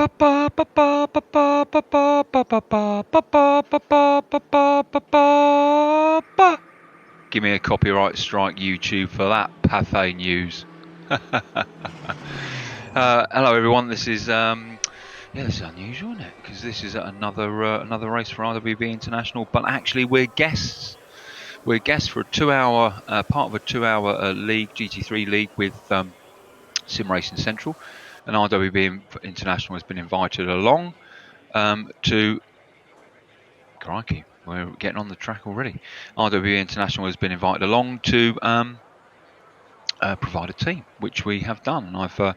Give me a copyright strike, YouTube, for that pathé news. Hello everyone. This is this is unusual, isn't it? Because this is another race for RWB International, but actually we're guests. We're guests for a 2-hour part of a 2-hour league, GT3 league with Sim Racing Central, and RWB International has been invited along to. Crikey, we're getting on the track already. RWB International has been invited along to provide a team, which we have done, and I've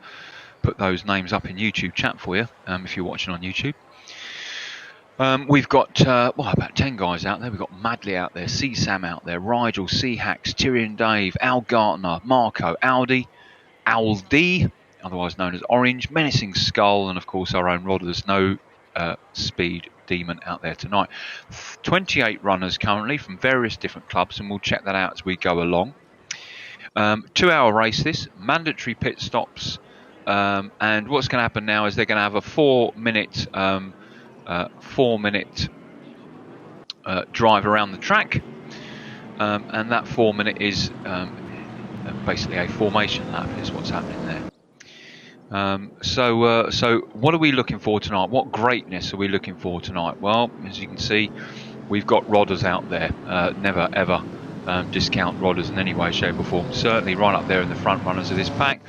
put those names up in YouTube chat for you if you're watching on YouTube. We've got about 10 guys out there. We've got Madley out there, C-Sam out there, Rigel, C-Hacks, Tyrion Dave, Al Gartner, Marco, Aldi, otherwise known as Orange, Menacing Skull, and of course our own Rod. There's no speed demon out there tonight. 28 runners currently from various different clubs, and we'll check that out as we go along. 2-hour race this, mandatory pit stops, and what's going to happen now is they're going to have a 4-minute drive around the track, and that 4-minute is basically a formation lap is what's happening there. So what are we looking for tonight? What greatness are we looking for tonight? Well, as you can see, we've got Rodders out there. Never ever discount Rodders in any way, shape or form. Certainly right up there in the front runners of this pack.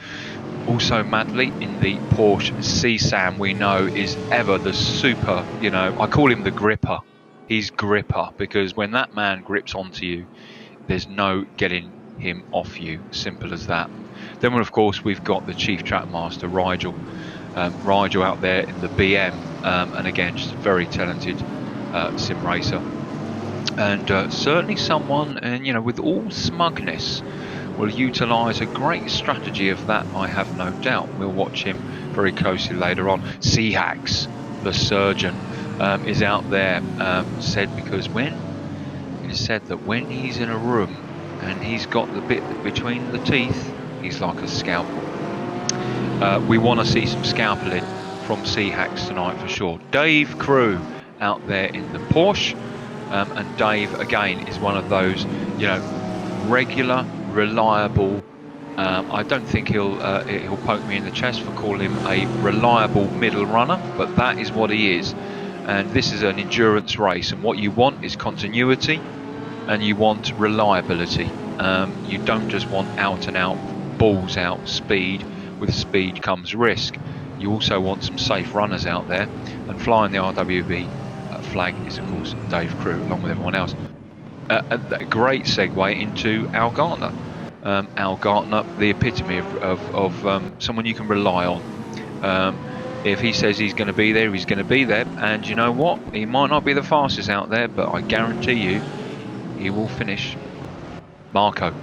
Also Madley in the Porsche C-Sam, we know, is ever the super, I call him the gripper. He's gripper, because when that man grips onto you, there's no getting him off you. Simple as that. Then, of course, we've got the Chief Track Master, Rigel. Rigel out there in the BM, and again, just a very talented sim racer. And certainly someone, and with all smugness, will utilise a great strategy of that, I have no doubt. We'll watch him very closely later on. C-Hacks, the surgeon, is out there, said because when it is said that when he's in a room and he's got the bit between the teeth, he's like a scalpel. We want to see some scalpeling from C-Hacks tonight for sure. Dave Crew out there in the Porsche, and Dave again is one of those, regular, reliable. I don't think he'll poke me in the chest for calling him a reliable middle runner, but that is what he is. And this is an endurance race, and what you want is continuity, and you want reliability. You don't just want out and out, balls out speed. With speed comes risk. You also want some safe runners out there, and flying the RWB flag is of course Dave Crew along with everyone else. A great segue into Al Gartner. Al Gartner, the epitome of someone you can rely on. If he says he's going to be there, he's going to be there. And you know what? He might not be the fastest out there, but I guarantee you he will finish. Marco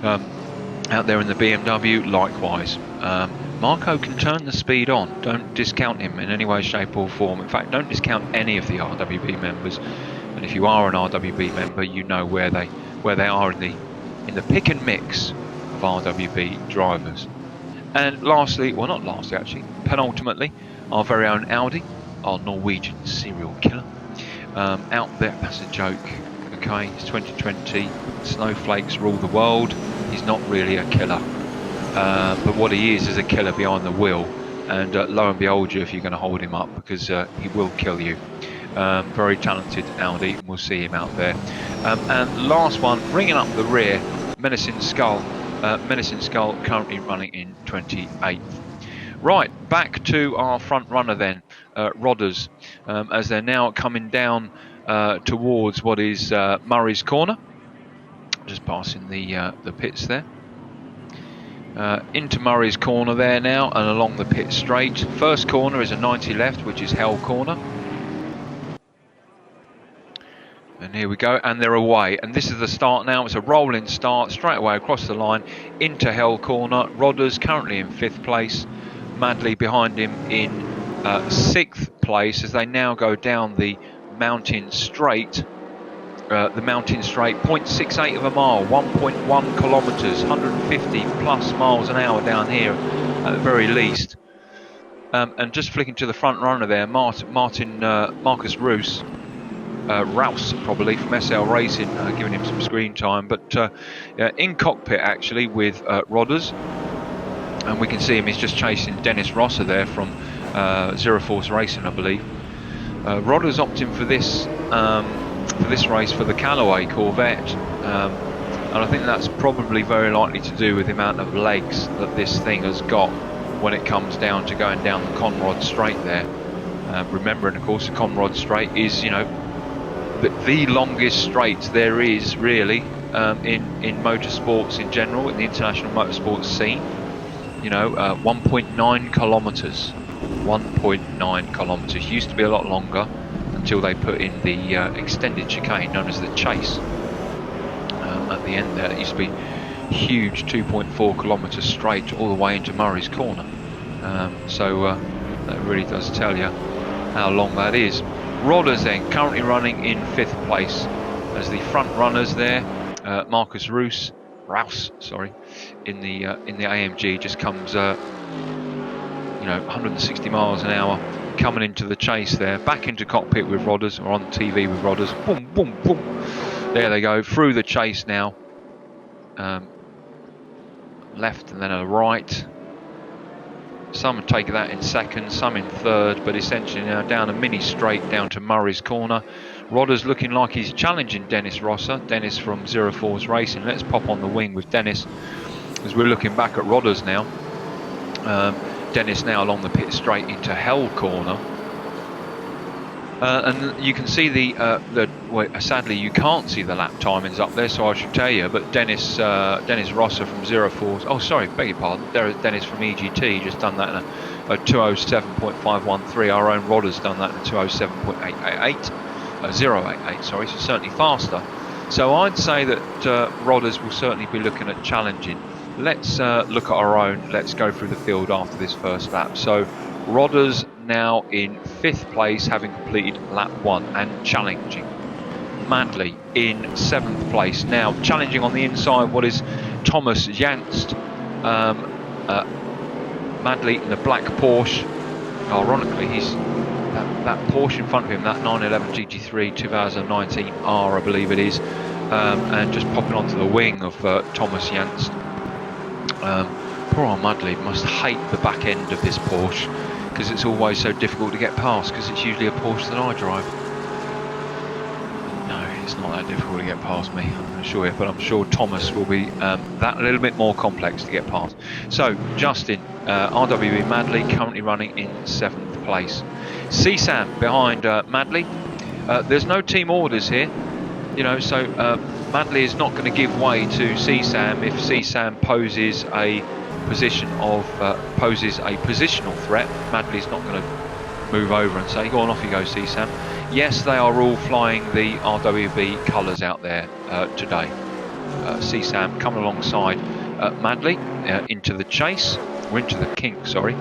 out there in the BMW, likewise. Marco can turn the speed on. Don't discount him in any way, shape or form. In fact, don't discount any of the RWB members. And if you are an RWB member, you know where they are in the pick and mix of RWB drivers. And lastly, well, not lastly actually, penultimately, our very own Aldi, our Norwegian serial killer, out there. That's a joke. Okay, it's 2020. Snowflakes rule the world. He's not really a killer, but what he is a killer behind the wheel. And lo and behold, you if you're going to hold him up, because he will kill you. Very talented Aldi, and we'll see him out there. And last one, bringing up the rear, Menacing Skull. Menacing Skull currently running in 28th. Right, back to our front runner then, Rodders, as they're now coming down towards what is Murray's Corner. Just passing the pits there. Into Murray's Corner there now, and along the pit straight. First corner is a 90 left, which is Hell Corner. And here we go, and they're away. And this is the start now. It's a rolling start, straight away across the line into Hell Corner. Rodders currently in 5th place. Madley behind him in 6th place as they now go down the mountain straight. The mountain straight, 0.68 of a mile, 1.1 kilometres, 150 plus miles an hour down here at the very least. And just flicking to the front runner there, Marcus Rouse probably from SL Racing, giving him some screen time, but in cockpit actually with Rodders, and we can see him. He's just chasing Dennis Rosser there from Zero Force Racing, I believe. Rodders opting for this race for the Callaway Corvette, and I think that's probably very likely to do with the amount of legs that this thing has got when it comes down to going down the Conrod Straight there. Remembering, of course, the Conrod Straight is, the longest straight there is really in motorsports in general, in the international motorsports scene. 1.9 kilometres. 1.9 kilometres. Used to be a lot longer until they put in the extended chicane known as the Chase. At the end there, it used to be huge 2.4 kilometre straight all the way into Murray's Corner. So that really does tell you how long that is. Rodders then currently running in 5th place as the front runners there. Marcus Rouse, in the AMG just comes 160 miles an hour coming into the Chase there, back into cockpit with Rodders, or on TV with Rodders. Boom, boom, boom. There they go through the Chase now. Left and then a right. Some take that in second, some in third, but essentially now down a mini straight down to Murray's Corner. Rodders looking like he's challenging Dennis Rosser. Dennis from Zero Force Racing. Let's pop on the wing with Dennis as we're looking back at Rodders now. Dennis now along the pit straight into Hell Corner. And you can see sadly you can't see the lap timings up there, so I should tell you, but Dennis Rosser from Zero Force, beg your pardon, Dennis from EGT just done that in a 207.513, our own Rodder's done that in a 207.888, so certainly faster. So I'd say that Rodders will certainly be looking at challenging. Let's look at our own, let's go through the field after this first lap. So Rodders now in 5th place, having completed lap 1 and challenging. Madley in 7th place, now challenging on the inside what is Thomas Janst. Madley in the black Porsche. Ironically, he's that Porsche in front of him, that 911 GT3 2019 R, I believe it is, and just popping onto the wing of Thomas Janst. Poor old Madley must hate the back end of this Porsche, because it's always so difficult to get past, because it's usually a Porsche that I drive. No, it's not that difficult to get past me, I'm assure you, but I'm sure Thomas will be that little bit more complex to get past. So Justin, RWB Madley, currently running in 7th place. CSAM behind Madley. There's no team orders here, so Madley is not going to give way to CSAM if CSAM poses a positional threat. Madley's not going to move over and say, go on, off you go, CSAM. Yes, they are all flying the RWB colours out there today. CSAM coming alongside Madley into the Chase, or into the Kink, sorry.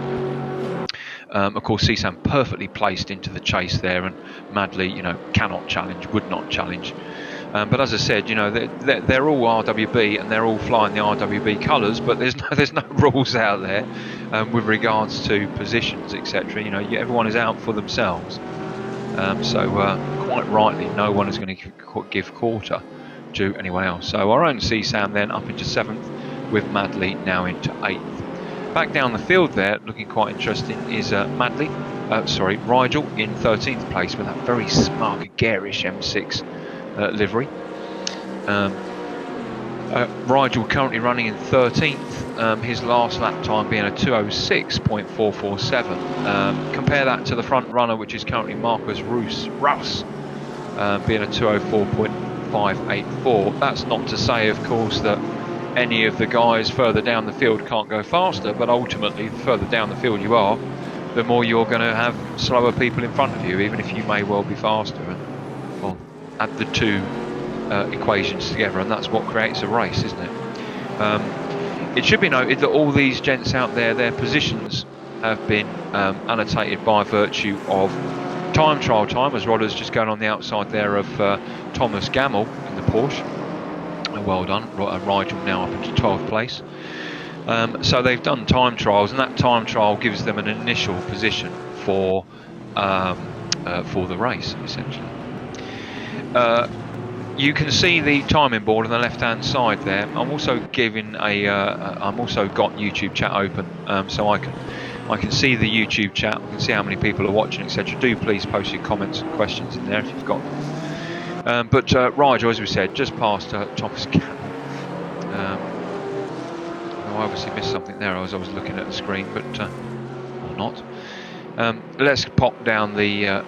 Of course, CSAM perfectly placed into the Chase there, and Madley, cannot challenge, would not challenge. But as I said, they're all RWB and they're all flying the RWB colours, but there's no rules out there with regards to positions, etc. Everyone is out for themselves. So quite rightly, no one is going to give quarter to anyone else. So our own CSAM then up into 7th with Madley now into 8th. Back down the field there, looking quite interesting, is Rigel in 13th place with that very smug, garish M6 livery. Rigel currently running in 13th, his last lap time being a 206.447. Compare that to the front runner, which is currently Marcus Rouse, being a 204.584. That's not to say, of course, that any of the guys further down the field can't go faster, but ultimately the further down the field you are, the more you're going to have slower people in front of you, even if you may well be faster. And well, add the two equations together, and that's what creates a race, isn't it? It should be noted that all these gents out there, their positions have been annotated by virtue of trial time, as Rodder's just going on the outside there of Thomas Gammel in the Porsche. Well done. Rigel now up into 12th place. So they've done time trials, and that time trial gives them an initial position for the race, essentially. You can see the timing board on the left-hand side there. I'm also giving I'm also got YouTube chat open, so I can see the YouTube chat. I can see how many people are watching, etc. Do please post your comments and questions in there if you've got them. But Rigel, as we said, just past Thomas Camel. I obviously missed something there as I was looking at the screen, but or not. Let's pop down to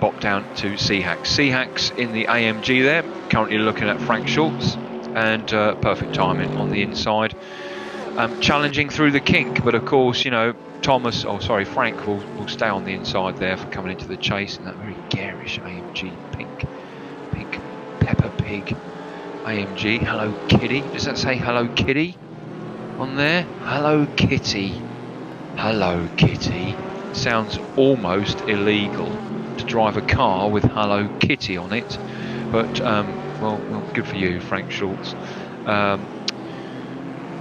Seahacks. Seahacks in the AMG there, currently looking at Frank Schultz, and perfect timing on the inside. Challenging through the kink, but of course, you know, Frank will stay on the inside there for coming into the chase in that very garish AMG pink Peppa Pig AMG. Hello Kitty. Does that say Hello Kitty on there? Hello Kitty. Hello Kitty. Sounds almost illegal to drive a car with Hello Kitty on it, but well, good for you, Frank Schultz.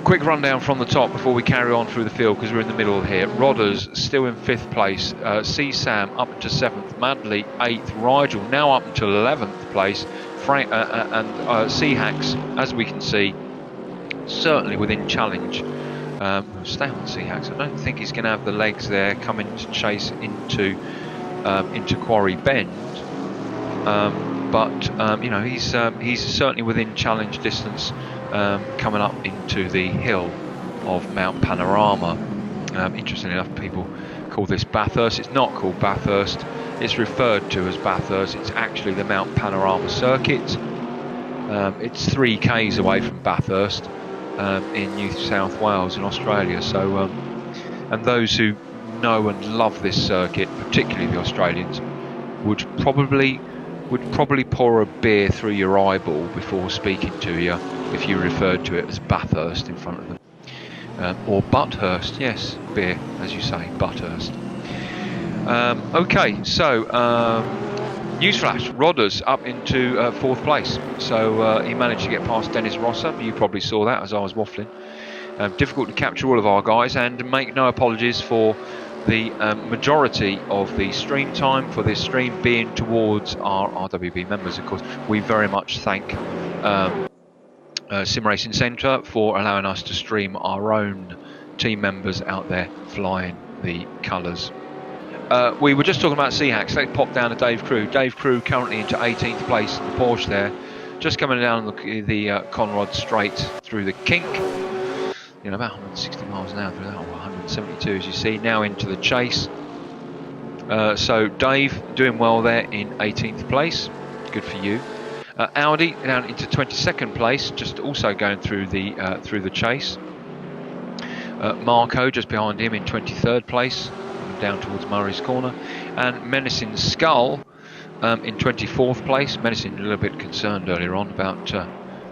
Quick rundown from the top before we carry on through the field, because we're in the middle here. Rodders still in 5th place, C-Sam up into 7th, Madley 8th, Rigel now up into 11th place, Frank and Seahacks, as we can see, certainly within challenge. Stay on Seahacks. I don't think he's going to have the legs there coming to chase into Quarry Bend, but you know, he's certainly within challenge distance, coming up into the hill of Mount Panorama. Interestingly enough, people call this Bathurst. It's not called Bathurst. It's referred to as Bathurst. It's actually the Mount Panorama circuit. It's 3 k's away from Bathurst, in New South Wales in Australia. So, and those who know and love this circuit, particularly the Australians, would probably pour a beer through your eyeball before speaking to you if you referred to it as Bathurst in front of them, or Butthurst. Yes, beer, as you say, Butthurst. Okay, so newsflash: Rodders up into 4th place. So he managed to get past Dennis Rosser. You probably saw that as I was waffling. Difficult to capture all of our guys, and make no apologies for the majority of the stream time for this stream being towards our RWB members. Of course, we very much thank Sim Racing Centre for allowing us to stream our own team members out there flying the colours. We were just talking about Seahacks. Let's pop down to Dave Crew. Dave Crew currently into 18th place in the Porsche there, just coming down the Conrod straight through the kink. You know, about 160 miles an hour through that, or 172 as you see, now into the chase. So Dave doing well there in 18th place, good for you. Audi down into 22nd place, just also going through the chase. Marco just behind him in 23rd place, down towards Murray's Corner, and Menacing Skull in 24th place. Menacing a little bit concerned earlier on about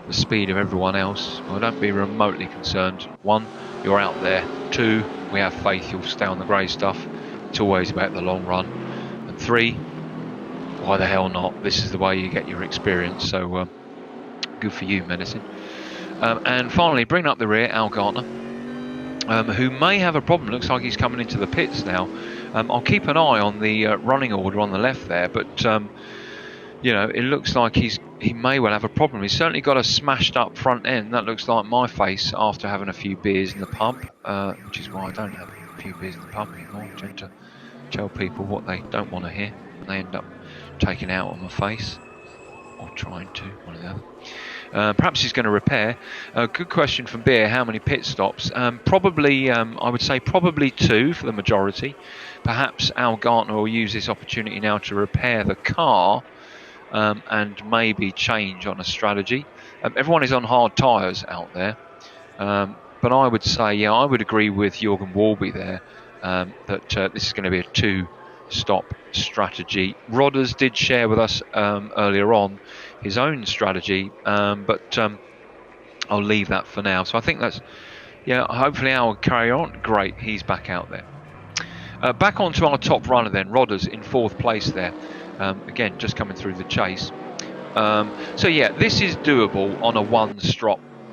the speed of everyone else. Well, don't be remotely concerned. 1, you're out there. 2, we have faith you'll stay on the grey stuff. It's always about the long run. And 3, why the hell not? This is the way you get your experience. So good for you, Menacing. And finally, bring up the rear, Al Gartner, who may have a problem. Looks like he's coming into the pits now. I'll keep an eye on the running order on the left there, but you know, it looks like he may well have a problem. He's certainly got a smashed up front end. That looks like my face after having a few beers in the pub, which is why I don't have a few beers in the pub anymore. I tend to tell people what they don't want to hear, and they end up taking out on my face, or trying to, one or the other. Perhaps he's going to repair. Good question from Beer. How many pit stops? Probably, I would say probably 2 for the majority. Perhaps Al Gartner will use this opportunity now to repair the car, and maybe change on a strategy. Everyone is on hard tyres out there, but I would say, yeah, I would agree with Jürgen Warby there, that this is going to be a 2-stop strategy. Rodders did share with us earlier on his own strategy, but I'll leave that for now. So I think that's, yeah, hopefully Al will carry on. Great, he's back out there. Back onto our top runner then, Rodders in 4th place there. Again, just coming through the chase. So yeah, this is doable on a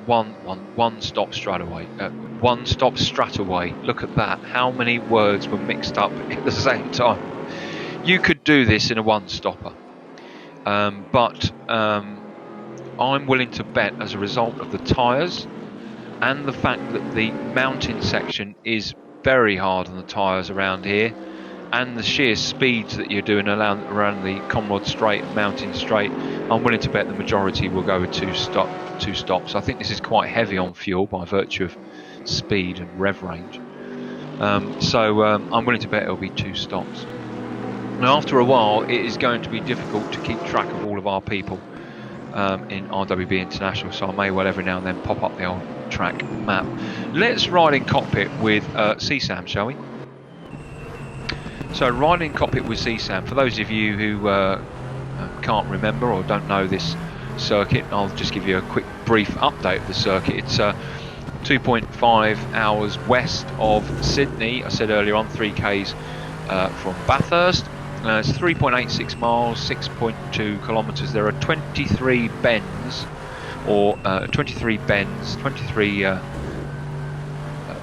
one stop straight away. One stop straight away. Look at that. How many words were mixed up at the same time? You could do this in a one-stopper, but I'm willing to bet, as a result of the tyres and the fact that the mountain section is very hard on the tyres around here, and the sheer speeds that you're doing around the Conrod Straight and Mountain Straight, I'm willing to bet the majority will go with two stops. I think this is quite heavy on fuel by virtue of speed and rev range. So I'm willing to bet it'll be 2 stops. Now, after a while, it is going to be difficult to keep track of all of our people in RWB International, so I may well every now and then pop up the old track map. Let's ride in cockpit with CSAM, shall we? So riding in cockpit with CSAM, for those of you who can't remember or don't know this circuit, I'll just give you a quick brief update of the circuit. It's 2.5 hours west of Sydney. I said earlier on, 3 k's from Bathurst. It's 3.86 miles, 6.2 kilometres. There are 23 bends, or 23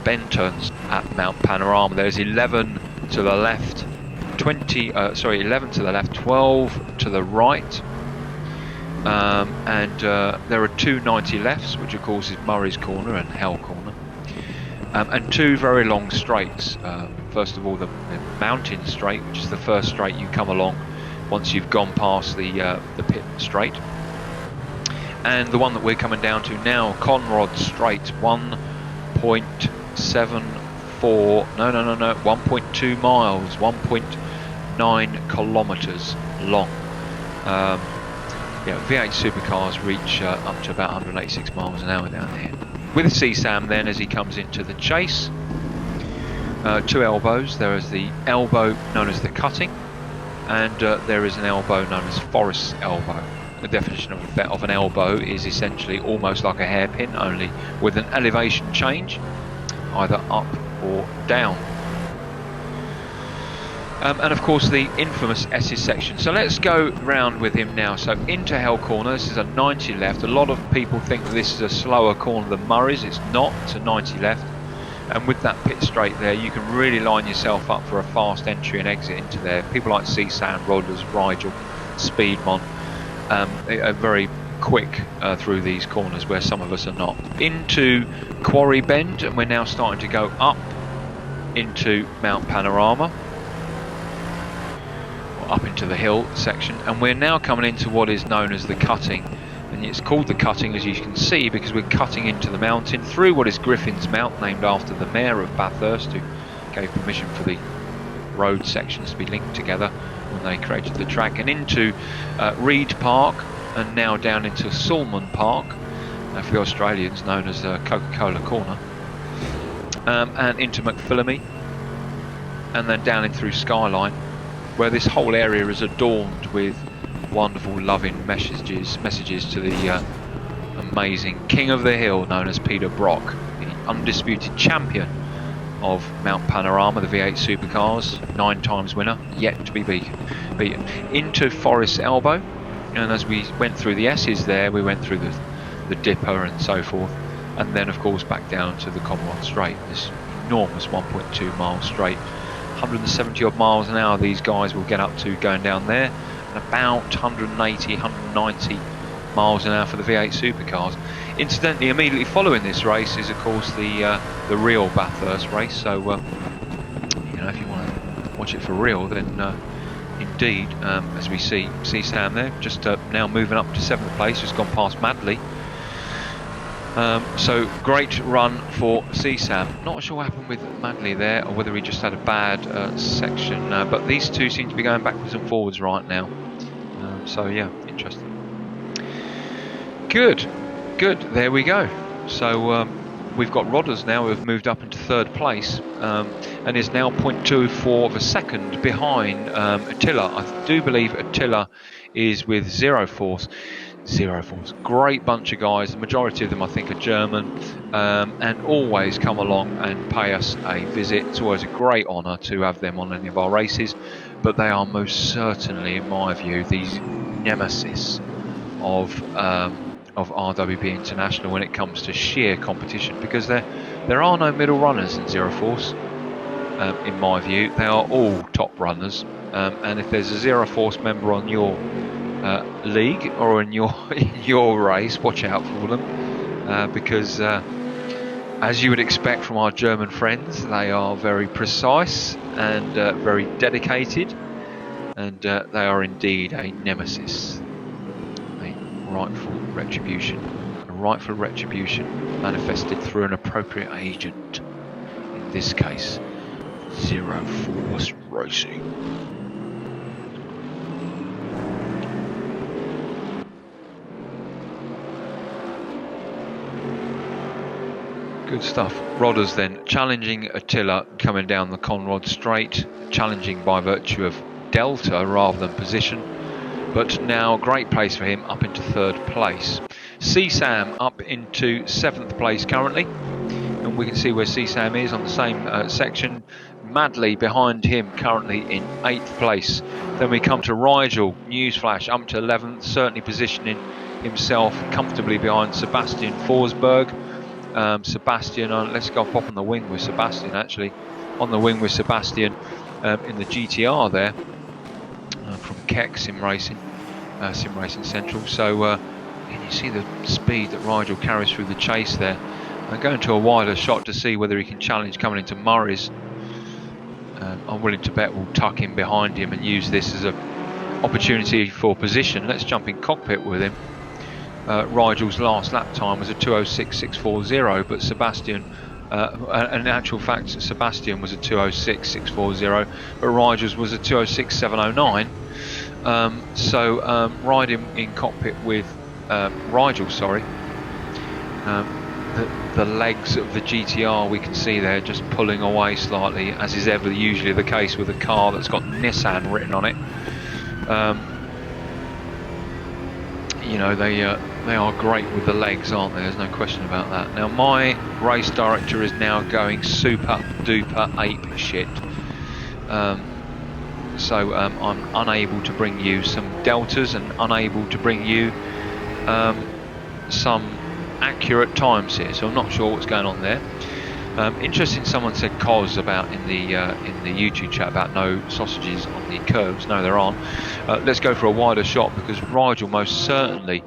bend turns at Mount Panorama. There's 11 to the left, 11 to the left, 12 to the right, and there are 2 90 lefts, which of course is Murray's Corner and Hell Corner, and 2 very long straights. First of all, the Mountain Straight, which is the first straight you come along once you've gone past the pit straight, and the one that we're coming down to now, Conrod Straight, 1.2 miles, 1.9 kilometres long. V8 supercars reach up to about 186 miles an hour down there. With CSAM then, as he comes into the chase, 2 elbows. There is the elbow known as the cutting, and there is an elbow known as Forest elbow. The definition of an elbow is essentially almost like a hairpin, only with an elevation change, either up or down. And of course the infamous S's section. So let's go round with him now. So into Hell Corner, this is a 90 left. A lot of people think that this is a slower corner than Murray's. It's not, it's a 90 left. And with that pit straight there, you can really line yourself up for a fast entry and exit into there. People like CSAM, Rodders, Rigel, Speedmon are very quick through these corners where some of us are not. Into Quarry Bend, and we're now starting to go up into Mount Panorama, or up into the hill section, and we're now coming into what is known as the cutting. And it's called the cutting, as you can see, because we're cutting into the mountain through what is Griffin's Mount, named after the mayor of Bathurst, who gave permission for the road sections to be linked together when they created the track, and into Reed Park, and now down into Sulman Park, for the Australians known as Coca-Cola Corner, and into McPhillamy, and then down in through Skyline, where this whole area is adorned with wonderful loving messages to the amazing King of the Hill known as Peter Brock, the undisputed champion of Mount Panorama, the V8 supercars, 9 times winner, yet to be beaten. Into Forest Elbow, and as we went through the S's there, we went through the Dipper and so forth, and then of course back down to the Conrod Straight, this enormous 1.2 mile straight. 170 odd miles an hour these guys will get up to going down there, and about 180, 190 miles an hour for the V8 supercars. Incidentally, immediately following this race is of course the real Bathurst race, so if you want to watch it for real, then indeed, as we see Sam there, just now moving up to 7th place, just gone past Madley. So great run for CSAM. Not sure what happened with Madley there, or whether he just had a bad section, but these two seem to be going backwards and forwards right now. So yeah, interesting. Good, there we go. So we've got Rodders now who have moved up into 3rd place, and is now 0.24 of a second behind Attila. I do believe Attila is with Zero Force. Great bunch of guys. The majority of them I think are German, and always come along and pay us a visit. It's always a great honour to have them on any of our races, but they are most certainly, in my view, these nemesis of of RWB International when it comes to sheer competition, because there are no middle runners in Zero Force. In my view, they are all top runners, and if there's a Zero Force member on your league or in your race, watch out for them, because as you would expect from our German friends, they are very precise and very dedicated, and they are indeed a nemesis, a rightful retribution, manifested through an appropriate agent. In this case, Zero Force Racing. Good stuff. Rodders then challenging Attila coming down the Conrod straight, challenging by virtue of delta rather than position, but now great place for him up into 3rd place. CSAM up into 7th place currently, and we can see where CSAM is on the same section. Madly behind him currently in 8th place. Then we come to Rigel, newsflash, up to 11th, certainly positioning himself comfortably behind Sebastian Forsberg. Sebastian, let's go pop on the wing with Sebastian, actually. On the wing with Sebastian in the GTR there from Keck Sim Racing Central. So can you see the speed that Rigel carries through the chase there? I'm going to a wider shot to see whether he can challenge coming into Murray's. I'm willing to bet we'll tuck in behind him and use this as an opportunity for position. Let's jump in cockpit with him. Rigel's last lap time was a 2:06.640, but Sebastian, in actual fact, Sebastian was a 2:06.640, but Rigel's was a 2:06.709. So riding in cockpit with Rigel, sorry. The legs of the GTR we can see there just pulling away slightly, as is ever usually the case with a car that's got Nissan written on it. You know, they are great with the legs, aren't they? There's no question about that. Now my race director is now going super duper ape shit. So I'm unable to bring you some deltas and unable to bring you some accurate times here, so I'm not sure what's going on there. Interesting, someone said Cos about in the YouTube chat about no sausages on the curves. No, there aren't. Let's go for a wider shot, because Rigel most certainly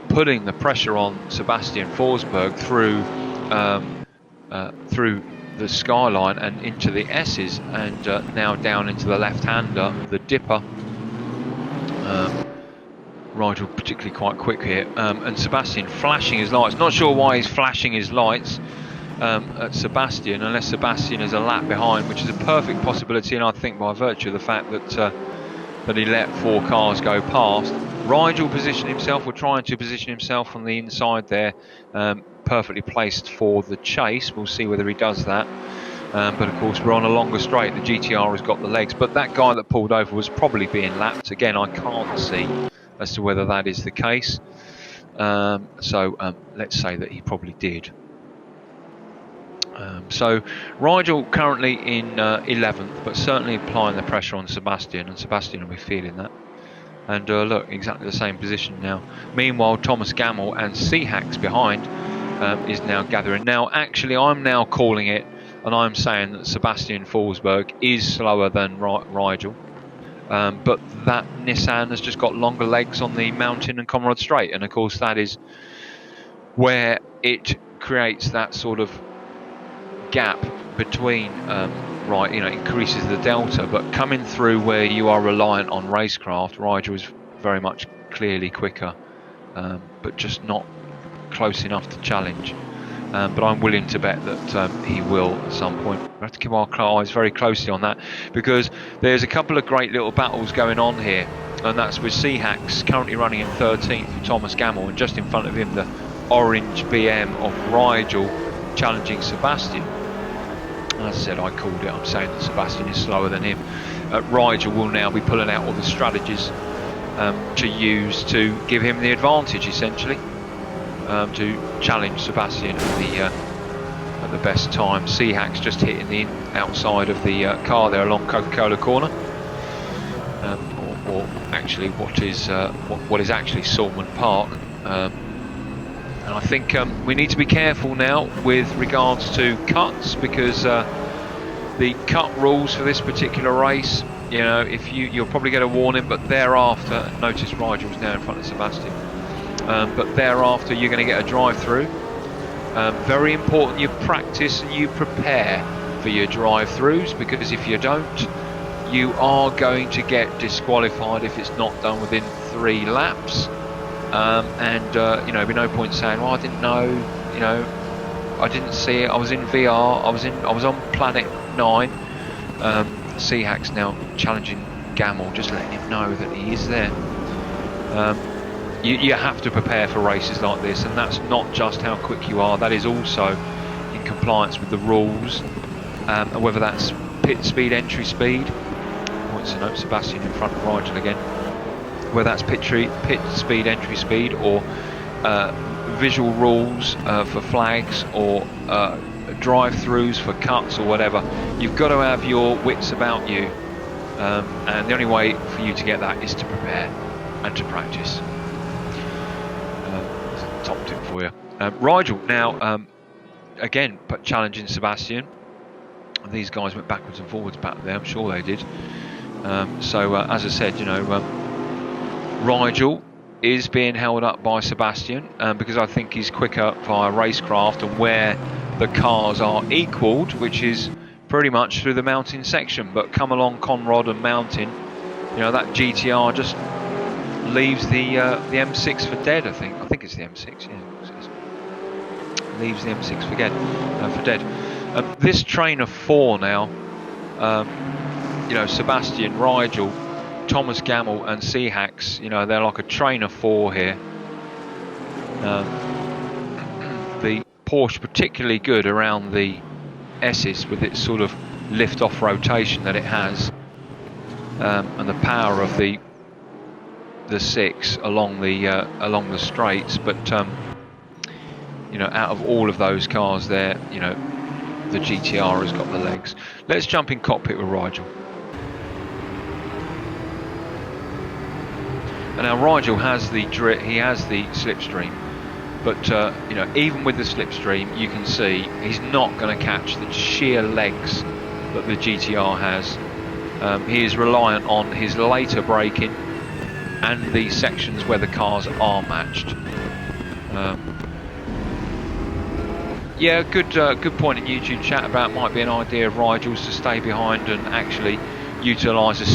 putting the pressure on Sebastian Forsberg through the skyline and into the S's, and now down into the left-hander, the dipper. Rigel particularly quite quick here, and Sebastian flashing his lights. Not sure why he's flashing his lights at Sebastian, unless Sebastian is a lap behind, which is a perfect possibility, and I think by virtue of the fact that he let 4 cars go past. Rigel positioned himself, or trying to position himself on the inside there, perfectly placed for the chase. We'll see whether he does that. But of course we're on a longer straight. The GTR has got the legs, but that guy that pulled over was probably being lapped. Again, I can't see as to whether that is the case. So let's say that he probably did. So Rigel currently in 11th, but certainly applying the pressure on Sebastian, and Sebastian will be feeling that. And look, exactly the same position now. Meanwhile, Thomas Gamble and Seahacks behind is now gathering. Now, actually, I'm now calling it, and I'm saying that Sebastian Forsberg is slower than Rigel. But that Nissan has just got longer legs on the Mountain and Conrod Straight, and of course that is where it creates that sort of gap between increases the delta. But coming through where you are reliant on racecraft, Rigel is very much clearly quicker, but just not close enough to challenge. But I'm willing to bet that he will at some point. We have to keep our eyes very closely on that, because there's a couple of great little battles going on here, and that's with Seahacks currently running in 13th for Thomas Gamble, and just in front of him the orange BM of Rigel challenging Sebastian. As I said, I called it. I'm saying that Sebastian is slower than him. Rigel will now be pulling out all the strategies to use to give him the advantage, essentially. To challenge Sebastian at the best time. Seahacks just hitting the outside of the car there along Coca-Cola corner, or actually what is actually Saltman Park. And I think we need to be careful now with regards to cuts, because the cut rules for this particular race, you know, if you'll probably get a warning, but thereafter, notice Rigel's now in front of Sebastian, but thereafter you're going to get a drive-through. Very important you practice and you prepare for your drive-throughs, because if you don't, you are going to get disqualified if it's not done within 3 laps. You know, there'd be no point saying, well, I didn't know, you know, I didn't see it, I was in VR, I was on planet 9. Seahack's now challenging Gamel, just letting him know that he is there. You have to prepare for races like this, and that's not just how quick you are, that is also in compliance with the rules, and whether that's pit speed, entry speed, points to note Sebastian in front of Rigel again, whether that's pit speed, entry speed, or visual rules for flags, or drive-throughs for cuts or whatever. You've got to have your wits about you, and the only way for you to get that is to prepare and to practice. Top tip for you. Rigel now again but challenging Sebastian. These guys went backwards and forwards back there, I'm sure they did. So as I said, you know, Rigel is being held up by Sebastian because I think he's quicker via racecraft and where the cars are equalled, which is pretty much through the mountain section. But come along Conrod and mountain, you know, that GTR just leaves the M6 for dead. I think it's the M6. Yeah, leaves the M6 for dead. This train of 4 now. You know, Sebastian, Rigel, Thomas Gamel and Seahacks, you know, they're like a train of 4 here. The Porsche particularly good around the S's with its sort of lift-off rotation that it has, and the power of the 6 along the straights. But you know, out of all of those cars there, you know, the GTR has got the legs. Let's jump in cockpit with Rigel. And now Rigel has the slipstream, but you know, even with the slipstream, you can see he's not going to catch the sheer legs that the GTR has. He is reliant on his later braking and the sections where the cars are matched. Yeah, good point in YouTube chat about might be an idea of Rigel's to stay behind and actually utilise the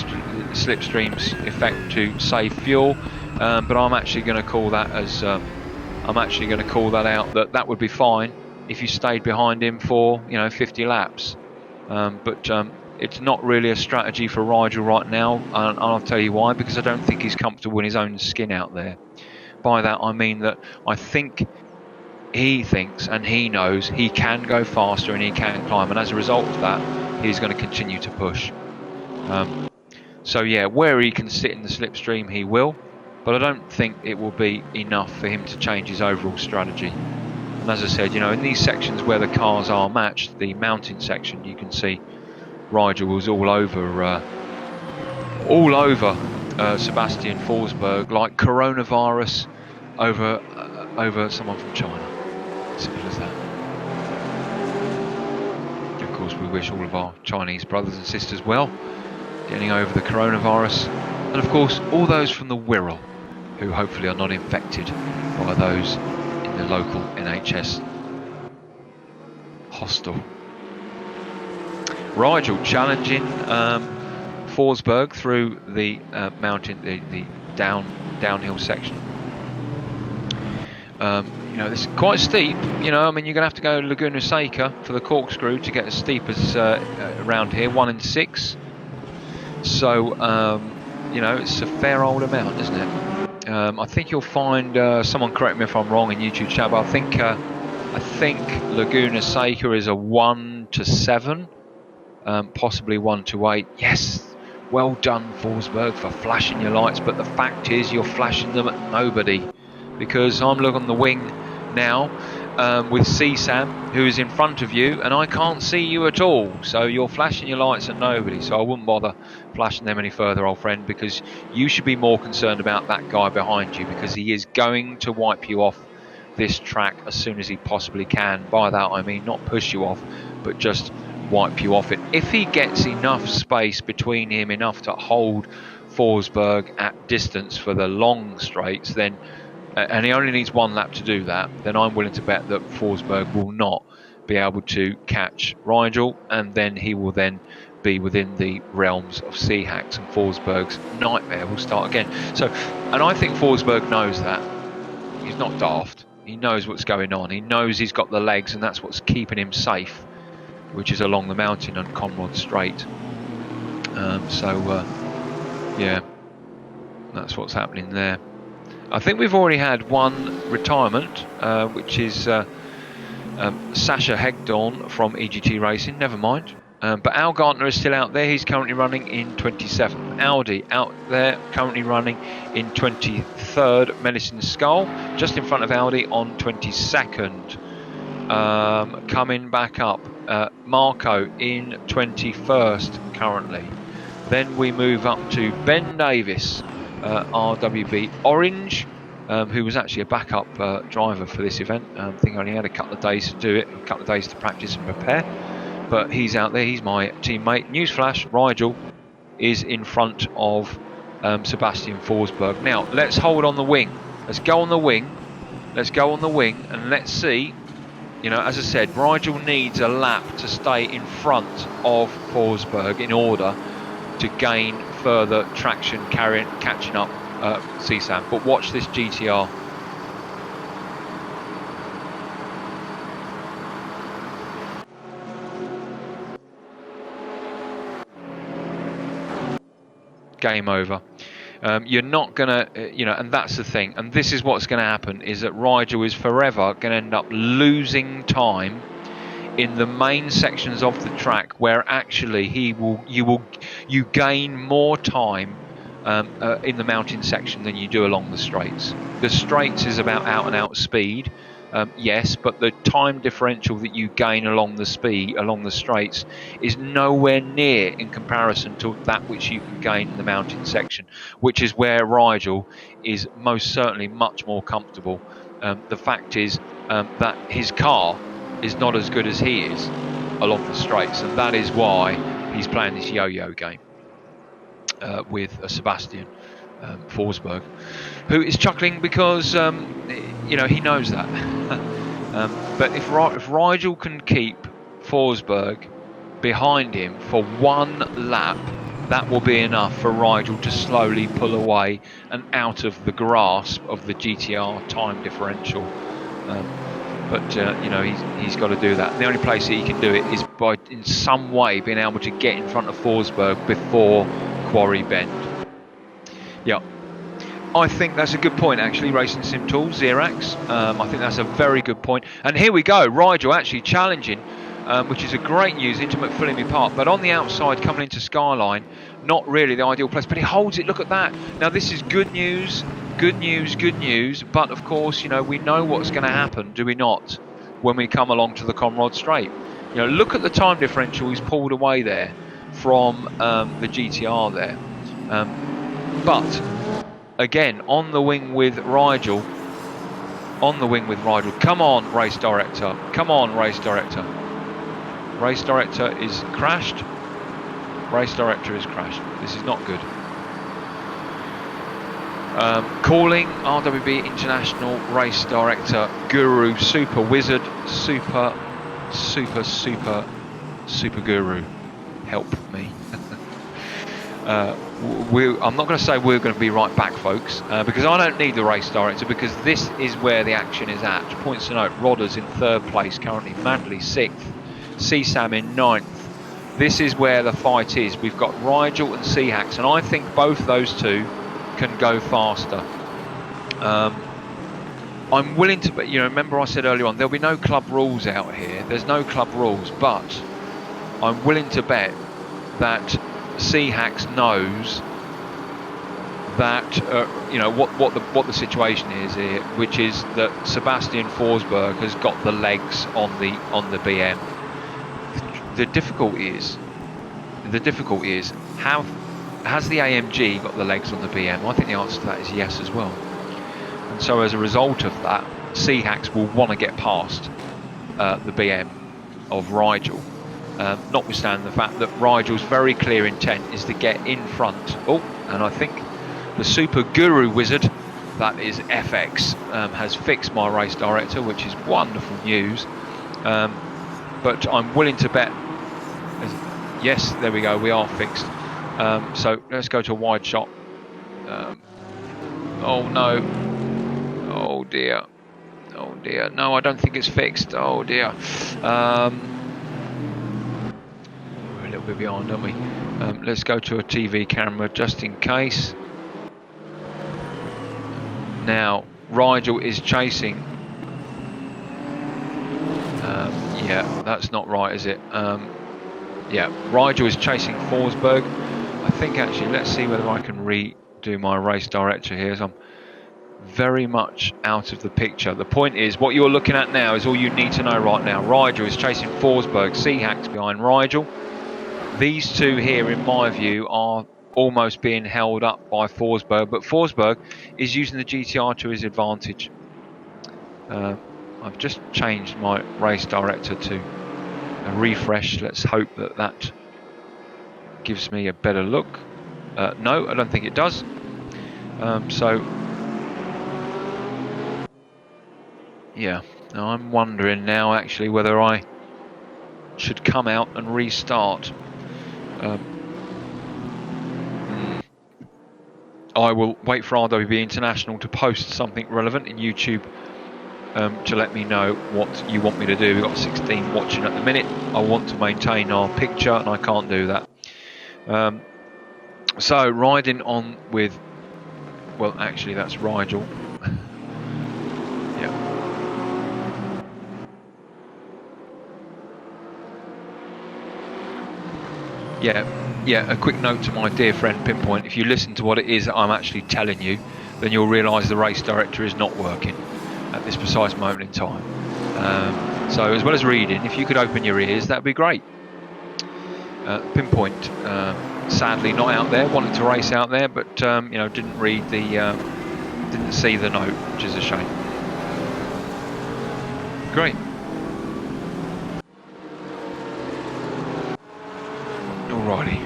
slipstream's effect to save fuel, but I'm actually going to call that as that would be fine if you stayed behind him for, you know, 50 laps, but it's not really a strategy for Rigel right now, and I'll tell you why. Because I don't think he's comfortable in his own skin out there. By that I mean that I think he thinks and he knows he can go faster and he can climb, and as a result of that he's going to continue to push. So yeah, where he can sit in the slipstream he will, but I don't think it will be enough for him to change his overall strategy. And as I said, you know, in these sections where the cars are matched, the mountain section, you can see Rigel was all over Sebastian Forsberg like coronavirus over someone from China. Simple as that. Of course, we wish all of our Chinese brothers and sisters well, getting over the coronavirus, and of course all those from the Wirral who hopefully are not infected by those in the local NHS hostel. Rigel challenging Forsberg through the mountain, the downhill section. You know, this is quite steep. You know, I mean, you're going to have to go Laguna Seca for the corkscrew to get as steep as around here, 1 in 6. So, you know, it's a fair old amount, isn't it? I think you'll find, someone correct me if I'm wrong in YouTube chat, but I think Laguna Seca is a 1 to 7, possibly 1 to 8. Yes, well done Forsberg for flashing your lights, but the fact is you're flashing them at nobody, because I'm looking on the wing now with CSAM, who is in front of you, and I can't see you at all. So you're flashing your lights at nobody. So I wouldn't bother flashing them any further, old friend, because you should be more concerned about that guy behind you, because he is going to wipe you off this track as soon as he possibly can. By that I mean not push you off, but just wipe you off it. If he gets enough space between him, enough to hold Forsberg at distance for the long straights, then and he only needs one lap to do that, then I'm willing to bet that Forsberg will not be able to catch Rigel, and then he will then be within the realms of Seahacks, and Forsberg's nightmare will start again. So, and I think Forsberg knows that. He's not daft. He knows what's going on. He knows he's got the legs, and that's what's keeping him safe, which is along the mountain on Conrod Straight. Yeah, that's what's happening there. I think we've already had one retirement, which is Sasha Hegdorn from EGT Racing. Never mind. But Al Gardner is still out there. He's currently running in 27th. Audi out there, currently running in 23rd. Medicine Skull just in front of Audi on 22nd. Coming back up, Marco in 21st currently. Then we move up to Ben Davis, RWB Orange, who was actually a backup driver for this event. I think only had a couple of days to do it, a couple of days to practice and prepare. But he's out there, he's my teammate. Newsflash, Rigel is in front of Sebastian Forsberg. Now, let's hold on the wing. Let's go on the wing. Let's go on the wing and let's see. You know, as I said, Rigel needs a lap to stay in front of Forsberg in order to gain further traction, catching up CSAM. But watch this GTR. Game over. You're not gonna, and that's the thing. And this is what's going to happen: is that Rigel is forever going to end up losing time in the main sections of the track, where actually you gain more time in the mountain section than you do along the straights. The straights is about out and out speed, yes, but the time differential that you gain along the straights is nowhere near in comparison to that which you can gain in the mountain section, which is where Rigel is most certainly much more comfortable. The fact is that his car is not as good as he is along the straights, and that is why he's playing this yo-yo game with Sebastian Forsberg, who is chuckling because he knows that. But if Rigel can keep Forsberg behind him for one lap, that will be enough for Rigel to slowly pull away and out of the grasp of the GTR time differential. But he's got to do that. The only place that he can do it is by, in some way, being able to get in front of Forsberg before Quarry Bend. Yeah, I think that's a good point, actually, Racing Sim Tools, Xerax. I think that's a very good point. And here we go, Rigel actually challenging, which is a great news into McPhillamy Park. But on the outside, coming into Skyline, not really the ideal place. But he holds it, look at that. Now, this is good news. Good news, good news, but of course, we know what's going to happen, do we not, when we come along to the Conrod Straight. Look at the time differential he's pulled away there from the GTR there. But, again, on the wing with Rigel. Come on, race director. Come on, race director. Race director is crashed. Race director is crashed. This is not good. Calling RWB International Race Director Guru Super Wizard, Super Guru, help me. I'm not going to say we're going to be right back, folks, because I don't need the race director, because this is where the action is at. Points to note: Rodders in 3rd place currently, Manley 6th, CSAM in 9th. This is where the fight is. We've got Rigel and Seahacks, and I think both those two can go faster. I'm willing to, but remember I said earlier on, there'll be no club rules out here. There's no club rules, but I'm willing to bet that Seahacks knows that you know what the situation is here, which is that Sebastian Forsberg has got the legs on the BM. The difficulty is has the AMG got the legs on the BM? I think the answer to that is yes as well. And so as a result of that, Seahacks will want to get past the BM of Rigel, notwithstanding the fact that Rigel's very clear intent is to get in front. Oh, and I think the super guru wizard, that is FX, has fixed my race director, which is wonderful news. But I'm willing to bet, yes, there we go, we are fixed. So let's go to a wide shot. Oh no, oh dear, no, I don't think it's fixed, oh dear. We're a little bit behind, aren't we? Let's go to a TV camera just in case. Now, Rigel is chasing. Yeah, that's not right, is it? Yeah, Rigel is chasing Forsberg. I think actually, let's see whether I can redo my race director here. So I'm very much out of the picture. The point is, what you're looking at now is all you need to know right now. Rigel is chasing Forsberg. Seahacks behind Rigel. These two here, in my view, are almost being held up by Forsberg, but Forsberg is using the GTR to his advantage. I've just changed my race director to a refresh. Let's hope that that gives me a better look. No, I don't think it does. So yeah, now I'm wondering now actually whether I should come out and restart. I will wait for RWB International to post something relevant in YouTube to let me know what you want me to do. We've got 16 watching at the minute. I want to maintain our picture and I can't do that. So riding on with, well actually that's Rigel. Yeah. Yeah, a quick note to my dear friend Pinpoint, if you listen to what it is that I'm actually telling you, then you'll realise the race director is not working at this precise moment in time. So as well as reading, if you could open your ears, that'd be great. Pinpoint, sadly not out there, wanted to race out there, but you know, didn't read the, didn't see the note, which is a shame. Great. Alrighty.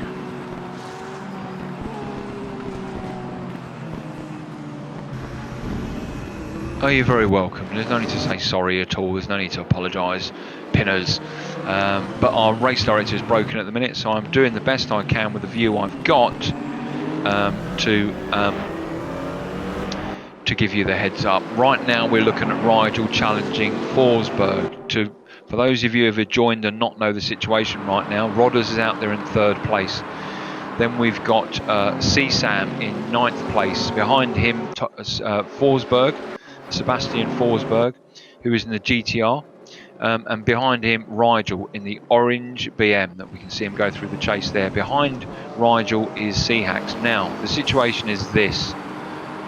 Oh, you're very welcome. There's no need to say sorry at all. There's no need to apologise, pinners. But our race director is broken at the minute, so I'm doing the best I can with the view I've got to give you the heads up. Right now, we're looking at Rigel challenging Forsberg. For those of you who have joined and not know the situation right now, Rodders is out there in 3rd place. Then we've got CSAM in 9th place. Behind him, Forsberg. Sebastian Forsberg, who is in the GTR, and behind him Rigel in the orange BM that we can see him go through the chase there. Behind Rigel is Seahacks. Now the situation is this: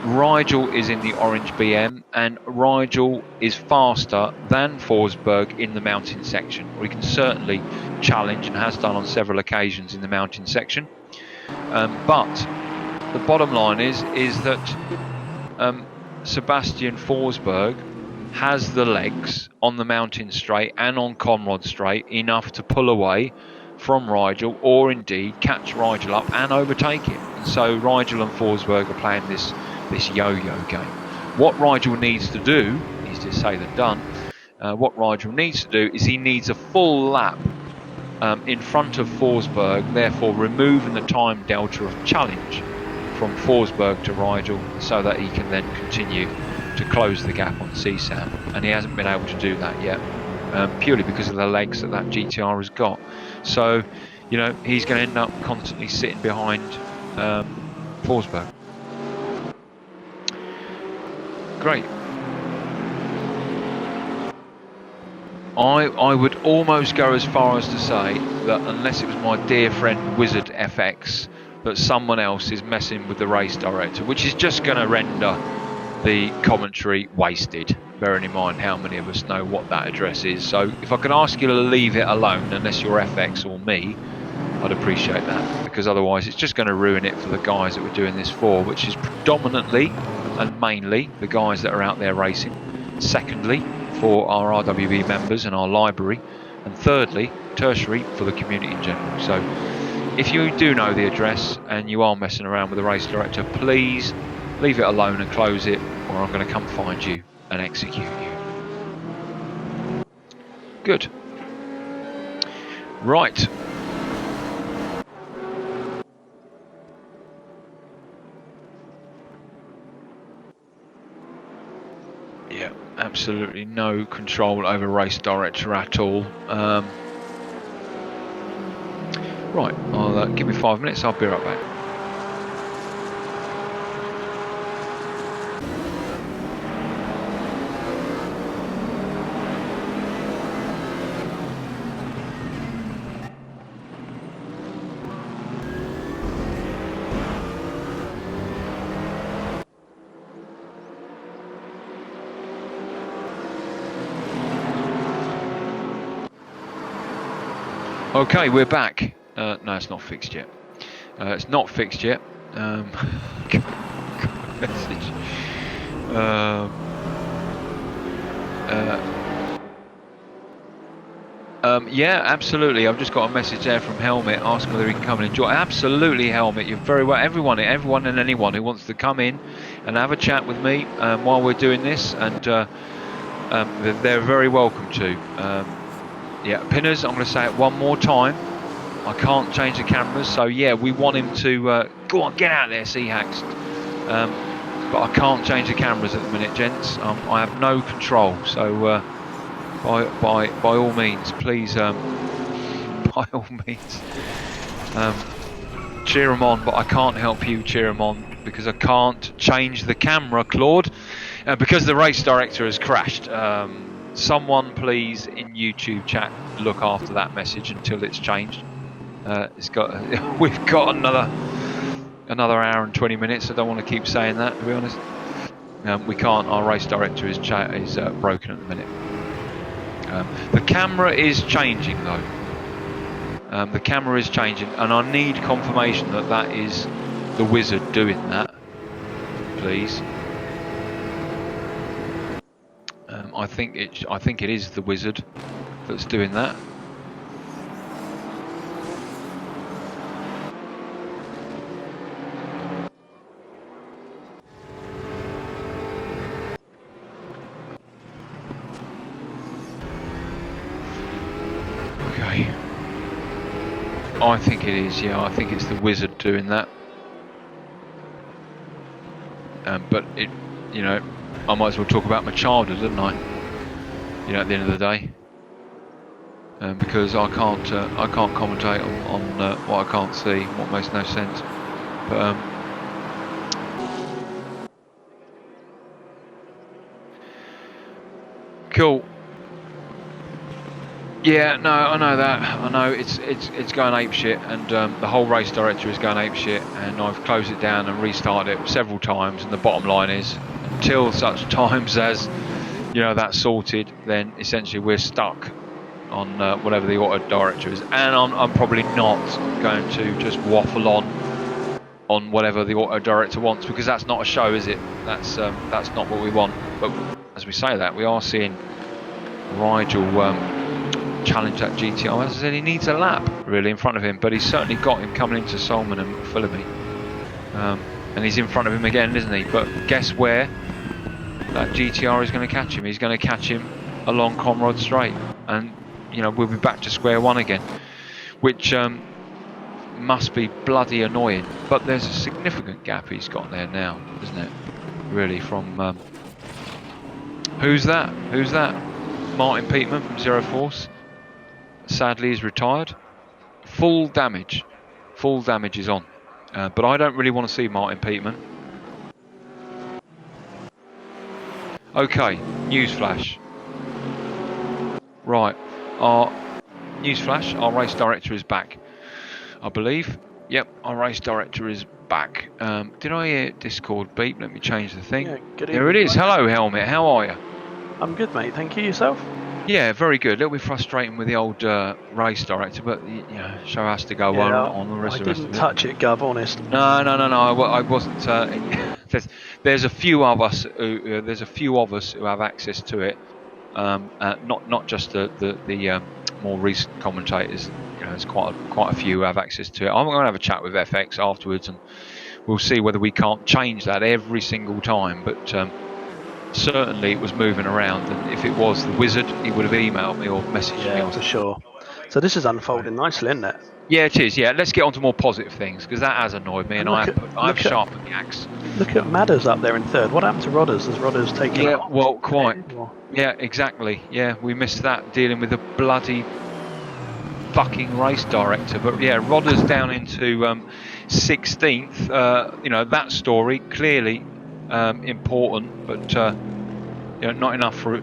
Rigel is in the orange BM and Rigel is faster than Forsberg in the mountain section. We can certainly challenge and has done on several occasions in the mountain section, but the bottom line is that Sebastian Forsberg has the legs on the mountain straight and on Conrod straight enough to pull away from Rigel, or indeed catch Rigel up and overtake him. And so Rigel and Forsberg are playing this yo-yo game. What Rigel needs to do, easier said than done, what Rigel needs to do is he needs a full lap in front of Forsberg, therefore removing the time delta of challenge from Forsberg to Rigel, so that he can then continue to close the gap on CSAM, and he hasn't been able to do that yet, purely because of the legs that GTR has got. So, you know, he's going to end up constantly sitting behind Forsberg. Great. I would almost go as far as to say that unless it was my dear friend Wizard FX that someone else is messing with the race director, which is just going to render the commentary wasted, bearing in mind how many of us know what that address is. So if I can ask you to leave it alone, unless you're FX or me, I'd appreciate that, because otherwise it's just going to ruin it for the guys that we're doing this for, which is predominantly and mainly the guys that are out there racing. Secondly, for our RWB members and our library. And thirdly, tertiary, for the community in general. So if you do know the address and you are messing around with the race director, please leave it alone and close it, or I'm going to come find you and execute you. Good. Right. Yeah, absolutely no control over race director at all. Right, I'll give me 5 minutes, I'll be right back. Okay, we're back. No, it's not fixed yet. It's not fixed yet. Message. Yeah, absolutely. I've just got a message there from Helmet asking whether he can come and enjoy. Absolutely, Helmet. You're very well. Everyone and anyone who wants to come in and have a chat with me while we're doing this, and they're very welcome to. Yeah, Pinners, I'm going to say it one more time. I can't change the cameras, so yeah, we want him to go on, get out there, Seahacks. But I can't change the cameras at the minute, gents. I have no control, so by all means, please, by all means, cheer them on. But I can't help you cheer them on because I can't change the camera, Claude, because the race director has crashed. Someone please in YouTube chat look after that message until it's changed. We've got another hour and 20 minutes. I don't want to keep saying that, to be honest. We can't. Our race director is broken at the minute. The camera is changing though. The camera is changing, and I need confirmation that that is the wizard doing that, please. I think it is the wizard that's doing that. Okay. I think it is, yeah, I think it's the wizard doing that. But it, you know, I might as well talk about my childhood, didn't I? You know, at the end of the day, because I can't commentate on what I can't see, what makes no sense. But cool. Yeah, no, I know that. I know it's going apeshit, and the whole race director is going apeshit, and I've closed it down and restarted it several times. And the bottom line is, until such times as, you know, that's sorted, then essentially we're stuck on whatever the auto director is. And I'm probably not going to just waffle on whatever the auto director wants, because that's not a show, is it? That's not what we want. But as we say that, we are seeing Rigel challenge that GTR. As I said, he needs a lap really in front of him, but he's certainly got him coming into Solomon and Philippi, and he's in front of him again, isn't he? But guess where that GTR is going to catch him? He's going to catch him along Conrod Straight, and you know, we'll be back to square one again, which must be bloody annoying. But there's a significant gap he's got there now, isn't it? Really, from who's that? Martin Peatman from Zero Force. Sadly, is retired. Full damage is on, but I don't really want to see Martin Peatman. Okay, newsflash. Right, our newsflash. Our race director is back, I believe. Yep, our race director is back. Did I hear Discord beep? Let me change the thing. Yeah, good There it evening, is. guys. Hello, Helmet. How are you? I'm good, mate. Thank you. Yourself? Yeah, very good. A little bit frustrating with the old race director, but show has to go on the I rest didn't of it. touch it, Gov, honest. No. I wasn't. There's a few of us. There's a few of us who have access to it. Not just the more recent commentators. There's quite a few who have access to it. I'm going to have a chat with FX afterwards, and we'll see whether we can't change that every single time. But certainly it was moving around, and if it was the wizard, he would have emailed me or messaged me. Yeah, for sure. So this is unfolding nicely, isn't it? Yeah, it is. Yeah, let's get on to more positive things, because that has annoyed me, and And I've sharpened the axe. look at Madders up there in third. What happened to Rodders? Has Rodders taken Yeah, off? well, quite. Yeah, exactly. Yeah, we missed that dealing with a bloody fucking race director. But yeah, Rodder's down into 16th. That story clearly important, but not enough for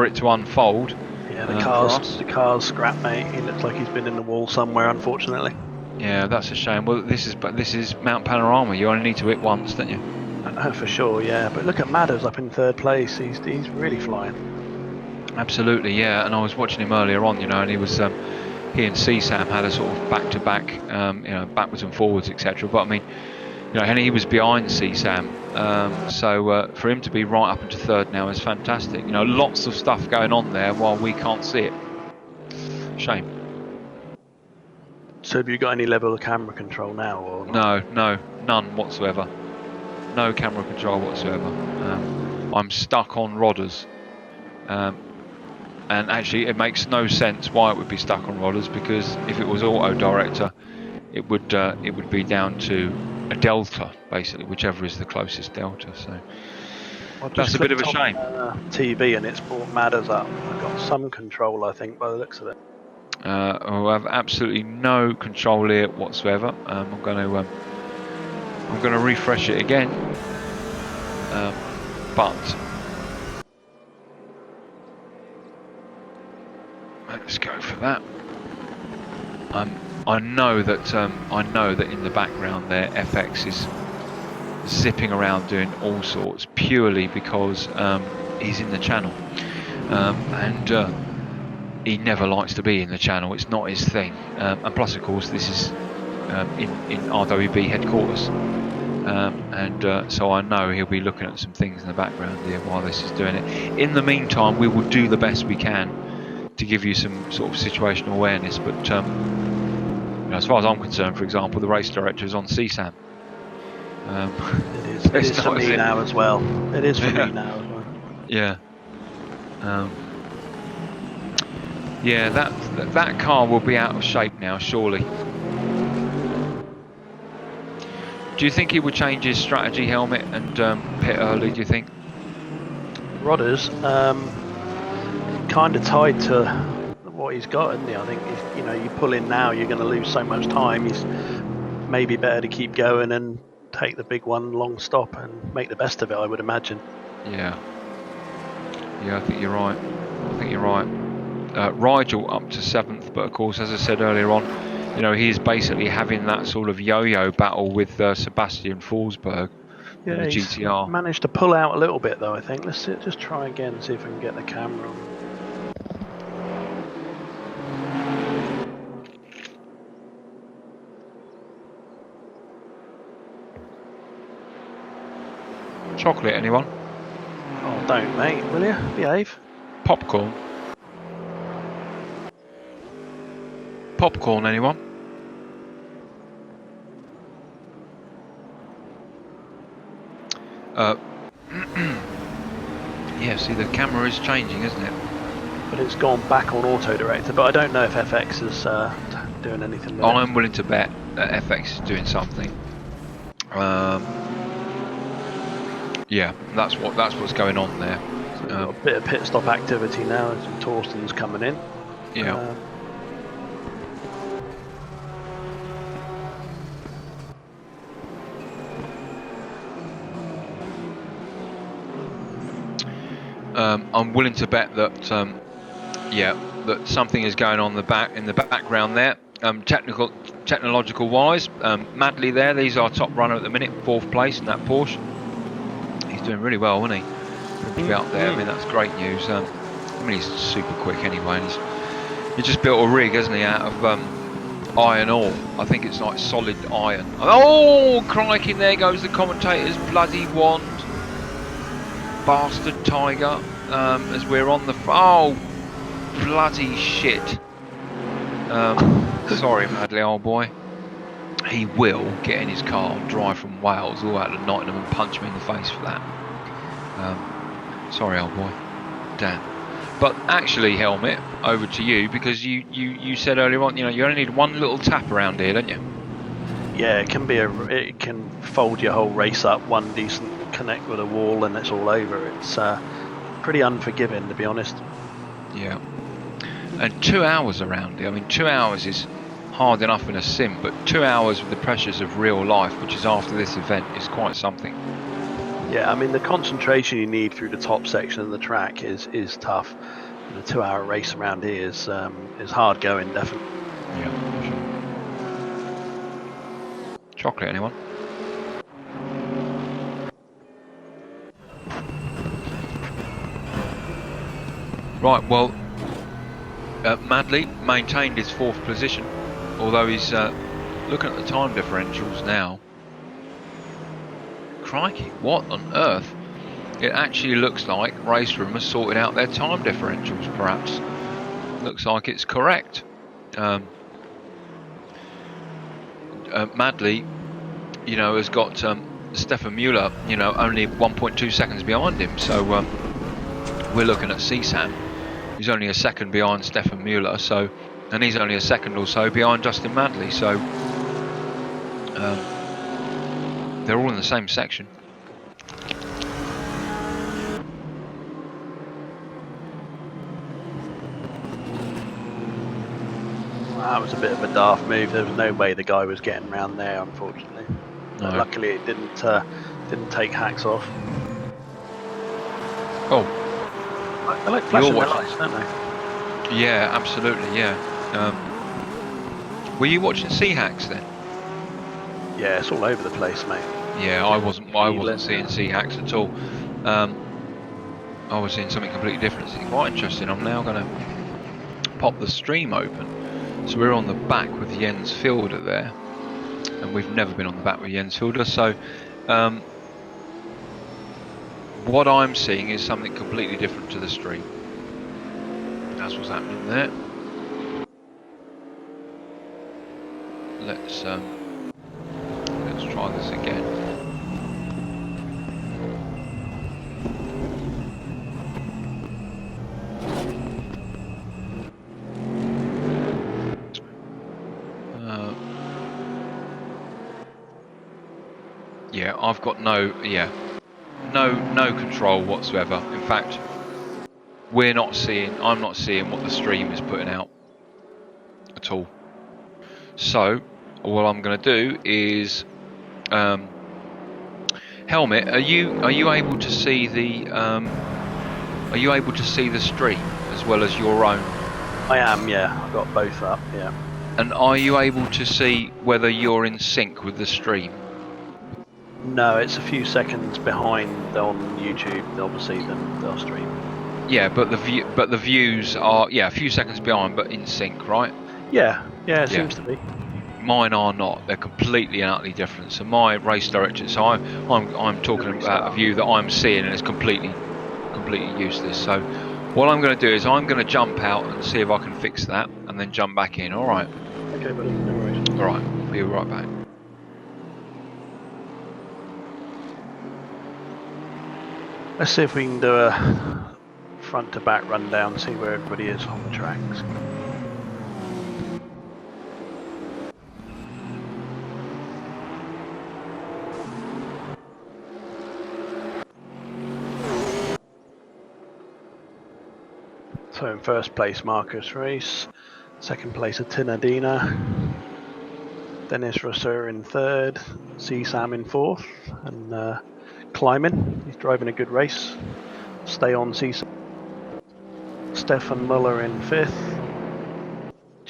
it to unfold. Yeah, For us. the car's scrap, mate. He looks like he's been in the wall somewhere, unfortunately. Yeah, that's a shame. Well, this is Mount Panorama. You only need to hit once, don't you? For sure, yeah. But look at Madders up in third place. He's really flying. Absolutely, yeah. And I was watching him earlier on, and he was he and CSAM had a sort of back-to-back, backwards and forwards, etc. But I mean, and he was behind CSAM, so for him to be right up into third now is fantastic. Lots of stuff going on there while we can't see it. Shame. So have you got any level of camera control now, or not? No, none whatsoever. No camera control whatsoever. I'm stuck on Rodders. And actually it makes no sense why it would be stuck on Rodders, because if it was auto director, it would be down to a delta, basically, whichever is the closest delta. So that's a bit of a shame. TV and it's brought Madders up. I've got some control, I think, by the looks of it. I have absolutely no control here whatsoever. I'm going to refresh it again, but let's go for that. I know that in the background there, FX is zipping around doing all sorts purely because he's in the channel, and he never likes to be in the channel. It's not his thing. And plus, of course, this is in RWB headquarters, and so I know he'll be looking at some things in the background here while this is doing it. In the meantime, we will do the best we can to give you some sort of situational awareness, but as far as I'm concerned, for example, the race director is on CSAM. It is for me now as well. It is for me now as well. Yeah. Yeah, that car will be out of shape now, surely. Do you think he would change his strategy, Helmet, and pit early, do you think? Rodders, kind of tied to what he's got, isn't he? I think you pull in now, you're going to lose so much time. He's maybe better to keep going and take the big one, long stop, and make the best of it, I would imagine. Yeah, I think you're right. Rigel up to 7th, but of course, as I said earlier on, he's basically having that sort of yo-yo battle with Sebastian Forsberg in the GTR. He's managed to pull out a little bit, though, I think. Let's just try again, see if we can get the camera on. Chocolate, anyone? Oh, don't, mate, will you? Behave. Popcorn, anyone? Yeah, see, the camera is changing, isn't it? But it's gone back on auto director, but I don't know if FX is doing anything with I'm willing to bet that FX is doing something. Yeah, that's what's going on there. So a bit of pit stop activity now as Torsten's coming in. Yeah. I'm willing to bet that that something is going on in the background there. technological wise. Madley there, he's our top runner at the minute, 4th place in that Porsche. He's doing really well, isn't he? For him to be out there, I mean, that's great news. I mean, he's super quick anyway, and he's just built a rig, hasn't he, out of iron ore. I think it's like solid iron. Oh, crikey, there goes the commentator's bloody wand. Bastard tiger, as we're on the... Oh, bloody shit. Sorry, Madley, old boy. He will get in his car, drive from Wales all out of Nottingham and punch me in the face for that. Sorry, old boy. Damn. But actually, Helmet, over to you, because you said earlier on, you know, you only need one little tap around here, don't you? Yeah, it can fold your whole race up, one decent connect with a wall, and it's all over. It's pretty unforgiving, to be honest. Yeah. And 2 hours around here. I mean, 2 hours is hard enough in a sim, but 2 hours with the pressures of real life, which is after this event, is quite something. Yeah, I mean, the concentration you need through the top section of the track is tough. And a 2 hour race around here is hard going, definitely. Yeah, sure. Chocolate, anyone? Right, well, Madley maintained his 4th position, although he's looking at the time differentials now. Crikey, what on earth? It actually looks like Race Room has sorted out their time differentials, perhaps. Looks like it's correct. Madley, you know, has got Stefan Mueller, you know, only 1.2 seconds behind him. So we're looking at CSAM, who's only a second behind Stefan Mueller. So, and he's only a second or so behind Justin Madley. So they're all in the same section. That was a bit of a daft move. There was no way the guy was getting round there, unfortunately. No. Luckily, it didn't take hacks off. Oh, I like flashing their lights, don't they? Yeah, absolutely. Yeah. Were you watching C-Hacks then? Yeah, it's all over the place, mate. Yeah, I wasn't seeing C-Hacks at all. I was seeing something completely different. It's quite interesting. I'm now going to pop the stream open. So we're on the back with Jens Fielder there, and we've never been on the back with Jens Fielder. So what I'm seeing is something completely different to the stream. That's what's happening there. Let's try this again. Yeah, I've got no control whatsoever. In fact, I'm not seeing what the stream is putting out at all. So what I'm going to do is, Helmet, are you able to see the stream as well as your own? I am, yeah. I've got both up, yeah. And are you able to see whether you're in sync with the stream? No, it's a few seconds behind on YouTube, obviously, than the stream. Yeah, but the views are a few seconds behind, but in sync, right? Yeah, it seems to be. Mine are not. They're completely and utterly different. So my race director, so I'm talking about a view that I'm seeing, and it's completely useless. So what I'm going to do is I'm going to jump out and see if I can fix that, and then jump back in. All right. Okay, buddy. No worries. All right. Be right back. Let's see if we can do a front to back rundown, see where everybody is on the tracks. So in first place, Marcus Rees. Second place, Atinadina. Dennis Rosser in third. CSAM in fourth. And Kleiman, he's driving a good race. Stay on CSAM. Stefan Muller in fifth.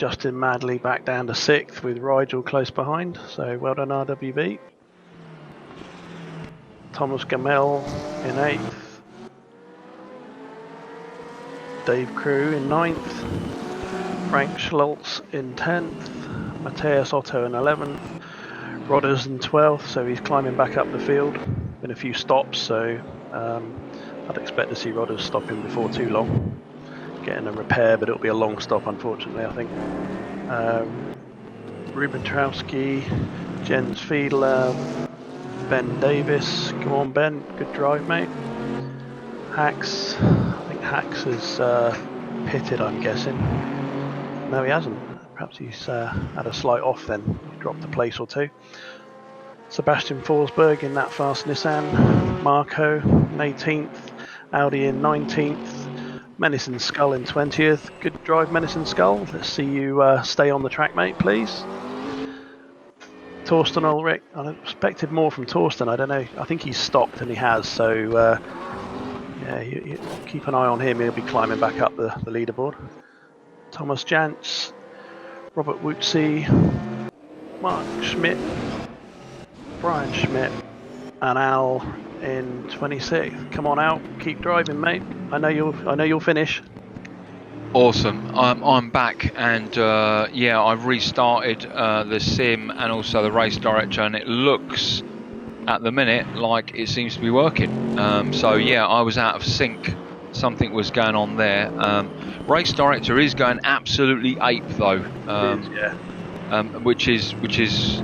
Justin Madley back down to 6th with Rigel close behind, so well done RWB. Thomas Gamel in 8th. Dave Crew in 9th. Frank Schultz in 10th. Matthias Otto in 11th. Rodders in 12th, so he's climbing back up the field. Been a few stops, so I'd expect to see Rodders stopping before too long. Getting a repair, but it'll be a long stop, unfortunately, I think. Ruben Trowski, Jens Fiedler, Ben Davis. Come on, Ben. Good drive, mate. Hacks. I think Hacks is pitted, I'm guessing. No, he hasn't. Perhaps he's had a slight off then. He dropped a place or two. Sebastian Forsberg in that fast Nissan. Marco in 18th. Audi in 19th. Menison Skull in 20th. Good drive, Menison Skull. Let's see you stay on the track, mate, please. Torsten Ulrich. I expected more from Torsten. I don't know. I think he's stopped, and he has. So, yeah, you keep an eye on him. He'll be climbing back up the leaderboard. Thomas Jantz, Robert Wootsey, Mark Schmidt, Brian Schmidt, and Al in 26th. Come on out, keep driving, mate. I know you'll finish. Awesome. I'm back, and yeah, I've restarted the sim and also the race director, and it looks at the minute like it seems to be working. So yeah, I was out of sync. Something was going on there. Race director is going absolutely ape though. Yeah. Which is ridiculous,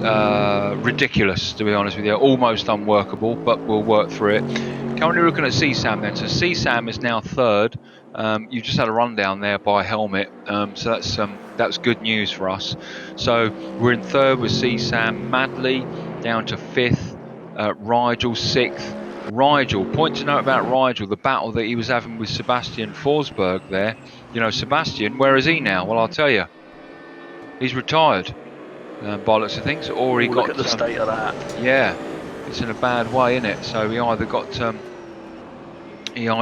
to be honest with you. Almost unworkable, but we'll work through it. Currently looking at CSAM then. So CSAM is now 3rd. You've just had a rundown there by Helmet, so that's good news for us. So we're in 3rd with CSAM. Madley down to 5th. Rigel 6th. Rigel, point to note about Rigel, the battle that he was having with Sebastian Forsberg there. You know, Sebastian, where is he now? Well, I'll tell you. He's retired, by looks of things, or he got. Look at the state of that. Yeah, it's in a bad way, isn't it? So he either got.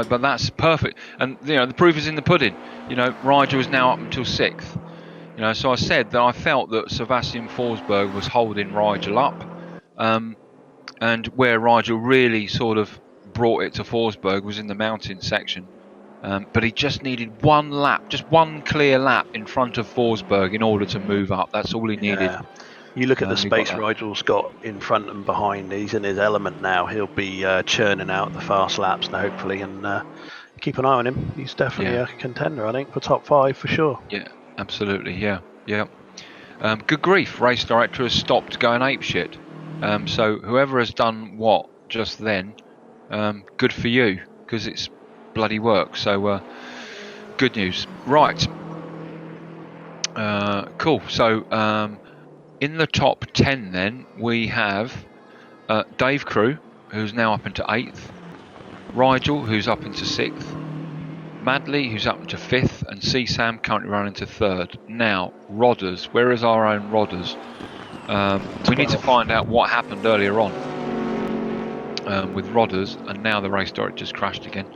But that's perfect, and you know the proof is in the pudding. You know, Rigel is now up until 6th. You know, so I said that I felt that Sebastian Forsberg was holding Rigel up, and where Rigel really sort of brought it to Forsberg was in the mountain section. But he just needed one lap, just one clear lap in front of Forsberg in order to move up. That's all he needed. You look at the space Rigel's got in front and behind. He's in his element now. He'll be churning out the fast laps now, hopefully, and keep an eye on him. He's definitely a contender, I think, for top 5 for sure. Yeah, absolutely. Yeah. Good grief, race director has stopped going apeshit. So whoever has done what just then, good for you, because it's bloody work. So good news. Right. Cool. So in the top 10 then we have Dave Crew, who's now up into 8th, Rigel, who's up into 6th, Madley, who's up into 5th, and CSAM currently running to 3rd. Now, Rodders, where is our own Rodders? We need to find out what happened earlier on with Rodders, and now the race director just crashed again.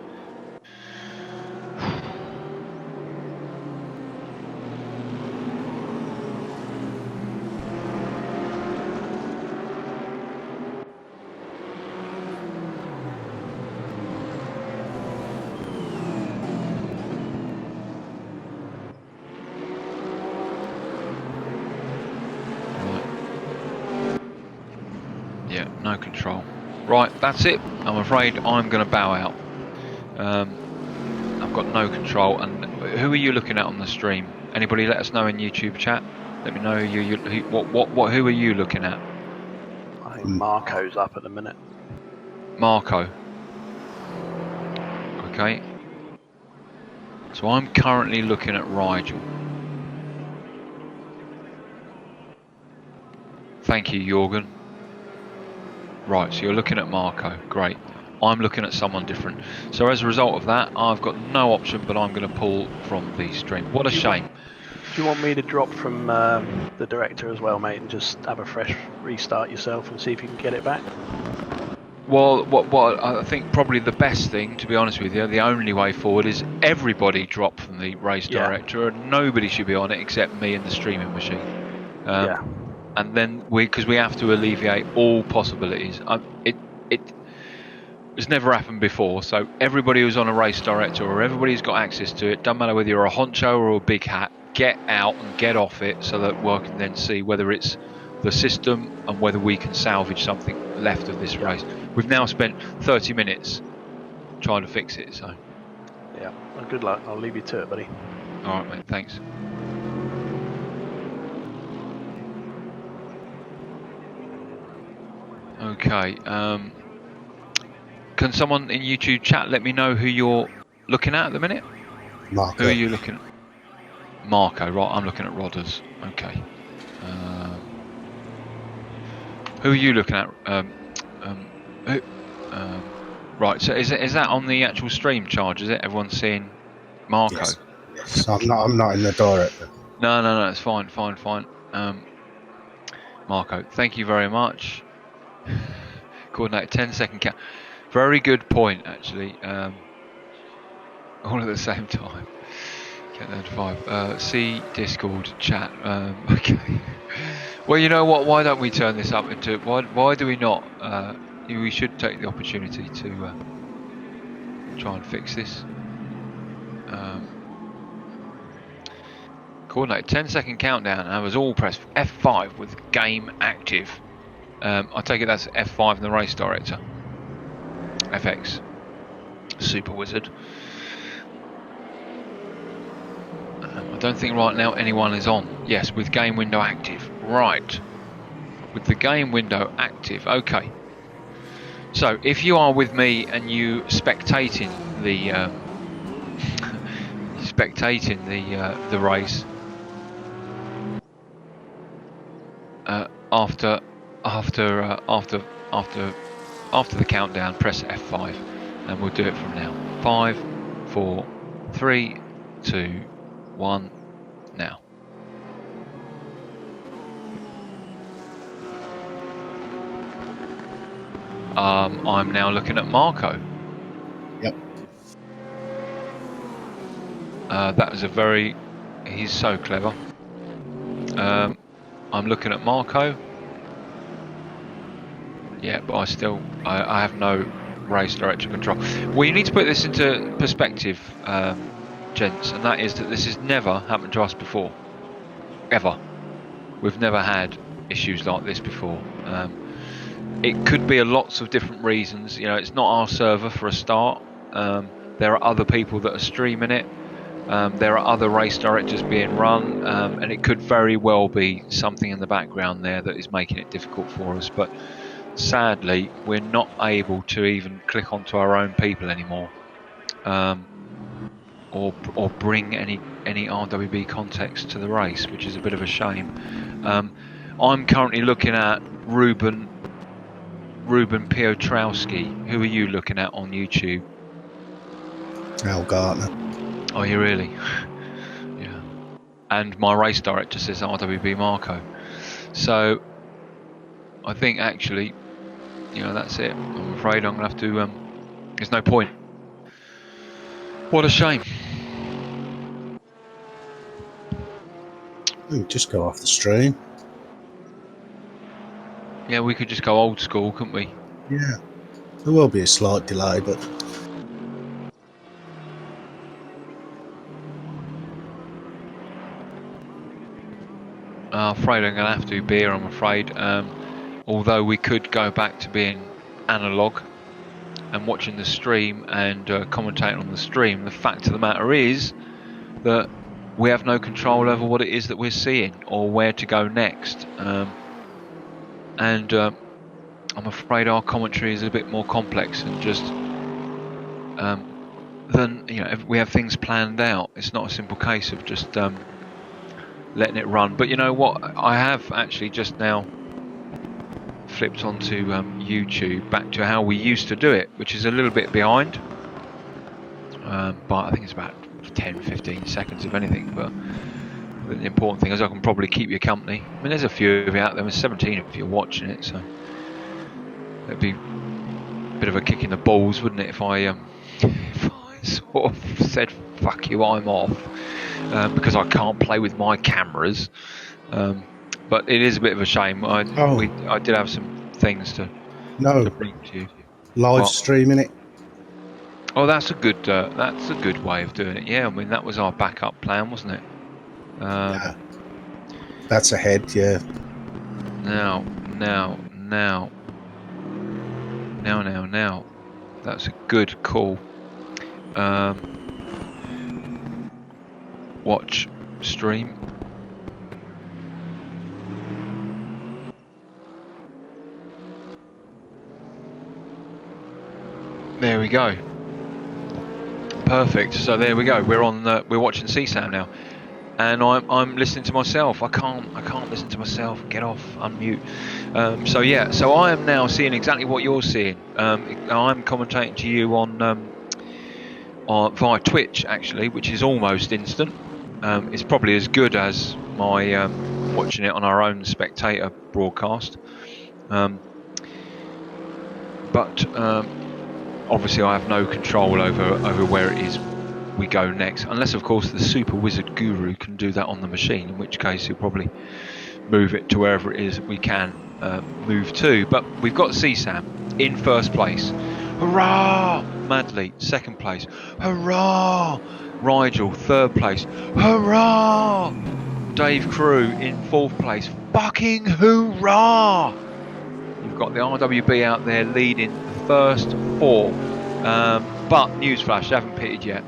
No control. Right, that's it. I'm afraid I'm going to bow out. I've got no control. And who are you looking at on the stream? Anybody let us know in YouTube chat? Let me know who are you looking at? I think Marco's up at the minute. Marco. Okay. So I'm currently looking at Rigel. Thank you, Jorgen. Right, so you're looking at Marco. Great. I'm looking at someone different. So as a result of that, I've got no option, but I'm going to pull from the stream. What a shame. Do you want me to drop from the director as well, mate, and just have a fresh restart yourself and see if you can get it back? Well, what I think probably the best thing, to be honest with you, the only way forward is everybody drop from the race Yeah. director, and nobody should be on it except me and the streaming machine. Yeah. And then because we have to alleviate all possibilities. It's never happened before, so everybody who's on a race director or everybody who's got access to it, doesn't matter whether you're a honcho or a big hat, get out and get off it so that we can then see whether it's the system and whether we can salvage something left of this race. We've now spent 30 minutes trying to fix it, so. Yeah. Well, good luck. I'll leave you to it, buddy. All right, mate, thanks. Okay, can someone in YouTube chat let me know who you're looking at the minute? Marco. Who are you looking at? Marco, right, I'm looking at Rodders. Okay. Who are you looking at? Right, so is that on the actual stream charge, is it? Everyone's seeing Marco? Yes. I'm not in the director. No, it's fine. Marco, thank you very much. Coordinate 10-second count. Very good point, actually. All at the same time. Get down to 5. See Discord chat. Okay. Well, you know what? Why don't we turn this up into? Why do we not? We should take the opportunity to try and fix this. Coordinate 10-second countdown, and I was all pressed F5 with game active. I take it that's F5 in the race director. FX. Super wizard. I don't think right now anyone is on. Yes, with game window active. Right. With the game window active. Okay. So if you are with me and you spectating the the race after the countdown, press F5 and we'll do it from now. 5, 4, 3, 2, 1, now. I'm now looking at Marco. Yep. That was he's so clever. I'm looking at Marco. Yeah, but I have no race director control. Well, you need to put this into perspective, gents, and that is that this has never happened to us before. Ever. We've never had issues like this before. It could be lots of different reasons. You know, it's not our server for a start. There are other people that are streaming it. There are other race directors being run, and it could very well be something in the background there that is making it difficult for us. But sadly, we're not able to even click onto our own people anymore, or bring any RWB context to the race, which is a bit of a shame. I'm currently looking at Ruben Piotrowski. Who are you looking at on YouTube? Al Gartner. Oh, you really? Yeah. And my race director says RWB Marco. So I think actually, you know, that's it. I'm afraid I'm going to have to. There's no point. What a shame. We can just go off the stream. Yeah, we could just go old school, couldn't we? Yeah. There will be a slight delay, but I'm afraid I'm going to have to, Beer, I'm afraid. Although we could go back to being analog and watching the stream and commentating on the stream, the fact of the matter is that we have no control over what it is that we're seeing or where to go next. And I'm afraid our commentary is a bit more complex and just than, you know, we have things planned out. It's not a simple case of just letting it run. But you know what? I have actually just now flipped onto YouTube back to how we used to do it, which is a little bit behind. But I think it's about 10-15 seconds if anything. But the important thing is I can probably keep you company. I mean, there's a few of you out there. There's 17 of you watching it, so it'd be bit of a kick in the balls, wouldn't it, if I sort of said "fuck you, I'm off," because I can't play with my cameras. But it is a bit of a shame. I did have some things to bring to you. Live streaming it. Oh, that's a good way of doing it. Yeah, I mean that was our backup plan, wasn't it? Yeah. That's ahead. Yeah. Now. That's a good call. Watch stream. There we go. Perfect. So there we go. We're on. We're watching CSAM now, and I'm listening to myself. I can't listen to myself. Get off. Unmute. So yeah. So I am now seeing exactly what you're seeing. I'm commentating to you on via Twitch actually, which is almost instant. It's probably as good as my watching it on our own spectator broadcast. But obviously I have no control over where it is we go next, unless of course the super wizard guru can do that on the machine, in which case he'll probably move it to wherever it is we can move to. But we've got CSAM in first place. Hurrah! Madly, second place. Hurrah! Rigel, third place. Hurrah! Dave Crew in fourth place. Fucking hurrah! You've got the RWB out there leading the first four. But newsflash, they haven't pitted yet.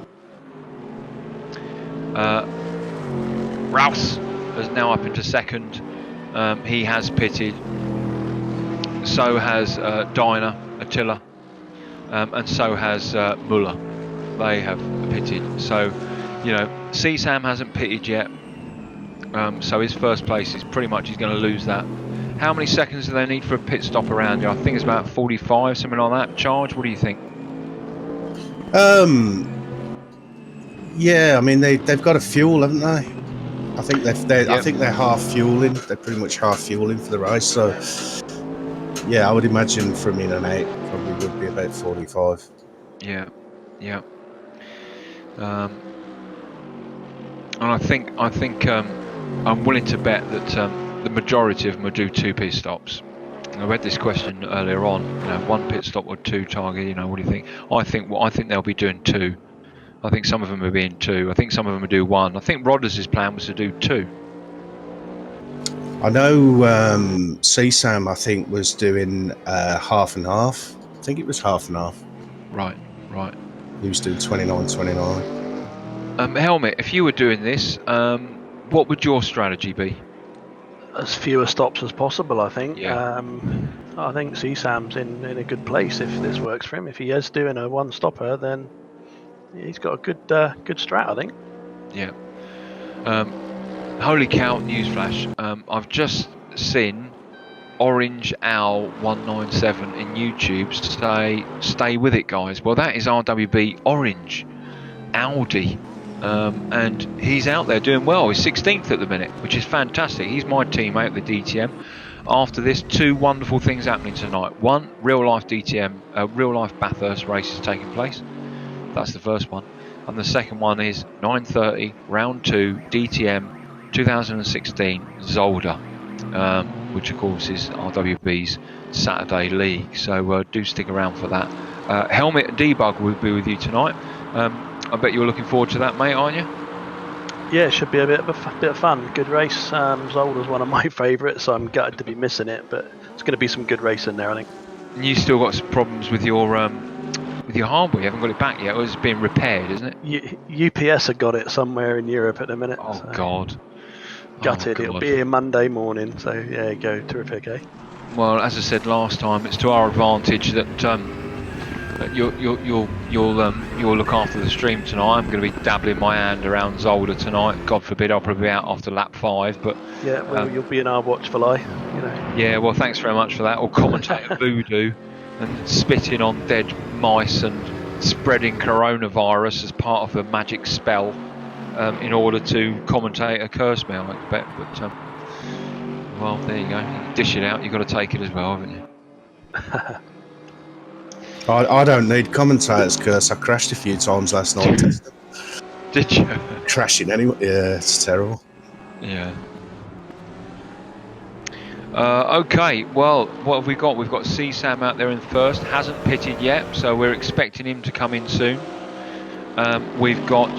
Rouse is now up into second. He has pitted. So has Attila, and so has Muller. They have pitted. So, you know, CSAM hasn't pitted yet. So his first place is pretty much, he's going to lose that. How many seconds do they need for a pit stop around here? I think it's about 45, something like that. Charge, what do you think? Yeah, I mean they've got a fuel, haven't they? I think I think they're half fueling. They're pretty much half fueling for the race. So yeah, I would imagine from in and out probably would be about 45. Yeah. And I think I'm willing to bet that the majority of them will do 2 pit stops. I read this question earlier on. You know, 1 pit stop or 2 target. You know, what do you think? I think they'll be doing 2. I think some of them will be in 2. I think some of them will do 1. I think Rodders' plan was to do 2. I know CSAM, I think, was doing half and half. I think it was half and half. Right. He was doing 29-29. Helmet, if you were doing this, what would your strategy be? As fewer stops as possible, I think. Yeah. I think CSAM's in a good place if this works for him. If he is doing a 1-stopper, then he's got a good strat, I think. Yeah. Holy cow, newsflash. I've just seen Orange Owl 197 in YouTube say, stay with it, guys. Well, that is RWB Orange Audi. And he's out there doing well. He's 16th at the minute, which is fantastic. He's my teammate at the DTM. After this, 2 wonderful things happening tonight. 1, real life DTM, real life Bathurst race is taking place. That's the first one. And the second one is 9:30, round 2, DTM 2016 Zolder, which of course is RWB's Saturday League. So do stick around for that. Helmet and Debug will be with you tonight. I bet you're looking forward to that, mate, aren't you? Yeah, it should be a bit of fun. Good race. Zolder's one of my favourites, so I'm gutted to be missing it, but it's going to be some good racing there, I think. And you still got some problems with your hardware. You haven't got it back yet. It's being repaired, isn't it? UPS have got it somewhere in Europe at the minute. Oh, so. God. Gutted. It'll be here Monday morning, so yeah, go. Terrific, eh? Well, as I said last time, it's to our advantage that you'll look after the stream tonight. I'm going to be dabbling my hand around Zolder tonight. God forbid I'll probably be out after lap 5, but yeah, well, you'll be in our watchful eye, you know. Yeah, well, thanks very much for that. Or commentate voodoo and spitting on dead mice and spreading coronavirus as part of the magic spell in order to commentate a curse meal, I expect. But well, there you go. You dish it out. You've got to take it as well, haven't you? I don't need commentators, curse. I crashed a few times last night. Did you? Crashing anyway. Yeah, it's terrible. Yeah. Okay, well, what have we got? We've got CSAM out there in first, hasn't pitted yet, so we're expecting him to come in soon. We've got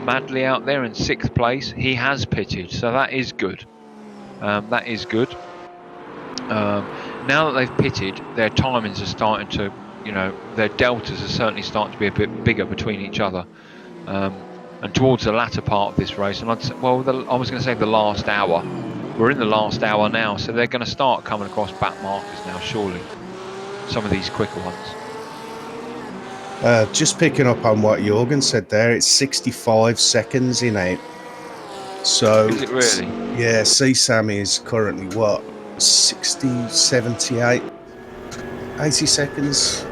Madley out there in 6th place. He has pitted, so that is good. That is good. Now that they've pitted, their timings are starting to, their deltas are certainly starting to be a bit bigger between each other. And towards the latter part of this race, and I was going to say the last hour. We're in the last hour now, so they're going to start coming across back markers now, surely. Some of these quicker ones. Just picking up on what Jorgen said there, it's 65 seconds in 8. So, is it really? Yeah, CSAM is currently what? 60, 78, 80 seconds.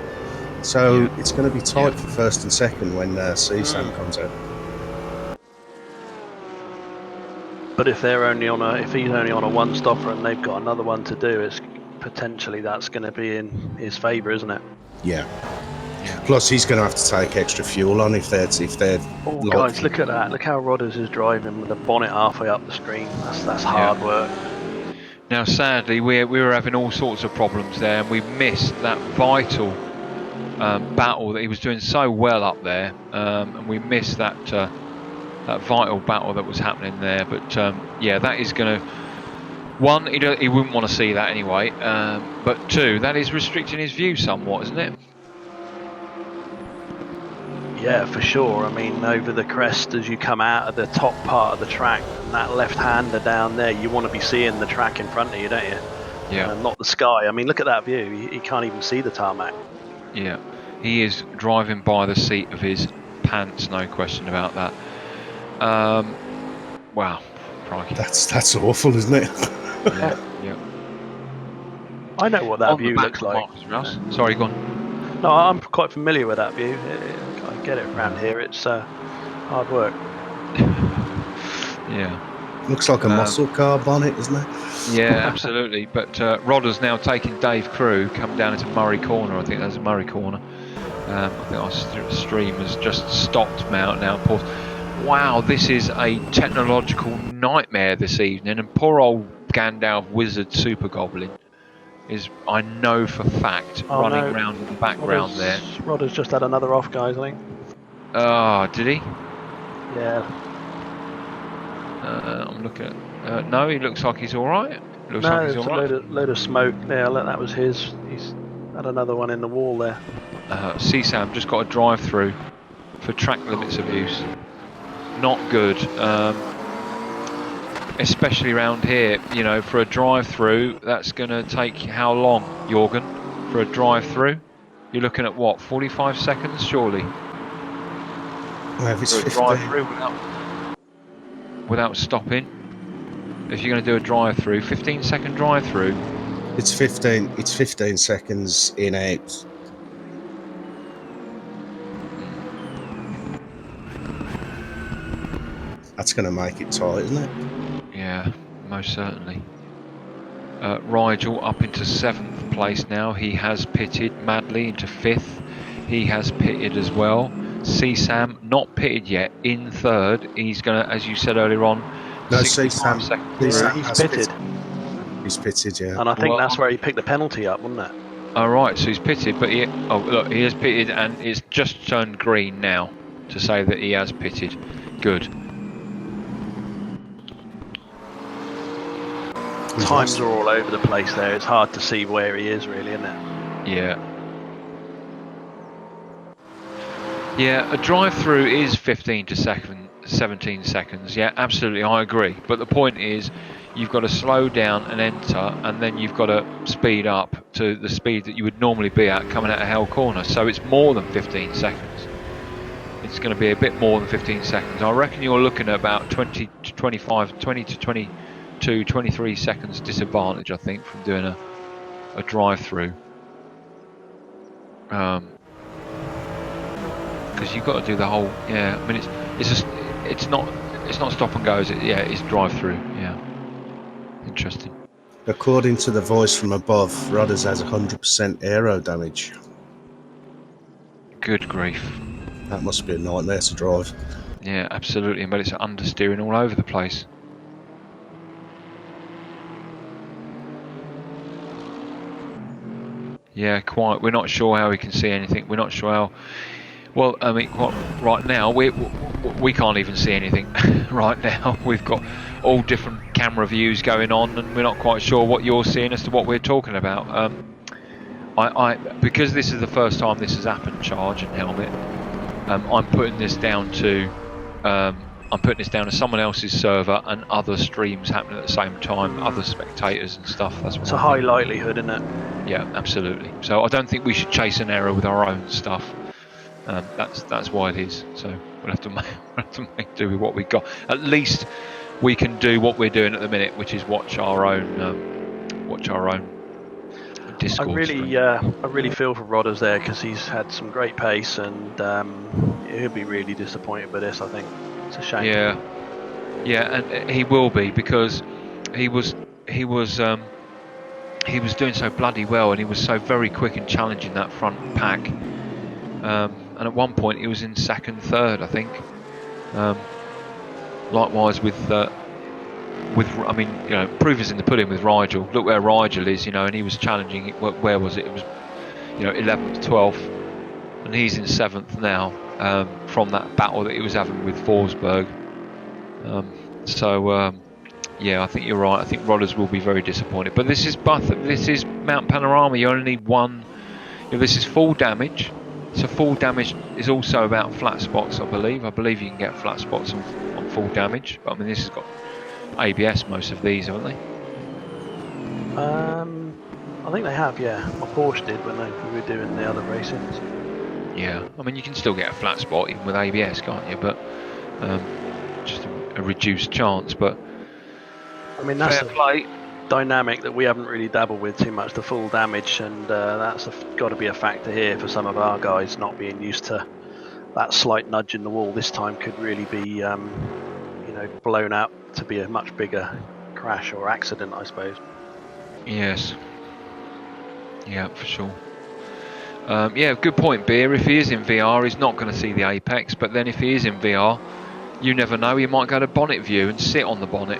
So it's going to be tight for first and second when CSAM comes out. But if he's only on a one stopper and they've got another one to do, it's potentially that's going to be in his favour, isn't it? Yeah. Plus, he's going to have to take extra fuel on if they're. Oh, guys, look at that! Look how Rodders is driving with the bonnet halfway up the screen. That's hard work. Now, sadly, we were having all sorts of problems there, and we missed that vital battle that he was doing so well up there, and we missed that vital battle that was happening there. But yeah, that is going to. One, he wouldn't want to see that anyway. But two, that is restricting his view somewhat, isn't it? Yeah, for sure. I mean, over the crest as you come out of the top part of the track, and that left-hander down there, you want to be seeing the track in front of you, don't you? Yeah. Not the sky. I mean, look at that view. He can't even see the tarmac. Yeah, he is driving by the seat of his pants, no question about that. Wow, crikey. That's awful, isn't it? Yeah. I know what that view looks like. Sorry, go on. No, I'm quite familiar with that view. I get it around here. It's hard work. Yeah. Looks like a muscle car bonnet, isn't it? Yeah, absolutely. But Rodder's now taking Dave Crew, come down into Murray Corner. I think that's Murray Corner. I think our stream has just stopped now. Paused. Wow, this is a technological nightmare this evening, and poor old Gandalf Wizard Super Goblin is, I know for fact, running around in the background there. Rodder's just had another off, guys, I think. Oh, did he? Yeah. I'm looking at... no, he looks like he's alright. It's a load of smoke there. Look, that was his. He's had another one in the wall there. CSAM just got a drive-through for track limits of use. Not good. Especially around here, for a drive-through, that's going to take how long, Jorgen? For a drive-through? You're looking at what, 45 seconds, surely? Well, if it's for a drive-through without stopping? If you're going to do a drive-through, 15-second drive-through? It's 15 seconds in 8. That's going to make it tight, isn't it? Yeah, most certainly. Rigel up into 7th place now. He has pitted. Madley into 5th. He has pitted as well. CSAM not pitted yet, in 3rd. He's going to, as you said earlier on, no, CSAM. He's pitted. He's pitted, yeah. And I think that's where he picked the penalty up, wasn't it? All right, so he's pitted, but he has pitted, and it's just turned green now to say that he has pitted. Good. Times are all over the place there. It's hard to see where he is, really, isn't it? Yeah. Yeah, a drive-through is 15 to 17 seconds. Yeah, absolutely, I agree. But the point is, you've got to slow down and enter, and then you've got to speed up to the speed that you would normally be at coming out of Hell Corner. So it's more than 15 seconds. It's going to be a bit more than 15 seconds. I reckon you're looking at about 20 to 25, 20 to 22, 23 seconds disadvantage, I think, from doing a drive-through. Because you've got to do the whole, I mean, it's not stop and go, is it? Yeah, it's drive-through. Yeah, interesting. According to the voice from above, Rodders has 100% aero damage. Good grief. That must be a nightmare to drive. Yeah, absolutely. But it's understeering all over the place. Yeah, quite. We're not sure how we can see anything. We're not sure how. Well, I mean, right now we can't even see anything. Right now, we've got all different camera views going on, and we're not quite sure what you're seeing as to what we're talking about. Because this is the first time this has happened, Charge and Helmet. I'm putting this down to someone else's server and other streams happening at the same time, other spectators and stuff. That's what it's a high likelihood, isn't it? Yeah, absolutely. So I don't think we should chase an error with our own stuff. That's why it is. So we'll have to make do with what we got. At least we can do what we're doing at the minute, which is watch our own Discord. I really feel for Rodders there, because he's had some great pace, and he'll be really disappointed with this. I think it's a shame. Yeah, and he will be, because he was doing so bloody well, and he was so very quick and challenging that front pack. And at one point he was in second, third, I think. Likewise with I mean, you know, proof is in the pudding with Rigel. Look where Rigel is, you know, and he was challenging. Where was it? It was, you know, 11th, 12th, and he's in 7th now, from that battle that he was having with Forsberg. Yeah, I think you're right. I think Rodders will be very disappointed. But this is Mount Panorama. You only need one. You know, this is full damage. So full damage is also about flat spots, I believe. I believe you can get flat spots on full damage. But I mean, this has got ABS, most of these, haven't they? I think they have, yeah. My Porsche did when we were doing the other racings. Yeah, I mean, you can still get a flat spot even with ABS, can't you? But just a reduced chance. But I mean, that's a dynamic that we haven't really dabbled with too much, the full damage, and that's got to be a factor here for some of our guys not being used to that slight nudge in the wall. This time could really be, you know, blown out to be a much bigger crash or accident, I suppose. Yes. Yeah, for sure. Yeah, good point, Beer. If he is in VR, he's not going to see the apex. But then if he is in VR, you never know. He might go to bonnet view and sit on the bonnet.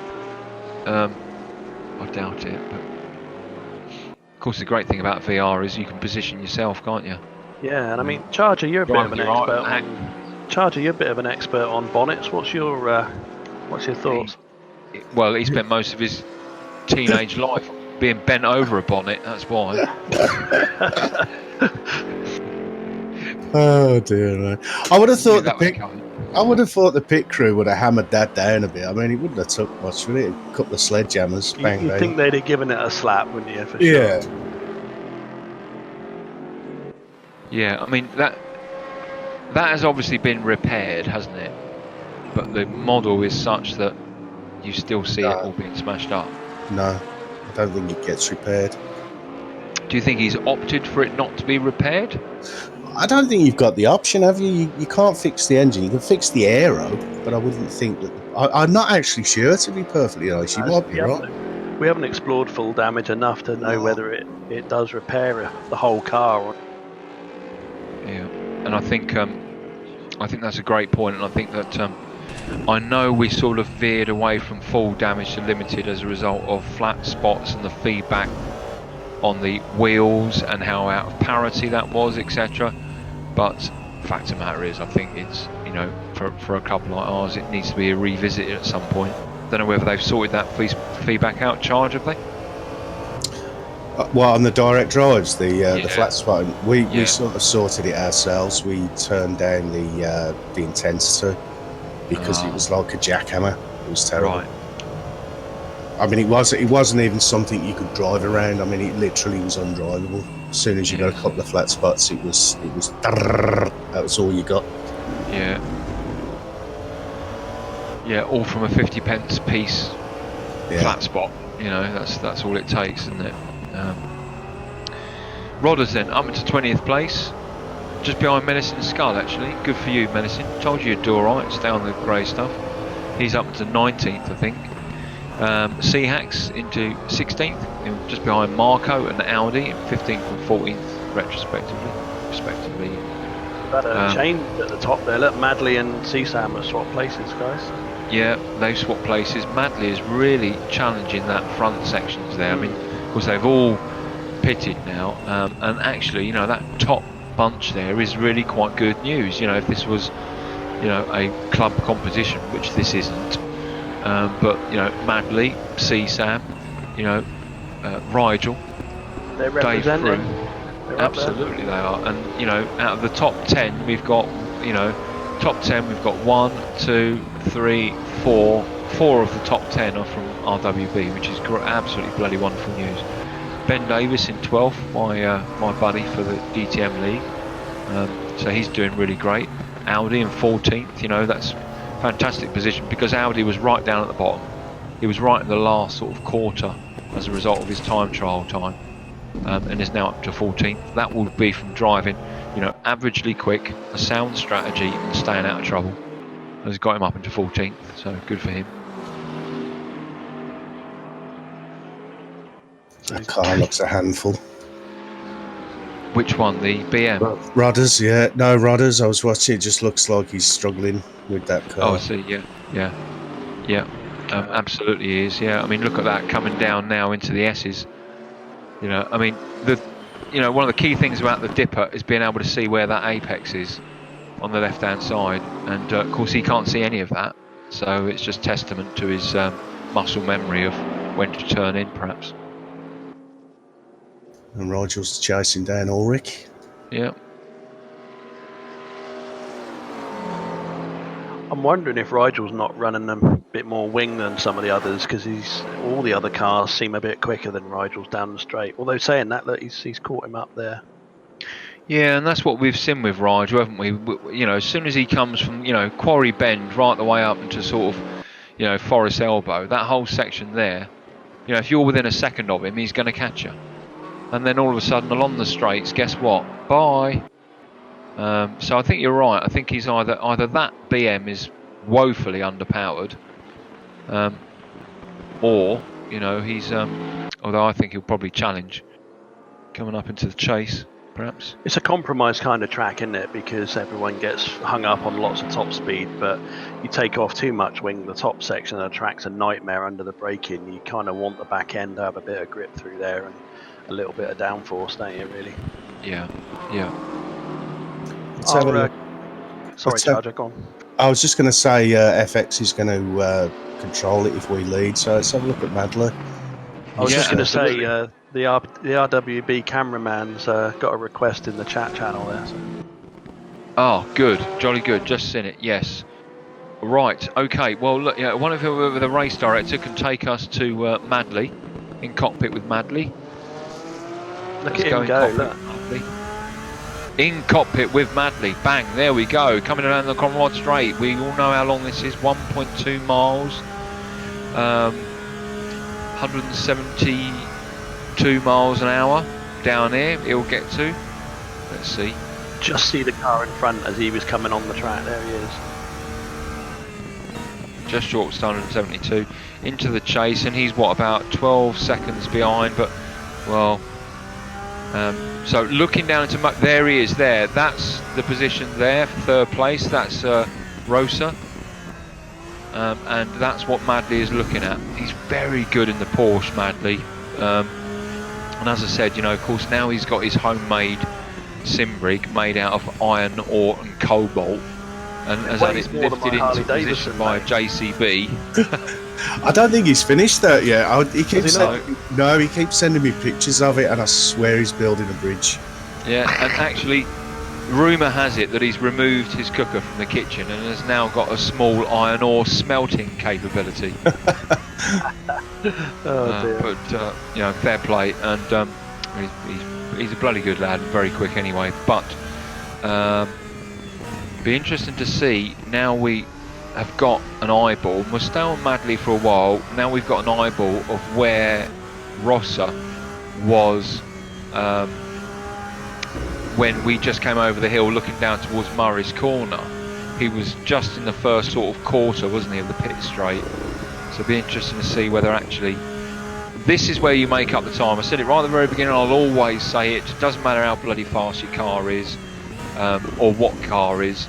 I doubt it. But of course, the great thing about VR is you can position yourself, can't you? Yeah, and I mean, Charger, you're a bit of an expert on. Charger, you're a bit of an expert on bonnets. What's your thoughts? Well, he spent most of his teenage life being bent over a bonnet. That's why. Oh dear, man. I would have thought the pit crew would have hammered that down a bit. I mean, it wouldn't have took much, would it? A couple of sledgehammers, bang, You'd bang. think they'd have given it a slap, wouldn't you? For sure. Yeah. Yeah, I mean that has obviously been repaired, hasn't it? But the model is such that you still see it all being smashed up. No, I don't think it gets repaired. Do you think he's opted for it not to be repaired? I don't think you've got the option, have you? You can't fix the engine. You can fix the aero, but I wouldn't think that. I'm not actually sure, to be perfectly honest. You might be right. We haven't explored full damage enough to know whether it does repair the whole car. Yeah, and I think that's a great point, and I think that I know we sort of veered away from full damage to limited as a result of flat spots and the feedback on the wheels and how out of parity that was, etc. But fact of the matter is, I think it's, you know, for a couple like ours, it needs to be revisited at some point. Don't know whether they've sorted that feedback out. Charge, have they? Well, on the direct drives, the flat spot, we sort of sorted it ourselves. We turned down the intensity because it was like a jackhammer. It was terrible. Right. I mean, it wasn't even something you could drive around. I mean, it literally was undrivable. As soon as you got a couple of flat spots, it was that was all you got. Yeah. Yeah, all from a 50p piece flat spot. You know, that's all it takes, isn't it? Rodders then up into 20th place, just behind Medicine Skull. Actually, good for you, Medicine. Told you you'd do all right. Stay on the grey stuff. He's up to 19th, I think. Seahacks into 16th, just behind Marco and Audi in 15th and 14th respectively. Had a change at the top there. Look, Madley and CSAM have swapped places, guys. Yeah, they've swapped places. Madley is really challenging that front sections there. I mean, of course, they've all pitted now, and actually, you know, that top bunch there is really quite good news. You know, if this was, you know, a club competition, which this isn't, but you know, Madley, CSAM, you know, Rigel, They're Dave Frew, They're absolutely they are. And you know, out of the top 10, we've got, you know, top 10, we've got 1, 2, 3, 4. 4 of the top 10 are from RWB, which is absolutely bloody wonderful news. Ben Davis in 12th, my buddy for the DTM league, so he's doing really great. Audi in 14th, you know, that's fantastic position, because Audi was right down at the bottom. He was right in the last sort of quarter as a result of his time trial time, and is now up to 14th. That will be from driving, you know, averagely quick, a sound strategy, and staying out of trouble. Has got him up into 14th, so good for him. That car looks a handful. Which one? The BM? Rodders, yeah. No, Rodders. I was watching. It just looks like he's struggling with that car. Oh, I see. Yeah. Absolutely he is. Yeah. I mean, look at that coming down now into the S's. You know, I mean, one of the key things about the Dipper is being able to see where that apex is on the left-hand side, and of course he can't see any of that. So it's just testament to his muscle memory of when to turn in, perhaps. And Rigel's chasing down Ulrich. Yeah. I'm wondering if Rigel's not running a bit more wing than some of the others, because all the other cars seem a bit quicker than Rigel's down the straight. Although saying that, look, he's caught him up there. Yeah, and that's what we've seen with Rigel, haven't we? You know, as soon as he comes from, you know, Quarry Bend right the way up into sort of, you know, Forest Elbow, that whole section there, you know, if you're within a second of him, he's going to catch you. And then all of a sudden, along the straights, guess what? Bye. So I think you're right. I think he's either that BM is woefully underpowered, or, you know, he's although I think he'll probably challenge coming up into the chase, perhaps. It's a compromised kind of track, isn't it? Because everyone gets hung up on lots of top speed, but you take off too much wing, the top section of the track's a nightmare under the braking. You kind of want the back end to have a bit of grip through there and a little bit of downforce, don't you, really? Yeah. Sorry, Charger, go on. I was just going to say FX is going to control it if we lead, so let's have a look at Madler. I was just going to say the RWB cameraman's got a request in the chat channel there. So. Oh, good, jolly good. Just seen it. Yes. Right. Okay. Well, look. Yeah. One of you, the race director, can take us to Madley, in cockpit with Madley. Look at him go. Look. In cockpit with Madley. Bang. There we go. Coming around the Conrad Straight. We all know how long this is. 1.2 miles. 172 miles an hour down here. He'll get to. Let's see. Just see the car in front as he was coming on the track. There he is. Just short of 172 into the chase, and he's what, about 12 seconds behind, but well, so looking down into there he is there. That's the position there for third place. That's Rosa, and that's what Madley is looking at. He's very good in the Porsche, Madley, and as I said, you know, of course now he's got his homemade sim rig made out of iron ore and cobalt, and has had it lifted into position by a JCB. I don't think he's finished that yet. He keeps sending me pictures of it, and I swear he's building a bridge. Yeah, and actually, rumour has it that he's removed his cooker from the kitchen and has now got a small iron ore smelting capability. But you know, fair play, and he's a bloody good lad, and very quick anyway. But be interesting to see. Now we have got an eyeball. We'll stay on Madley for a while. Now we've got an eyeball of where Rossa was when we just came over the hill looking down towards Murray's Corner. He was just in the first sort of quarter, wasn't he, of the pit straight. So it'll be interesting to see whether actually this is where you make up the time. I said it right at the very beginning, I'll always say it. Doesn't matter how bloody fast your car is. or what car is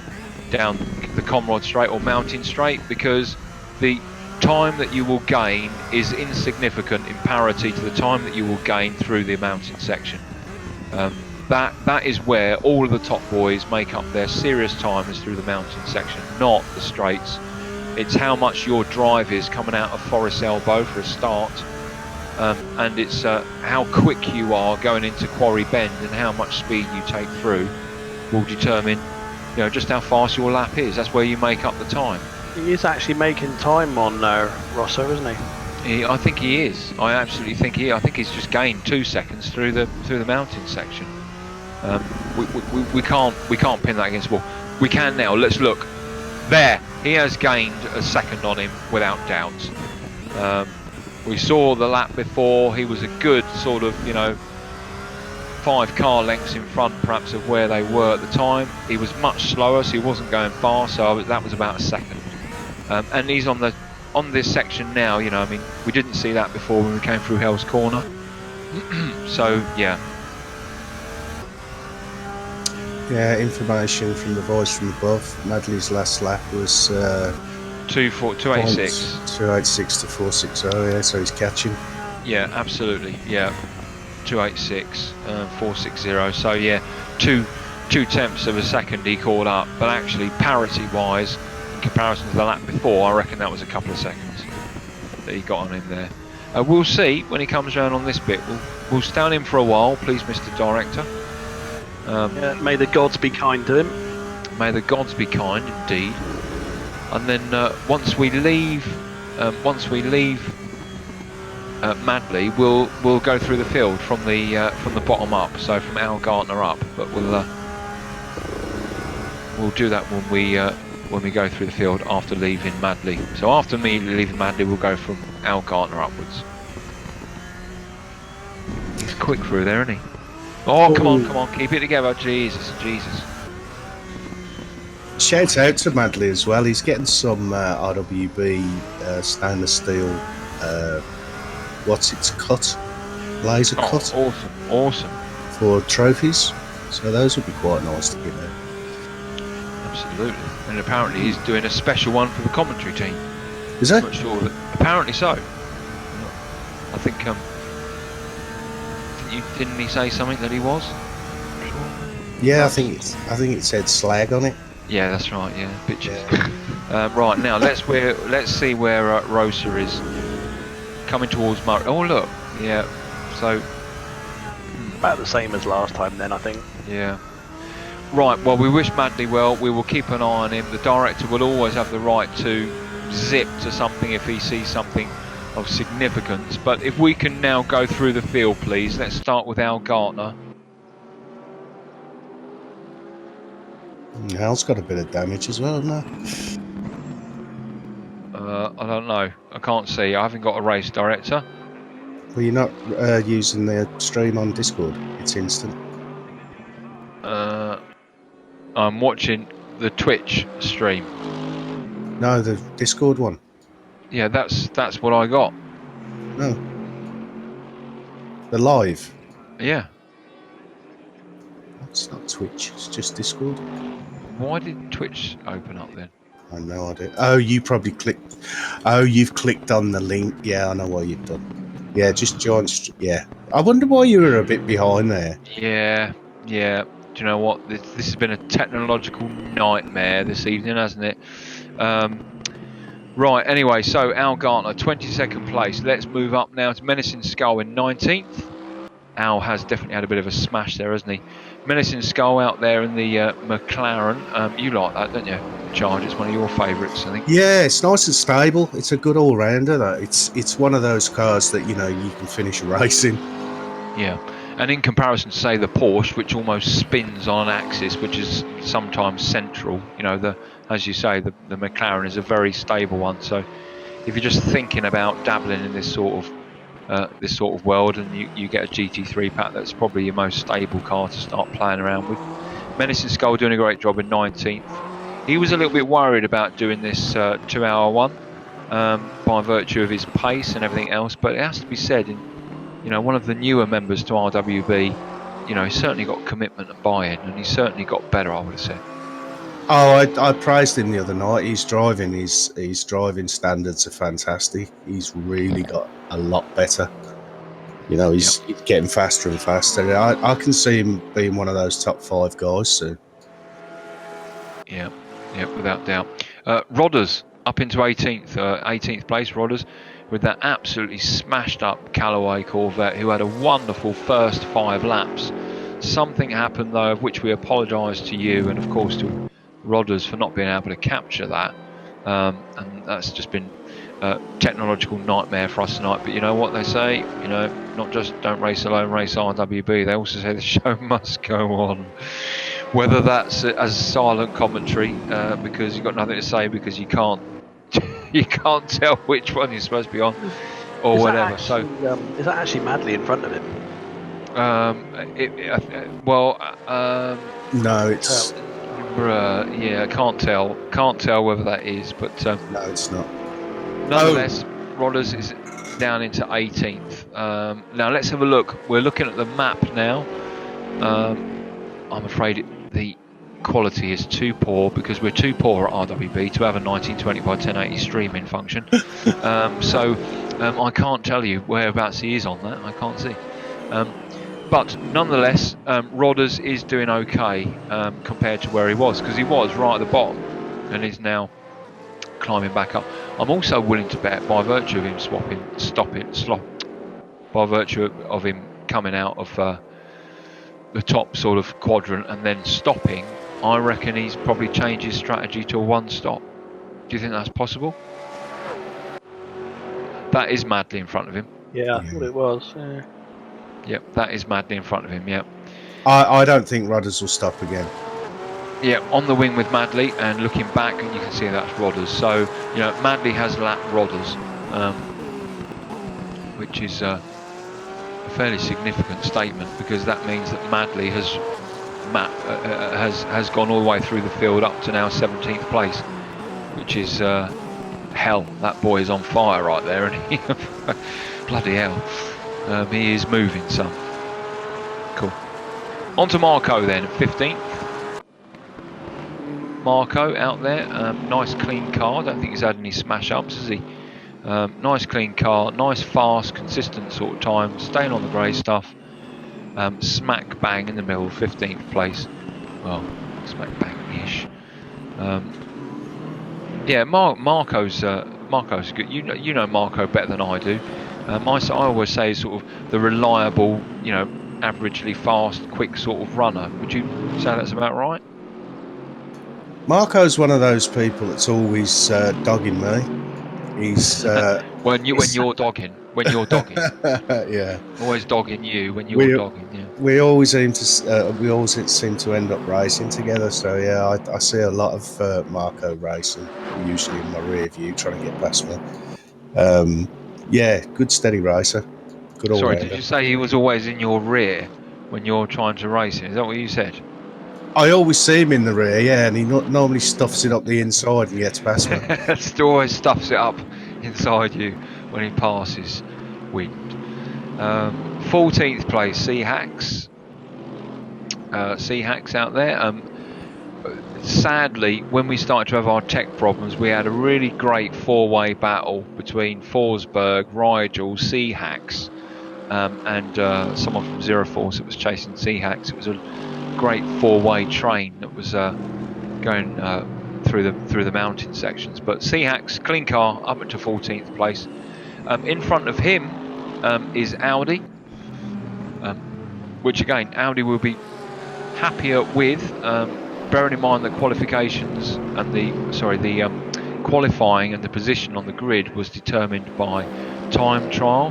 down the Conrod Straight or Mountain Straight, because the time that you will gain is insignificant in parity to the time that you will gain through the mountain section. That is where all of the top boys make up their serious time, is through the mountain section, not the straights. It's how much your drive is coming out of Forest Elbow for a start, and it's how quick you are going into Quarry Bend, and how much speed you take through will determine, just how fast your lap is. That's where you make up the time. He is actually making time on Rosso, isn't he? I think he is. I absolutely think he is. I think he's just gained 2 seconds through the mountain section. We can't pin that against the wall. We can now. Let's look. There, he has gained a second on him without doubt. We saw the lap before. He was a good sort of 5 car lengths in front, perhaps, of where they were at the time. He was much slower, so he wasn't going fast. So that was about a second. And he's on this section now. We didn't see that before when we came through Hell's Corner. So yeah. Yeah, information from the voice from above. Madley's last lap was 286. 286 to 460. Yeah, so he's catching. Yeah, absolutely. Yeah, 286, 460. So yeah, two tenths of a second he caught up. But actually, parity-wise, in comparison to the lap before, I reckon that was a couple of seconds that he got on him there. We'll see when he comes around on this bit. We'll stay on him for a while, please, Mr. Director. Yeah, may the gods be kind to him. May the gods be kind, indeed. And then once we leave Madley, we'll go through the field from the bottom up, so from Al Gartner up. But we'll do that when we go through the field after leaving Madley. So after me leaving Madley, we'll go from Al Gartner upwards. He's quick through there, isn't he? Oh, come on, keep it together. Jesus. Shout out to Madley as well. He's getting some RWB stainless steel, cut? Laser cut. Awesome. For trophies. So those would be quite nice to get out. Absolutely. And apparently he's doing a special one for the commentary team. Is he? I'm not sure. Apparently so. I think didn't he say something that he was? Yeah, I think it said slag on it. Yeah, that's right. Yeah, pictures. Yeah. Right now, let's see where Rosa is coming towards Murray. Oh look, yeah. So about the same as last time, then I think. Yeah. Right. Well, we wish Madley well. We will keep an eye on him. The director will always have the right to zip to something if he sees something of significance. But if we can now go through the field, please. Let's start with Al Gartner. Al's got a bit of damage as well, hasn't he? I don't know. I can't see. I haven't got a race director. Well, you're not using the stream on Discord. It's instant. I'm watching the Twitch stream. No, the Discord one. Yeah, that's what I got. No. The live. Yeah. It's not Twitch. It's just Discord. Why did Twitch open up then? I have no idea. Oh, you probably clicked. Oh, you've clicked on the link. Yeah, I know what you've done. Yeah, just join. Yeah. I wonder why you were a bit behind there. Yeah. Do you know what? This has been a technological nightmare this evening, hasn't it? Right, anyway, so Al Gartner, 22nd place. Let's move up now to Menacing Skull in 19th. Al has definitely had a bit of a smash there, hasn't he? Menacing Skull out there in the McLaren. You like that, don't you? Charge, it's one of your favourites, I think. Yeah, it's nice and stable. It's a good all-rounder, though. It's one of those cars that, you can finish a race in. Yeah. And in comparison to, say, the Porsche, which almost spins on an axis, which is sometimes central, as you say, the McLaren is a very stable one. So if you're just thinking about dabbling in this sort of world, and you get a GT3 pack, that's probably your most stable car to start playing around with. Menacing Skull doing a great job in 19th. He was a little bit worried about doing this 2-hour one by virtue of his pace and everything else, but it has to be said, one of the newer members to RWB, you know, he's certainly got commitment and buy-in, and he's certainly got better, I would have said. Oh, I praised him the other night. His driving standards are fantastic. He's really got a lot better. You know, he's getting faster and faster. I can see him being one of those top 5 guys soon. Yeah, without doubt. Rodders up into 18th place, Rodders, with that absolutely smashed up Callaway Corvette, who had a wonderful first 5 laps. Something happened though, of which we apologise to you and of course to Rodders for not being able to capture that. And that's just been a technological nightmare for us tonight. But you know what they say, you know, not just don't race alone, race RWB. They also say the show must go on. Whether that's as a silent commentary because you've got nothing to say because you can't tell which one you're supposed to be on or whatever. So is that actually Madley in front of him? No, it's yeah, I can't tell whether that is, but no, it's not. Nonetheless, Rodders is down into 18th. Now let's have a look. We're looking at the map now. I'm afraid the quality is too poor because we're too poor at RWB to have a 1920 by 1080 streaming function. So I can't tell you whereabouts he is on that. I can't see. But nonetheless, Rodders is doing okay compared to where he was, because he was right at the bottom and is now climbing back up. I'm also willing to bet, by virtue of him by virtue of him coming out of the top sort of quadrant and then stopping, I reckon he's probably changed his strategy to a 1 stop. Do you think that's possible? That is Madley in front of him. Yeah, I thought it was. Yeah. Yep, that is Madley in front of him. Yep. I don't think Rodders will stop again. Yeah, on the wing with Madley, and looking back, and you can see that's Rodders. So, you know, Madley has lapped Rodders, which is a fairly significant statement, because that means that Madley has gone all the way through the field up to now 17th place, which is hell. That boy is on fire right there, and he bloody hell, he is moving some. Cool. On to Marco then, 15th. Marco out there, nice clean car. I don't think he's had any smash ups, has he? Nice clean car, nice fast, consistent sort of time, staying on the grey stuff. Smack bang in the middle, 15th place. Well, smack bang-ish. Yeah, Marco's good. You know Marco better than I do. I always say he's sort of the reliable, you know, averagely fast, quick sort of runner. Would you say that's about right? Marco's one of those people that's always dogging me. He's when you're dogging, yeah, always dogging you when you're dogging. Yeah, we always seem to end up racing together. So yeah, I see a lot of Marco racing, usually in my rear view, trying to get past me. Yeah, good steady racer. Good all Sorry, rounder. did you say he was always in your rear when you're trying to race him? Is that what you said? I always see him in the rear, yeah, and he normally stuffs it up the inside and gets past me. Still always stuffs it up inside you when he passes wind. 14th place, C-Hacks. C-Hacks out there. Sadly, when we started to have our tech problems, we had a really great 4-way battle between Forsberg, Rigel, C-Hacks, and someone from Zero Force that was chasing C-Hacks. It was a great 4-way train that was going through the mountain sections. But C-Hacks, clean car, up to 14th place. In front of him is Audi, which again Audi will be happier with. Bearing in mind that qualifications and the qualifying and the position on the grid was determined by time trial,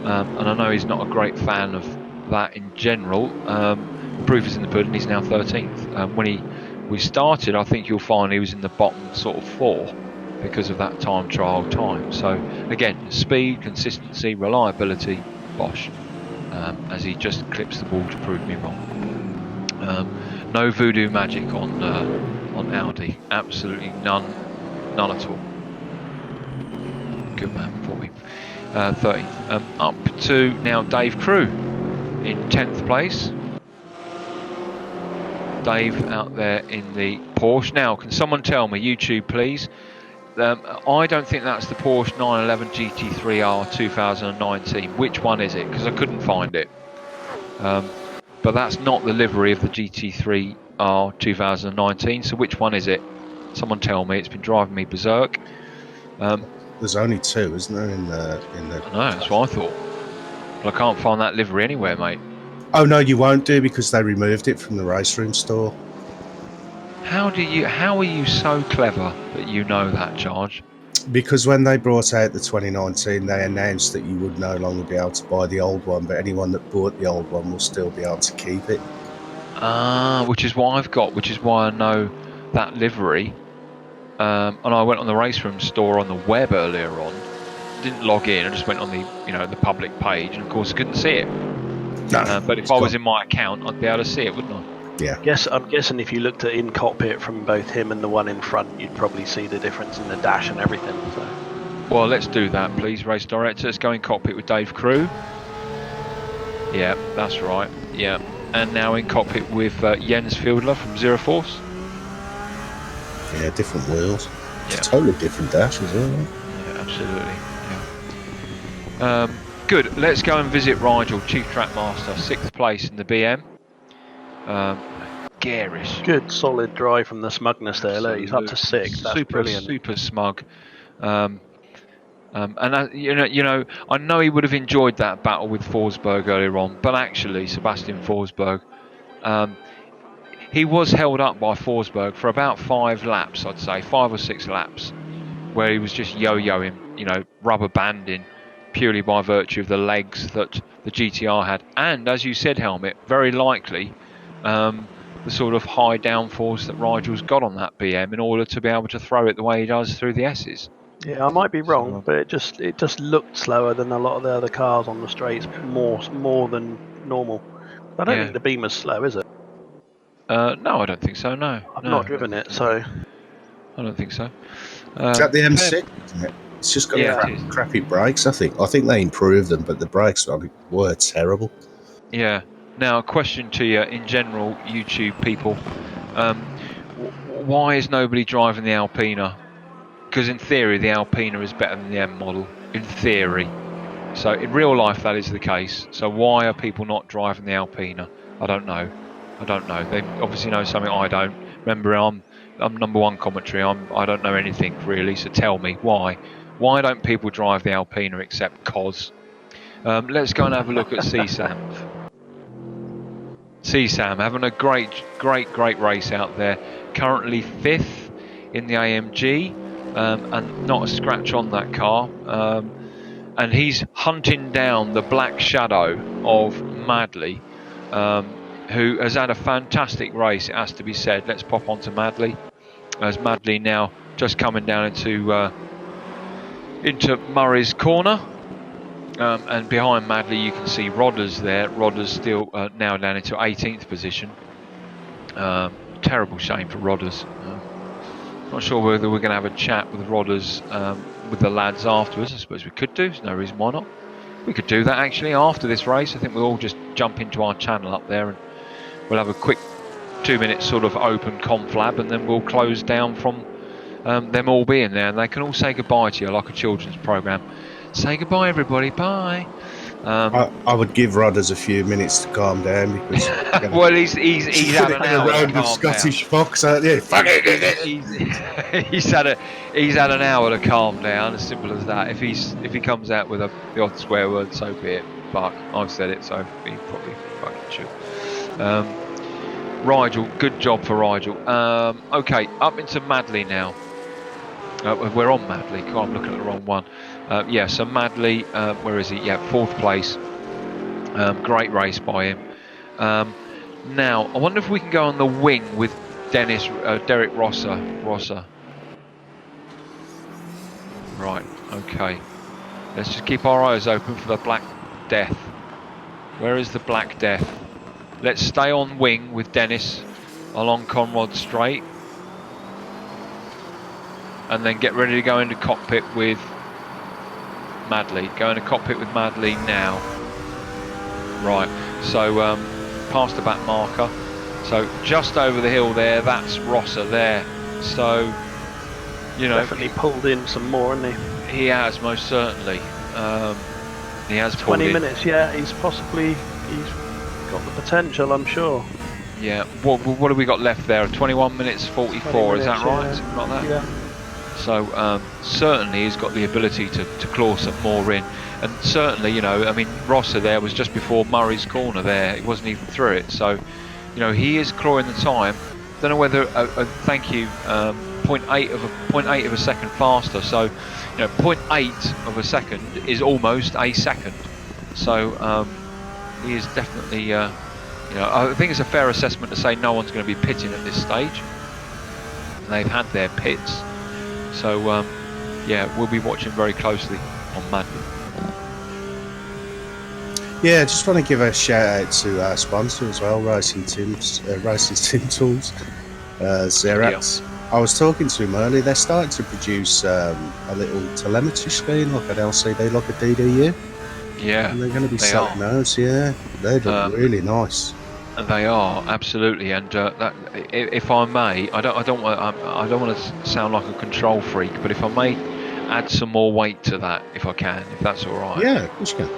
and I know he's not a great fan of that in general. The proof is in the pudding. He's now 13th. When we started, I think you'll find he was in the bottom sort of 4 because of that time trial time. So again, speed, consistency, reliability, bosh, as he just clips the ball to prove me wrong. No voodoo magic on Audi, absolutely none at all. Good man for me. 13th. Up to now Dave Crew in 10th place. Dave out there in the Porsche. Now, can someone tell me, YouTube please, I don't think that's the Porsche 911 GT3R 2019. Which one is it? Because I couldn't find it. But that's not the livery of the GT3R 2019. So which one is it? Someone tell me. It's been driving me berserk. There's only two, isn't there, in the? I know, that's what I thought. But I can't find that livery anywhere, mate. Oh no, you won't do, because they removed it from the race room store. How are you so clever that you know that, Charge? Because when they brought out the 2019, they announced that you would no longer be able to buy the old one, but anyone that bought the old one will still be able to keep it. Which is what I've got, which is why I know that livery. And I went on the race room store on the web earlier on. Didn't log in. I just went on the the public page, and of course I couldn't see it. No, but if I was in my account, I'd be able to see it, wouldn't I? Yeah. I'm guessing if you looked at in cockpit from both him and the one in front, you'd probably see the difference in the dash and everything. So. Well, let's do that, please, race director. Let's go in cockpit with Dave Crew. Yeah, that's right. Yeah, and now in cockpit with Jens Fiedler from Zero Force. Yeah, different wheels. Yeah. Totally different dash as well. Yeah, absolutely. Yeah. Good. Let's go and visit Rigel, Chief Track Master, 6th place in the BM. Garish. Good, solid drive from the smugness there. Look, he's up to 6th. That's brilliant. Super smug. And I know he would have enjoyed that battle with Forsberg earlier on, but actually, Sebastian Forsberg, he was held up by Forsberg for about 5 laps, I'd say, 5 or 6 laps, where he was just yo-yoing, rubber banding, purely by virtue of the legs that the GTR had. And as you said, Helmet, very likely the sort of high downforce that Rigel's got on that BM in order to be able to throw it the way he does through the S's. Yeah, I might be wrong, but it just looked slower than a lot of the other cars on the straights, more than normal. I don't think the Beamer's slow, is it? No, I don't think so. No, I've not driven it, so I don't think so. Is that the M6? Isn't it? It's just got crappy brakes. I think they improved them, but the brakes were terrible. Yeah. Now, a question to you in general, YouTube people: why is nobody driving the Alpina? Because in theory, the Alpina is better than the M model. In theory. So in real life, that is the case. So why are people not driving the Alpina? I don't know. They obviously know something I don't. Remember, I'm number one commentary. I don't know anything really. So tell me why. Why don't people drive the Alpina except cos? Let's go and have a look at CSAM. CSAM having a great race out there. Currently 5th in the AMG, and not a scratch on that car. And he's hunting down the black shadow of Madley, who has had a fantastic race, it has to be said. Let's pop on to Madley, as Madley now just coming down into Murray's corner. And behind Madley you can see Rodders there. Rodders still now down into 18th position. Terrible shame for Rodders. Not sure whether we're going to have a chat with Rodders with the lads afterwards. I suppose we could do. There's no reason why not. We could do that actually after this race. I think we'll all just jump into our channel up there and we'll have a quick 2-minute sort of open conflab, and then we'll close down from them all being there, and they can all say goodbye to you like a children's programme. Say goodbye, everybody. Bye. I would give Rodders a few minutes to calm down, because well, he's had an hour to calm Scottish down. fox, aren't you? He's had an hour to calm down. As simple as that. If he comes out with the odd swear word, so be it. Fuck, I've said it, so he probably fucking should. Rigel, good job for Rigel. Okay, up into Madley now. We're on Madley. God, I'm looking at the wrong one. Yeah, so Madley, where is he? Yeah, 4th place. Great race by him. Now, I wonder if we can go on the wing with Derek Rosser. Right, okay. Let's just keep our eyes open for the Black Death. Where is the Black Death? Let's stay on wing with Dennis along Conrod Straight. And then get ready to go into cockpit with Madley. Go into cockpit with Madley now. Right, so past the back marker. So just over the hill there, that's Rosser there. So, you know, definitely pulled in some more, hasn't he? He has, most certainly. He has 20 minutes, yeah. He's got the potential, I'm sure. Yeah. What have we got left there? 21 minutes 44. Is that right? Yeah. Something like that. Yeah. So certainly he's got the ability to claw some more in, and certainly, you know, I mean, Rosser there was just before Murray's corner there. He wasn't even through it. So, you know, he is clawing the time. Don't know whether thank you 0.8 of a second faster. So, you know, 0.8 of a second is almost a second. So he is definitely, you know, I think it's a fair assessment to say no one's going to be pitting at this stage. They've had their pits. So, yeah, we'll be watching very closely on Madden. Yeah, I just want to give a shout out to our sponsor as well, Racing Sim Tools, Xerax. Yeah. I was talking to him earlier. They're starting to produce a little telemetry screen, like an LCD, like a DDU. Yeah, and they're going to be selling those. Yeah, they look really nice. They are, absolutely, and that, if I may, I don't want to sound like a control freak, but if I may add some more weight to that, if I can, if that's all right. Yeah, of course you can.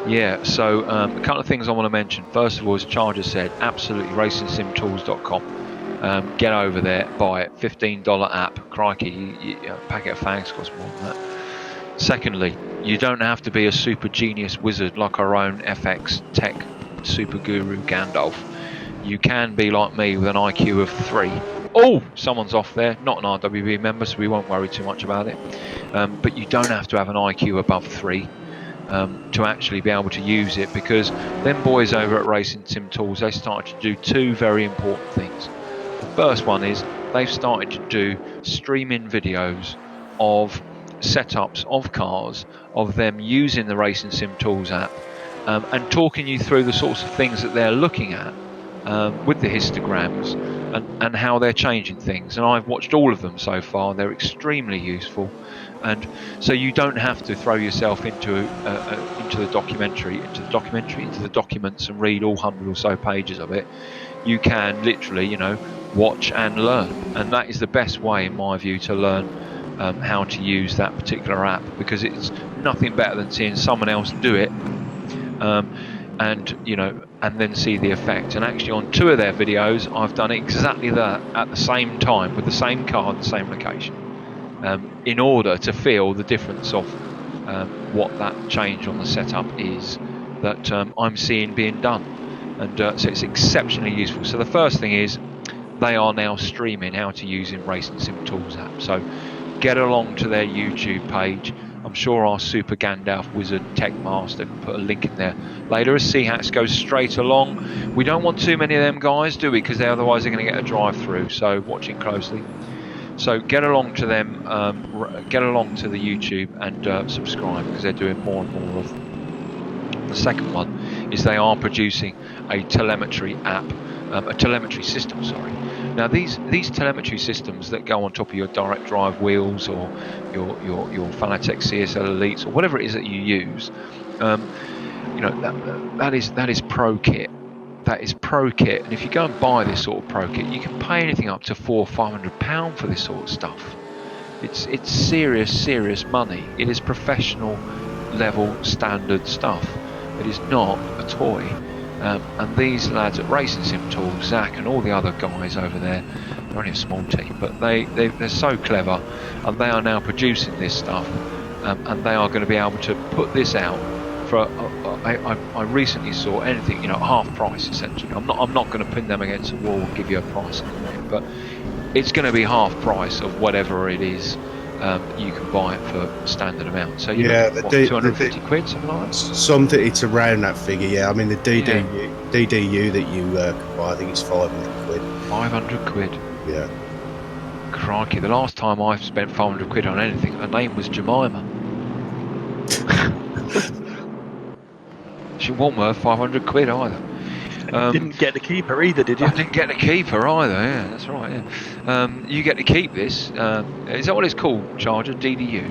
Yeah, so a couple of things I want to mention. First of all, as Charger said, absolutely, racingsimtools.com. Get over there, buy it. $15 app. Crikey, a packet of fags costs more than that. Secondly, you don't have to be a super genius wizard like our own FX tech super guru Gandalf. You can be like me with an IQ of 3. Oh, someone's off there. Not an RWB member, so we won't worry too much about it. But you don't have to have an IQ above 3 to actually be able to use it, because them boys over at Racing Sim Tools, they started to do 2 very important things. The first one is they've started to do streaming videos of setups of cars, of them using the Racing Sim Tools app, and talking you through the sorts of things that they're looking at with the histograms and how they're changing things. And I've watched all of them so far. They're extremely useful, and so you don't have to throw yourself into the documents and read all 100 or so pages of it. You can literally, you know, watch and learn, and that is the best way, in my view, to learn how to use that particular app, because it's nothing better than seeing someone else do it, and you know, and then see the effect. And actually, on 2 of their videos, I've done exactly that at the same time with the same car in the same location, in order to feel the difference of what that change on the setup is that I'm seeing being done. And so it's exceptionally useful. So the first thing is they are now streaming how to use in Racing Sim Tools app. So get along to their YouTube page. I'm sure our Super Gandalf Wizard Tech Master can put a link in there later, as CHATS goes straight along. We don't want too many of them guys, do we? Because otherwise they're going to get a drive through. So watching closely. So get along to them, get along to the YouTube and subscribe, because they're doing more and more of them. The second one is they are producing a telemetry app, a telemetry system, sorry. Now these telemetry systems that go on top of your direct drive wheels or your Fanatec CSL Elites or whatever it is that you use, you know, that is pro kit. That is pro kit, and if you go and buy this sort of pro kit, you can pay anything up to £400 or £500 for this sort of stuff. It's serious money. It is professional level standard stuff. It is not a toy. And these lads at Racing Sim Tools, Zach and all the other guys over there, they're only a small team, but they're so clever, and they are now producing this stuff, and they are going to be able to put this out for I recently saw anything, you know, half price essentially. I'm not going to pin them against a wall and give you a price in a minute, but it's going to be half price of whatever it is. You can buy it for standard amount. So you know, 250 quid, something like that. Something, it's around that figure. Yeah, I mean the DDU that you can buy, I think it's 500 quid. 500 quid. Yeah. Crikey! The last time I spent 500 quid on anything, her name was Jemima. She wasn't worth 500 quid either. Didn't get the keeper either, did you? I didn't get the keeper either. Yeah, that's right. Yeah. You get to keep this. Is that what it's called, Charger? DDU?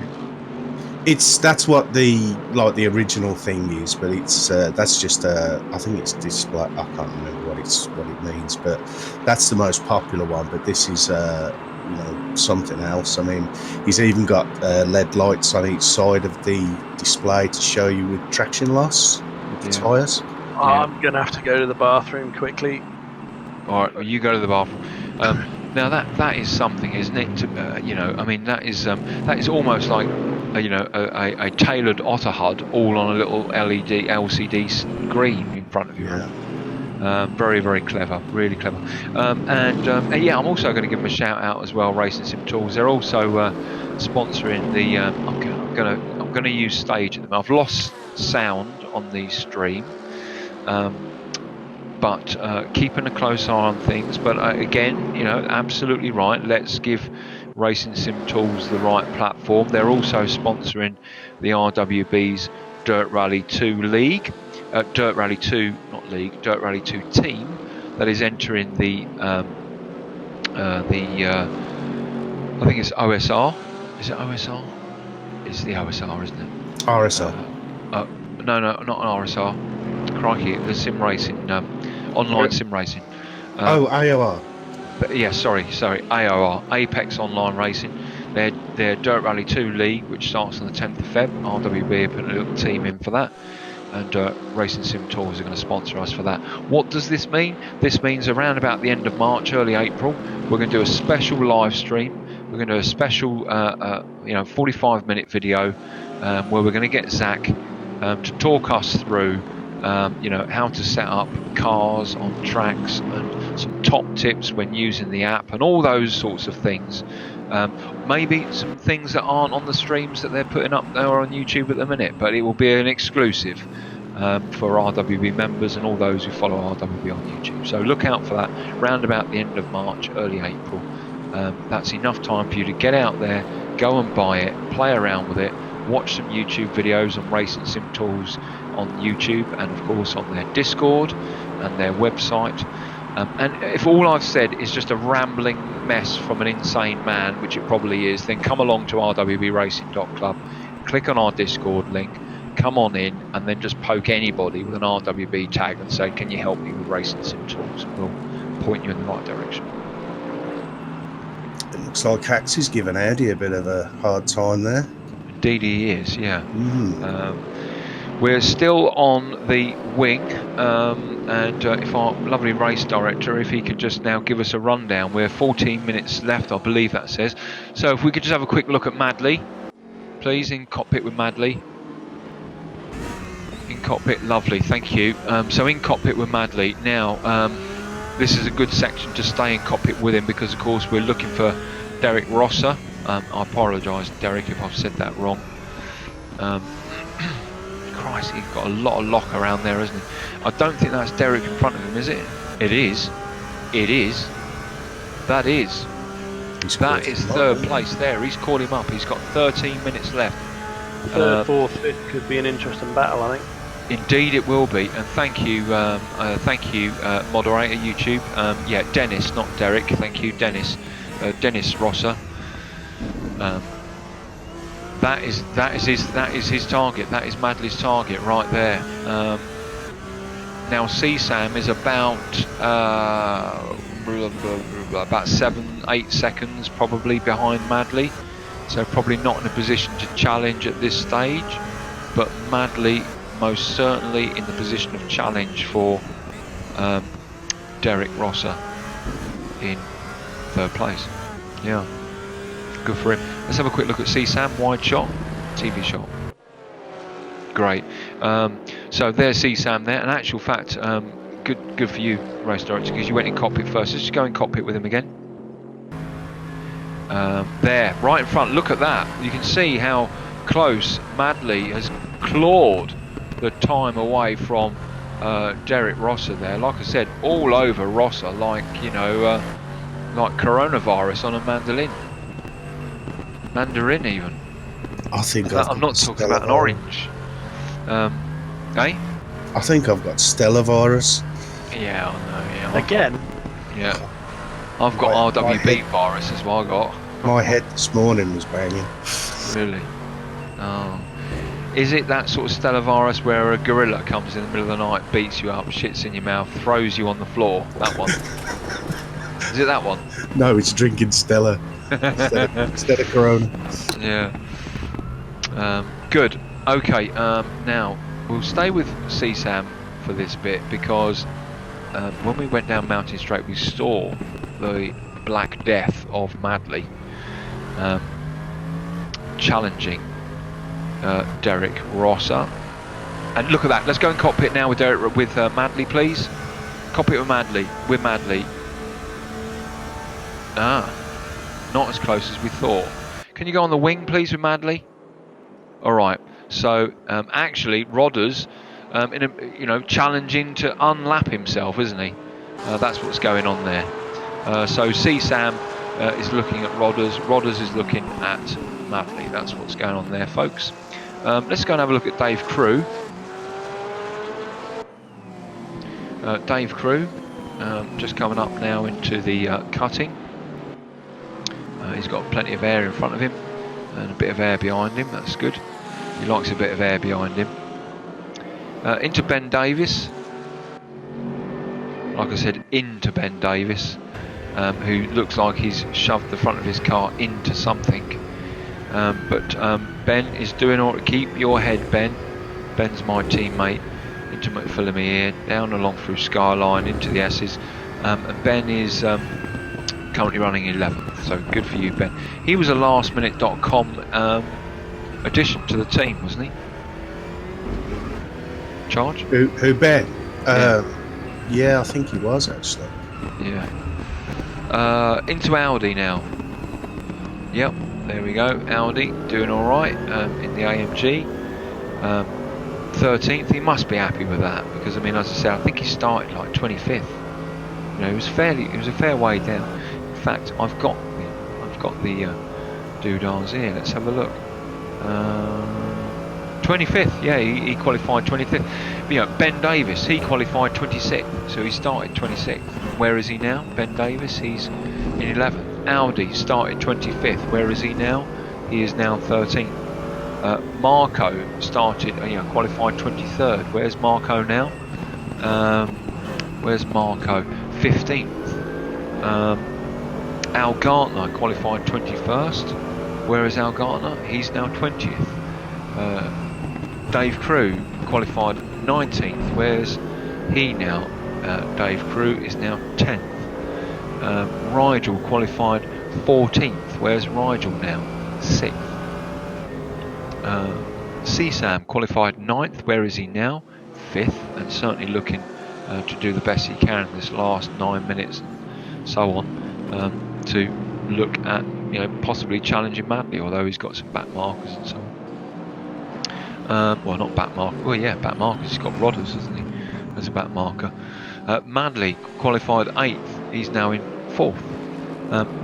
That's what the original thing is, but it's that's just I think it's display. I can't remember what it's what it means. But that's the most popular one. But this is, something else. I mean, he's even got LED lights on each side of the display to show you with traction loss with the tyres. I'm going to have to go to the bathroom quickly. All right, well, you go to the bathroom. Now that is something, isn't it? I mean, that is almost like a tailored Otter HUD all on a little LED LCD screen in front of you. Yeah. Very, very clever, really clever. Yeah, I'm also going to give them a shout out as well. Racing Sim Tools. They're also sponsoring the. I'm going to use stage at them. I've lost sound on the stream. But keeping a close eye on things. But again, absolutely right. Let's give Racing Sim Tools the right platform. They're also sponsoring the RWB's Dirt Rally 2 League, Dirt Rally 2, not League, Dirt Rally 2 team that is entering the I think it's OSR. Is it OSR? It's the OSR, isn't it? RSR. No, not an RSR. Crikey, the sim racing, online sim racing. AOR. Yeah, sorry, AOR, Apex Online Racing. Their Dirt Rally 2 League, which starts on the 10th of Feb. RWB are putting a little team in for that, and Racing Sim Tools are going to sponsor us for that. What does this mean? This means around about the end of March, early April, we're going to do a special live stream. We're going to do a special, 45-minute video where we're going to get Zach to talk us through how to set up cars on tracks and some top tips when using the app and all those sorts of things. Maybe some things that aren't on the streams that they're putting up there on YouTube at the minute, but it will be an exclusive for RWB members and all those who follow RWB on YouTube. So look out for that round about the end of March, early April. That's enough time for you to get out there, go and buy it, play around with it, watch some YouTube videos on Racing Sim Tools on YouTube, and of course on their Discord and their website. And if all I've said is just a rambling mess from an insane man, which it probably is, then come along to rwbracing.club, click on our Discord link, come on in, and then just poke anybody with an RWB tag and say, can you help me with Racing Sim Tools? We'll point you in the right direction. It looks like Hax is giving Audi a bit of a hard time there. Indeed he is, yeah. We're still on the wing, and if our lovely race director, if he could just now give us a rundown. We're 14 minutes left, I believe that says. So if we could just have a quick look at Madley, please, in cockpit with Madley. In cockpit, lovely, thank you. So in cockpit with Madley. Now, this is a good section to stay in cockpit with him because, of course, we're looking for Derek Rosser. I apologise, Derek, if I've said that wrong. Christ, he's got a lot of lock around there, isn't he? I don't think that's Derek in front of him, is it? It is. It is. That is. That is third place there. He's caught him up. He's got 13 minutes left. Third, fourth, fifth could be an interesting battle, I think. Indeed it will be, and thank you moderator YouTube. Yeah, Dennis, not Derek. Thank you, Dennis. Dennis Rosser. That is his target. That is Madley's target right there. Now CSAM is about 7-8 seconds probably behind Madley, so probably not in a position to challenge at this stage. But Madley most certainly in the position of challenge for Derek Rosser in third place. Yeah, good for him. Let's have a quick look at CSAM, wide shot, TV shot. Great. So there's CSAM there. In actual fact, good for you, race director, because you went in cockpit first. Let's just go in cockpit with him again. There, right in front. Look at that. You can see how close Madley has clawed the time away from Derek Rosser there. Like I said, all over Rosser, like like coronavirus on a mandarin even. I think I'm not talking about an orange. Eh? I think I've got Stella virus. Yeah, I know. Yeah. Again? Yeah. I've got RWB virus as well. I got. My head this morning was banging. Really? Oh. Is it that sort of Stella virus where a gorilla comes in the middle of the night, beats you up, shits in your mouth, throws you on the floor? That one. Is it that one? No, it's drinking Stella instead of Corona. Yeah. Good. Okay. Now we'll stay with CSAM for this bit because when we went down Mountain Straight, we saw the Black Death of Madley challenging Derek Rosser. And look at that. Let's go in cockpit now with Madley, please. Cockpit with Madley. Not as close as we thought. Can you go on the wing, please, with Madley? All right. So actually, Rodders, challenging to unlap himself, isn't he? That's what's going on there. So CSAM is looking at Rodders. Rodders is looking at Madley. That's what's going on there, folks. Let's go and have a look at Dave Crew. Dave Crew, just coming up now into the cutting. He's got plenty of air in front of him and a bit of air behind him. That's good. He likes a bit of air behind him. Into Ben Davis. Like I said, into Ben Davis, who looks like he's shoved the front of his car into something. But Ben is doing all right. Keep your head, Ben. Ben's my teammate. Into McPhillamy here, down along through Skyline, into the S's. And Ben is currently running 11th, so good for you, Ben. He was a lastminute.com addition to the team, wasn't he? Charge? Who Ben? Yeah, I think he was actually. Yeah. Into Audi now. Yep, there we go. Audi doing all right in the AMG. 13th. He must be happy with that because I mean, as I said, I think he started like 25th. You know, it was a fair way down. In fact, I've got the doodads here. Let's have a look. 25th. Yeah, he qualified 25th. You know, Ben Davis, he qualified 26th, so he started 26th. Where is he now? Ben Davis, he's in 11th. Audi started 25th. Where is he now? He is now 13th. Marco started, qualified 23rd. Where's Marco now? Where's Marco? 15th. Al Gartner qualified 21st. Where is Al Gartner? He's now 20th. Dave Crew qualified 19th. Where's he now? Dave Crew is now 10th. Rigel qualified 14th. Where's Rigel now? 6th. CSAM qualified 9th. Where is he now? 5th, and certainly looking to do the best he can in this last 9 minutes and so on, to look at possibly challenging Madley, although he's got some back markers and so on. Well, not back marker. Well, yeah, back markers. He's got Rodders, hasn't he, as a back marker. Madley qualified 8th. He's now in 4th.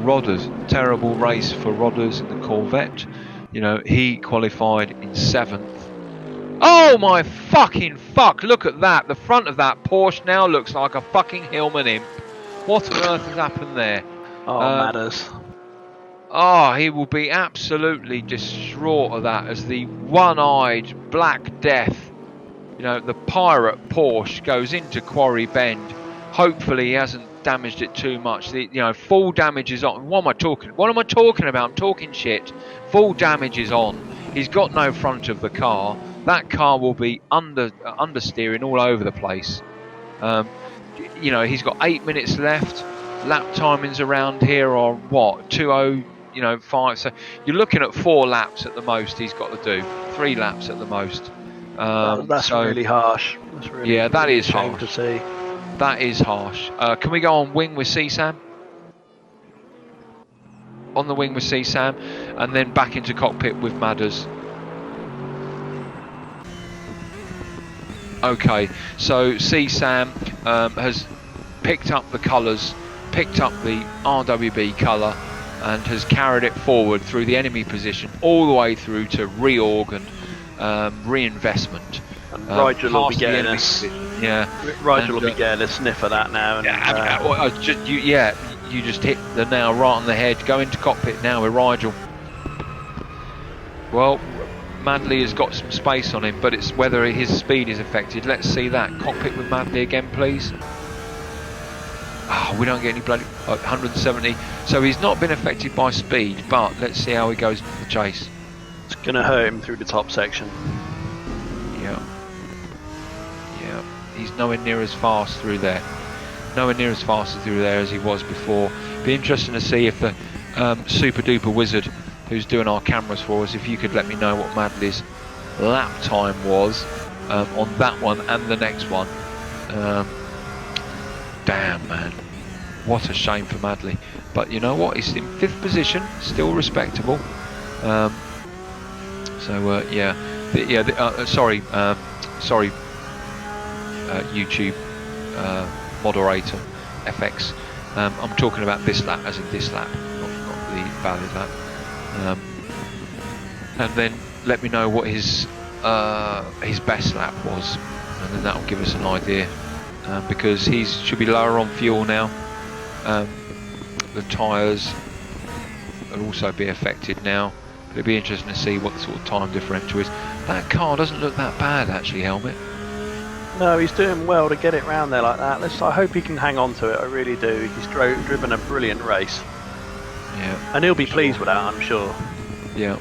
Rodders, terrible race for Rodders in the Corvette. He qualified in 7th. Oh my fucking fuck! Look at that. The front of that Porsche now looks like a fucking Hillman imp. What on earth has happened there? Oh, matters. Oh, he will be absolutely distraught of that as the one-eyed Black Death, the pirate Porsche goes into Quarry Bend. Hopefully he hasn't damaged it too much. The full damage is on. What am I talking about? I'm talking shit. Full damage is on. He's got no front of the car. That car will be understeering all over the place. He's got 8 minutes left. Lap timings around here are what? 2:05. So you're looking at 4 laps at the most. He's got to do 3 laps at the most. That's really harsh. That's really, yeah, that really is harsh to see. That is harsh. Can we go on wing with CSAM? On the wing with CSAM, and then back into cockpit with Madders. Okay, so CSAM has picked up the colours, picked up the RWB colour, and has carried it forward through the enemy position, all the way through to reorg and reinvestment. And Rigel will be getting Rigel will be getting a sniff of that now. And, you just hit the nail right on the head. Go into cockpit now with Rigel. Well, Madley has got some space on him, but it's whether his speed is affected. Let's see that. Cockpit with Madley again, please. Oh, we don't get any bloody 170. So he's not been affected by speed, but let's see how he goes for the chase. It's going to hurt him through the top section. Yeah. Yeah. He's nowhere near as fast through there. Nowhere near as fast through there as he was before. Be interesting to see if the super duper wizard who's doing our cameras for us, if you could let me know what Madley's lap time was on that one and the next one. Damn, man, what a shame for Madley. But you know what, he's in 5th position, still respectable. Yeah, sorry, YouTube moderator FX. I'm talking about this lap, as in this lap, not the valid lap. And then let me know what his best lap was, and then that will give us an idea. Because he should be lower on fuel now. The tyres will also be affected now. But it'll be interesting to see what the sort of time differential is. That car doesn't look that bad actually, Helmet. No, he's doing well to get it round there like that. I hope he can hang on to it, I really do. He's driven a brilliant race. Yeah. And he'll be pleased with that, I'm sure. Yeah.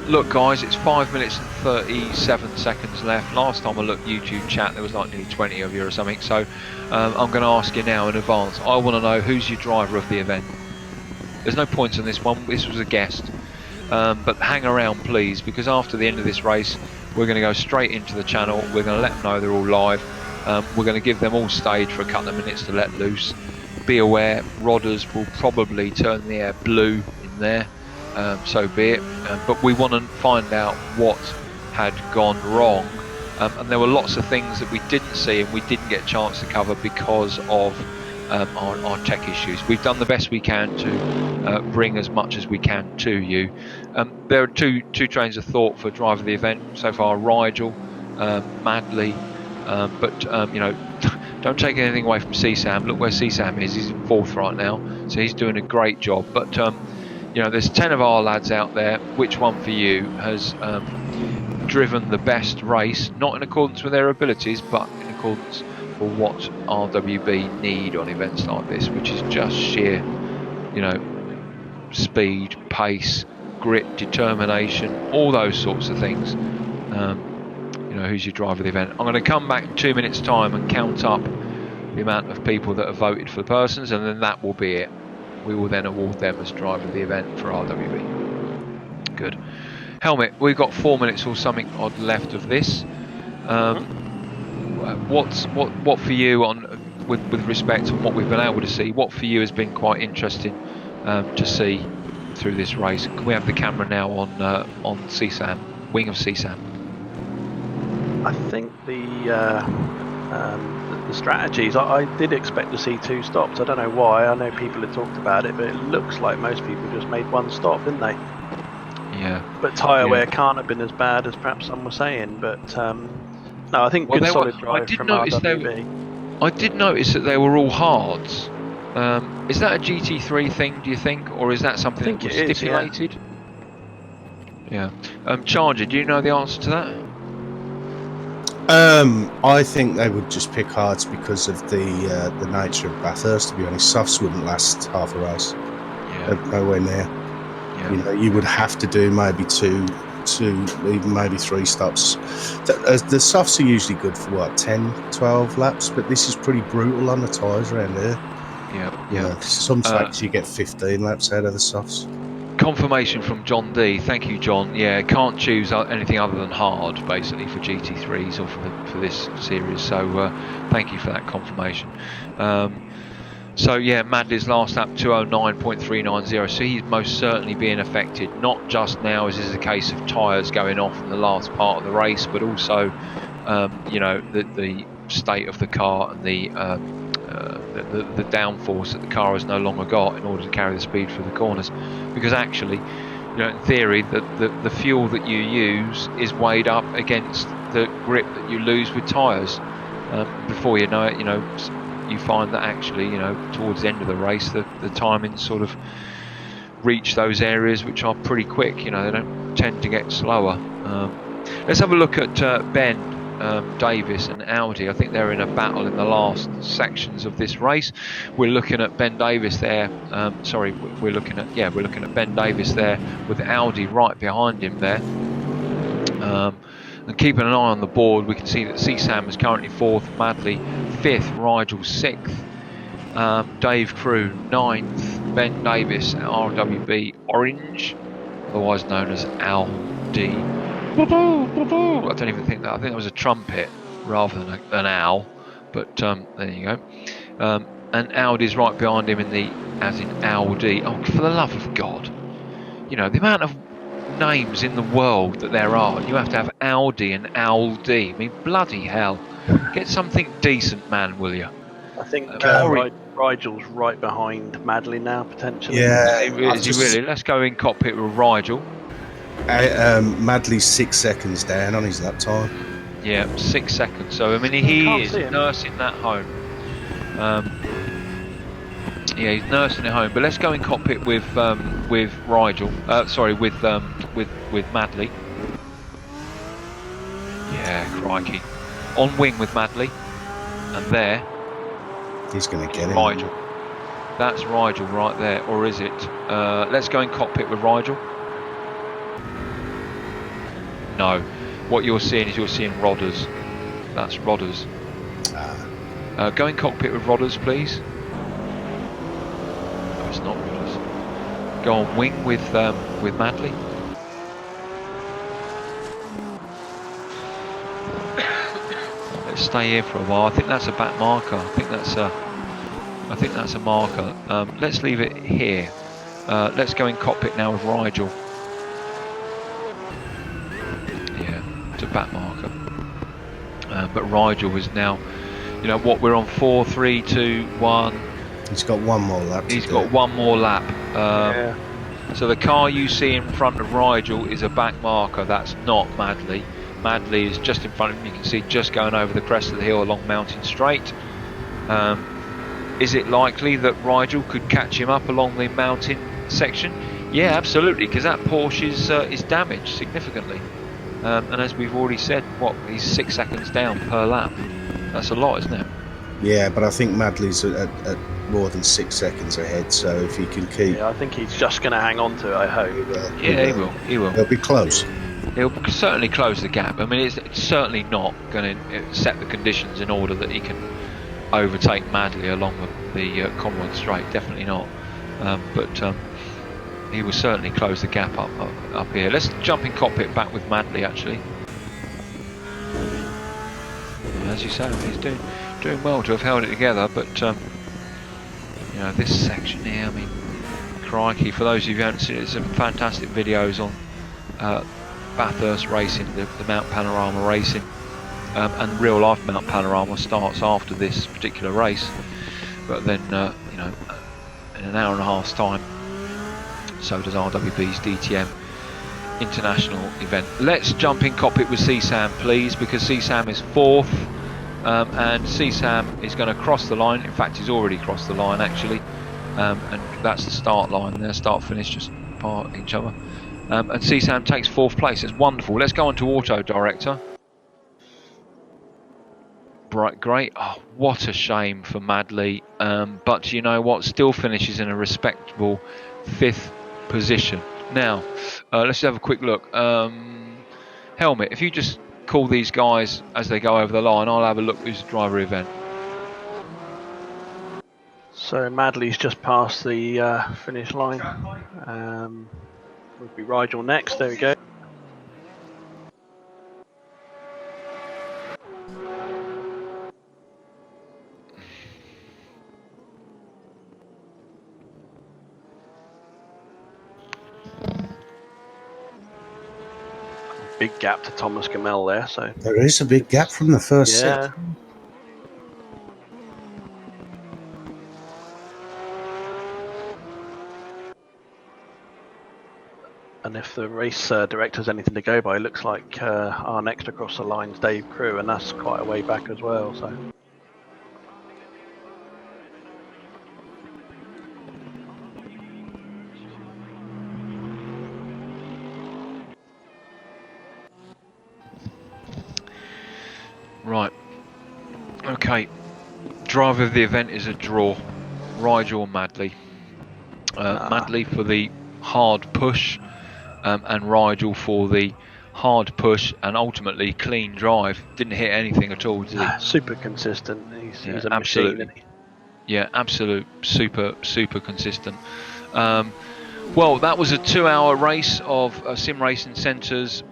Look guys, it's 5 minutes and 37 seconds left. Last time I looked YouTube chat there was like nearly 20 of you or something, so I'm going to ask you now in advance. I want to know who's your driver of the event. There's no points on this one, this was a guest, but hang around please, because after the end of this race we're going to go straight into the channel. We're going to let them know they're all live. We're going to give them all stage for a couple of minutes to let loose. Be aware, rodders will probably turn the air blue in there. So be it, but we want to find out what had gone wrong, and there were lots of things that we didn't see and we didn't get a chance to cover because of our tech issues. We've done the best we can to bring as much as we can to you. There are two trains of thought for driver of the event so far: Rigel, Madley, but you know, don't take anything away from CSAM. Look where CSAM is. He's in 4th right now, so he's doing a great job. But you know, there's 10 of our lads out there. Which one for you has driven the best race, not in accordance with their abilities, but in accordance for what RWB need on events like this, which is just sheer, you know, speed, pace, grit, determination, all those sorts of things. You know, who's your driver of the event? I'm going to come back in 2 minutes' time and count up the amount of people that have voted for the persons, and then that will be it. We will then award them as driver of the event for RWB. Good. Helmet, we've got 4 minutes or something odd left of this. What for you on with respect to what we've been able to see? What for you has been quite interesting to see through this race? Can we have the camera now on CSAM, wing of CSAM? I think the strategies, I did expect to see 2 stops. I don't know why. I know people had talked about it, but it looks like most people just made 1 stop, didn't they? Yeah. But tyre wear can't have been as bad as perhaps some were saying. But no, I think good solid drive from RWB. I did notice that they were all hards. Is that a GT3 thing, do you think, or is that something that was stipulated? Yeah. Charger, do you know the answer to that? I think they would just pick hards because of the nature of Bathurst. To be honest, softs wouldn't last half a race. Yeah. Nowhere near. Yeah. You know, you would have to do maybe two, even maybe 3 stops. The softs are usually good for what, 10, 12 laps, but this is pretty brutal on the tyres around here. Yeah. You know, some tracks you get 15 laps out of the softs. Confirmation from John D. Thank you, John. Yeah, can't choose anything other than hard, basically, for GT3s or for this series. So thank you for that confirmation. So yeah, Madley's last lap 209.390. So he's most certainly being affected, not just now as is a case of tyres going off in the last part of the race, but also you know, the state of the car and the downforce that the car has no longer got in order to carry the speed through the corners. Because actually, you know, in theory, the fuel that you use is weighed up against the grip that you lose with tyres. Before you know it, you know, you find that actually, you know, towards the end of the race, the timings sort of reach those areas which are pretty quick. You know, tend to get slower. Let's have a look at Ben Davis and Audi. I think they're in a battle in the last sections of this race. We're looking at Ben Davis there. Sorry, we're looking at Ben Davis there with Audi right behind him there. And keeping an eye on the board, we can see that CSAM is currently 4th, Madley 5th, Rigel 6th, Dave Crew 9th, Ben Davis RWB Orange, otherwise known as Aldi. I don't even think that. I think that was a trumpet rather than an owl. But there you go. And Audi's right behind him as in Audi. Oh, for the love of God! You know the amount of names in the world that there are. You have to have Audi and Aldi. I mean, bloody hell! Get something decent, man, will you? I think Rigel's right behind Madley now, potentially. Yeah, is he really? Let's go in cockpit with Rigel. Madley's 6 seconds down on his lap time. Yeah, 6 seconds. So I mean, he is nursing that home. Yeah, he's nursing it home. But let's go in cockpit with Rigel. Sorry, with Madley. Yeah, crikey. On wing with Madley, and there. He's going to get it. Rigel. That's Rigel right there, or is it? Let's go in cockpit with Rigel. No, what you're seeing is Rodders. That's Rodders. Go in cockpit with Rodders, please. No, it's not Rodders. Go on wing with Madley. Let's stay here for a while. I think that's a back marker. I think that's a marker. Let's leave it here. Let's go in cockpit now with Rigel. To back marker, but Rigel is now, you know what, we're on 4, 3, 2, 1. He's got one more lap. He's got one more lap. So the car you see in front of Rigel is a back marker. That's not Madley. Madley is just in front of him. You can see just going over the crest of the hill along Mountain Straight. Is it likely that Rigel could catch him up along the mountain section? Yeah, absolutely, because that Porsche is damaged significantly. And as we've already said, he's 6 seconds down per lap. That's a lot, isn't it? Yeah, but I think Madley's at more than 6 seconds ahead, so if he can keep... Yeah, I think he's just going to hang on to it, I hope. He will. He'll be close. He'll certainly close the gap. I mean, it's certainly not going to set the conditions in order that he can overtake Madley along the Commonwealth Straight. Definitely not. But he will certainly close the gap up here. Let's jump in cockpit back with Madley, actually. As you say, he's doing well to have held it together, but you know, this section here, I mean, crikey, for those of you who haven't seen it, there's some fantastic videos on Bathurst racing, the Mount Panorama racing, and real life Mount Panorama starts after this particular race, but then you know, in an hour and a half's time, so does RWB's DTM International event. Let's jump in cockpit with CSAM, please, because CSAM is 4th, and CSAM is going to cross the line. In fact, he's already crossed the line, actually, and that's the start line there. Start finish just part each other, and CSAM takes 4th place. It's wonderful. Let's go on to Auto Director. Great. Oh, what a shame for Madley, but you know what, still finishes in a respectable 5th position. Now let's have a quick look. Helmet, if you just call these guys as they go over the line, I'll have a look who's the driver event. So Madley's just past the finish line. Would be Rigel next. There we go. Big gap to Thomas Gamel there. So there is a big gap from the first set. And if the race director's anything to go by, it looks like our next across the line's Dave Crew, and that's quite a way back as well. So. Right. Okay. Driver of the event is a draw. Rigel Madley. Madley for the hard push, and Rigel for the hard push and ultimately clean drive. Didn't hit anything at all, did he? Super consistent. He's a absolutely. machine, isn't he? Yeah, absolute super consistent. Well, that was a 2-hour race of Sim Racing Centre's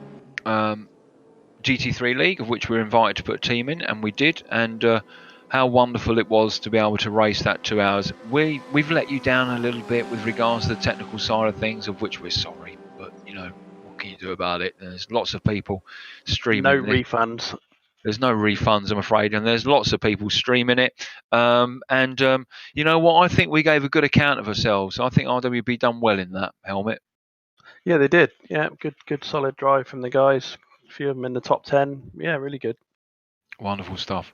GT3 League, of which we were invited to put a team in, and we did. And how wonderful it was to be able to race that 2 hours. We've let you down a little bit with regards to the technical side of things, of which we're sorry. But what can you do about it? There's lots of people streaming. No refunds. There's no refunds, I'm afraid, and there's lots of people streaming it. You know what? I think we gave a good account of ourselves. I think RWB done well in that helmet. Yeah, they did. Yeah, good solid drive from the guys. A few of them in the top 10. Yeah, really good. Wonderful stuff.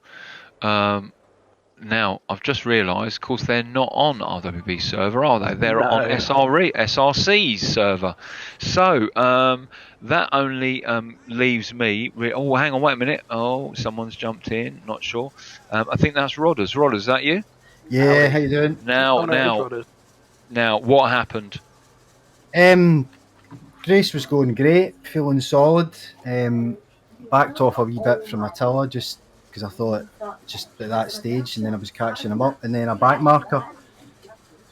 Now, I've just realised, of course, they're not on RWB server, are they? They're on SRC's server. So that only leaves me. Oh, hang on, wait a minute. Oh, someone's jumped in. Not sure. I think that's Rodders. Rodders, is that you? Yeah, how you doing? Now, what happened? Race was going great, feeling solid. Backed off a wee bit from Attila just because I thought just at that stage, and then I was catching him up, and then a back marker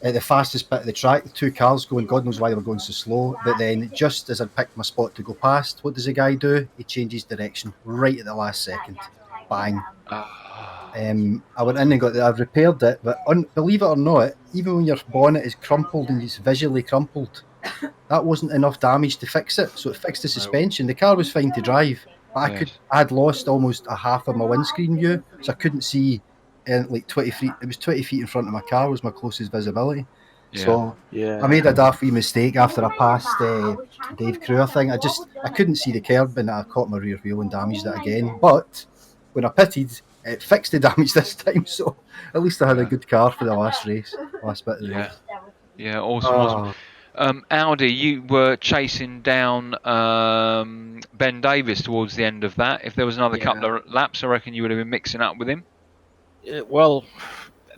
at the fastest bit of the track, the two cars going, God knows why they were going so slow, but then just as I picked my spot to go past, what does the guy do? He changes direction right at the last second. Bang. I went in and I've repaired it, but believe it or not, even when your bonnet is crumpled and it's visually crumpled, that wasn't enough damage to fix it. So it fixed the suspension. The car was fine to drive, but I had lost almost a half of my windscreen view, so I couldn't see like 20 feet. It was 20 feet in front of my car was my closest visibility. Yeah. So I made a daft wee mistake after I passed Dave Crew. I couldn't see the curb and I caught my rear wheel and damaged it again. But when I pitted, it fixed the damage this time. So at least I had a good car for the last bit of the race. Yeah, awesome. Audi, you were chasing down Ben Davis towards the end of that. If there was another couple of laps, I reckon you would have been mixing up with him. Well,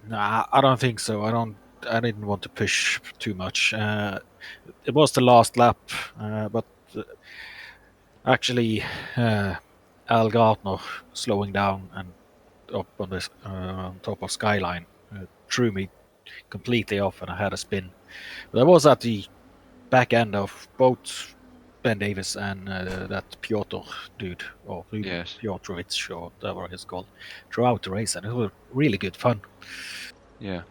nah, I don't think so. I didn't want to push too much. It was the last lap, but actually, Al Gartner slowing down and up on this on top of Skyline threw me completely off, and I had a spin. But I was at the back end of both Ben Davis and that Piotr dude, or Piotrowicz, or whatever he's called, throughout the race, and it was really good fun. Yeah,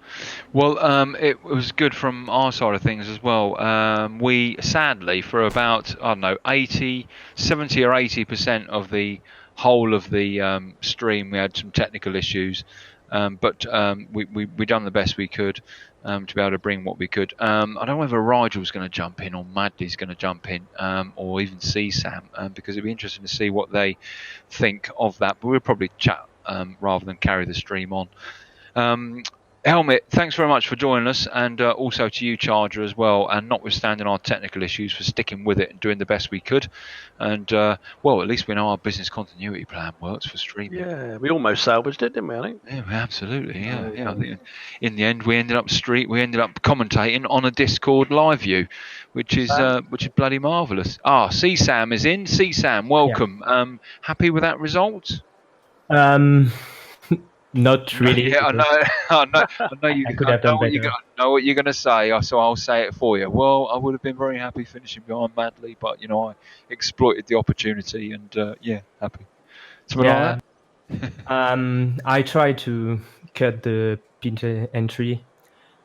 well, it was good from our side of things as well. We sadly, for about 70 or 80% of the whole of the stream, we had some technical issues, but we done the best we could to be able to bring what we could. I don't know whether Rigel's going to jump in or Madley's going to jump in, or even CSAM, because it'd be interesting to see what they think of that. But we'll probably chat rather than carry the stream on. Helmet, thanks very much for joining us, and also to you, Charger, as well, and notwithstanding our technical issues, for sticking with it and doing the best we could. And, well, at least we know our business continuity plan works for streaming. Yeah, we almost salvaged it, didn't we, I think? Yeah, absolutely, yeah. I think in the end, we ended up commentating on a Discord live view, which is bloody marvellous. CSAM is in. CSAM, welcome. Yeah. Happy with that result? Not really. Yeah, I know you. I could have done better. Know what you're going to say, so I'll say it for you. Well, I would have been very happy finishing behind Madley, but I exploited the opportunity, and happy. Something like that. I tried to cut the pit entry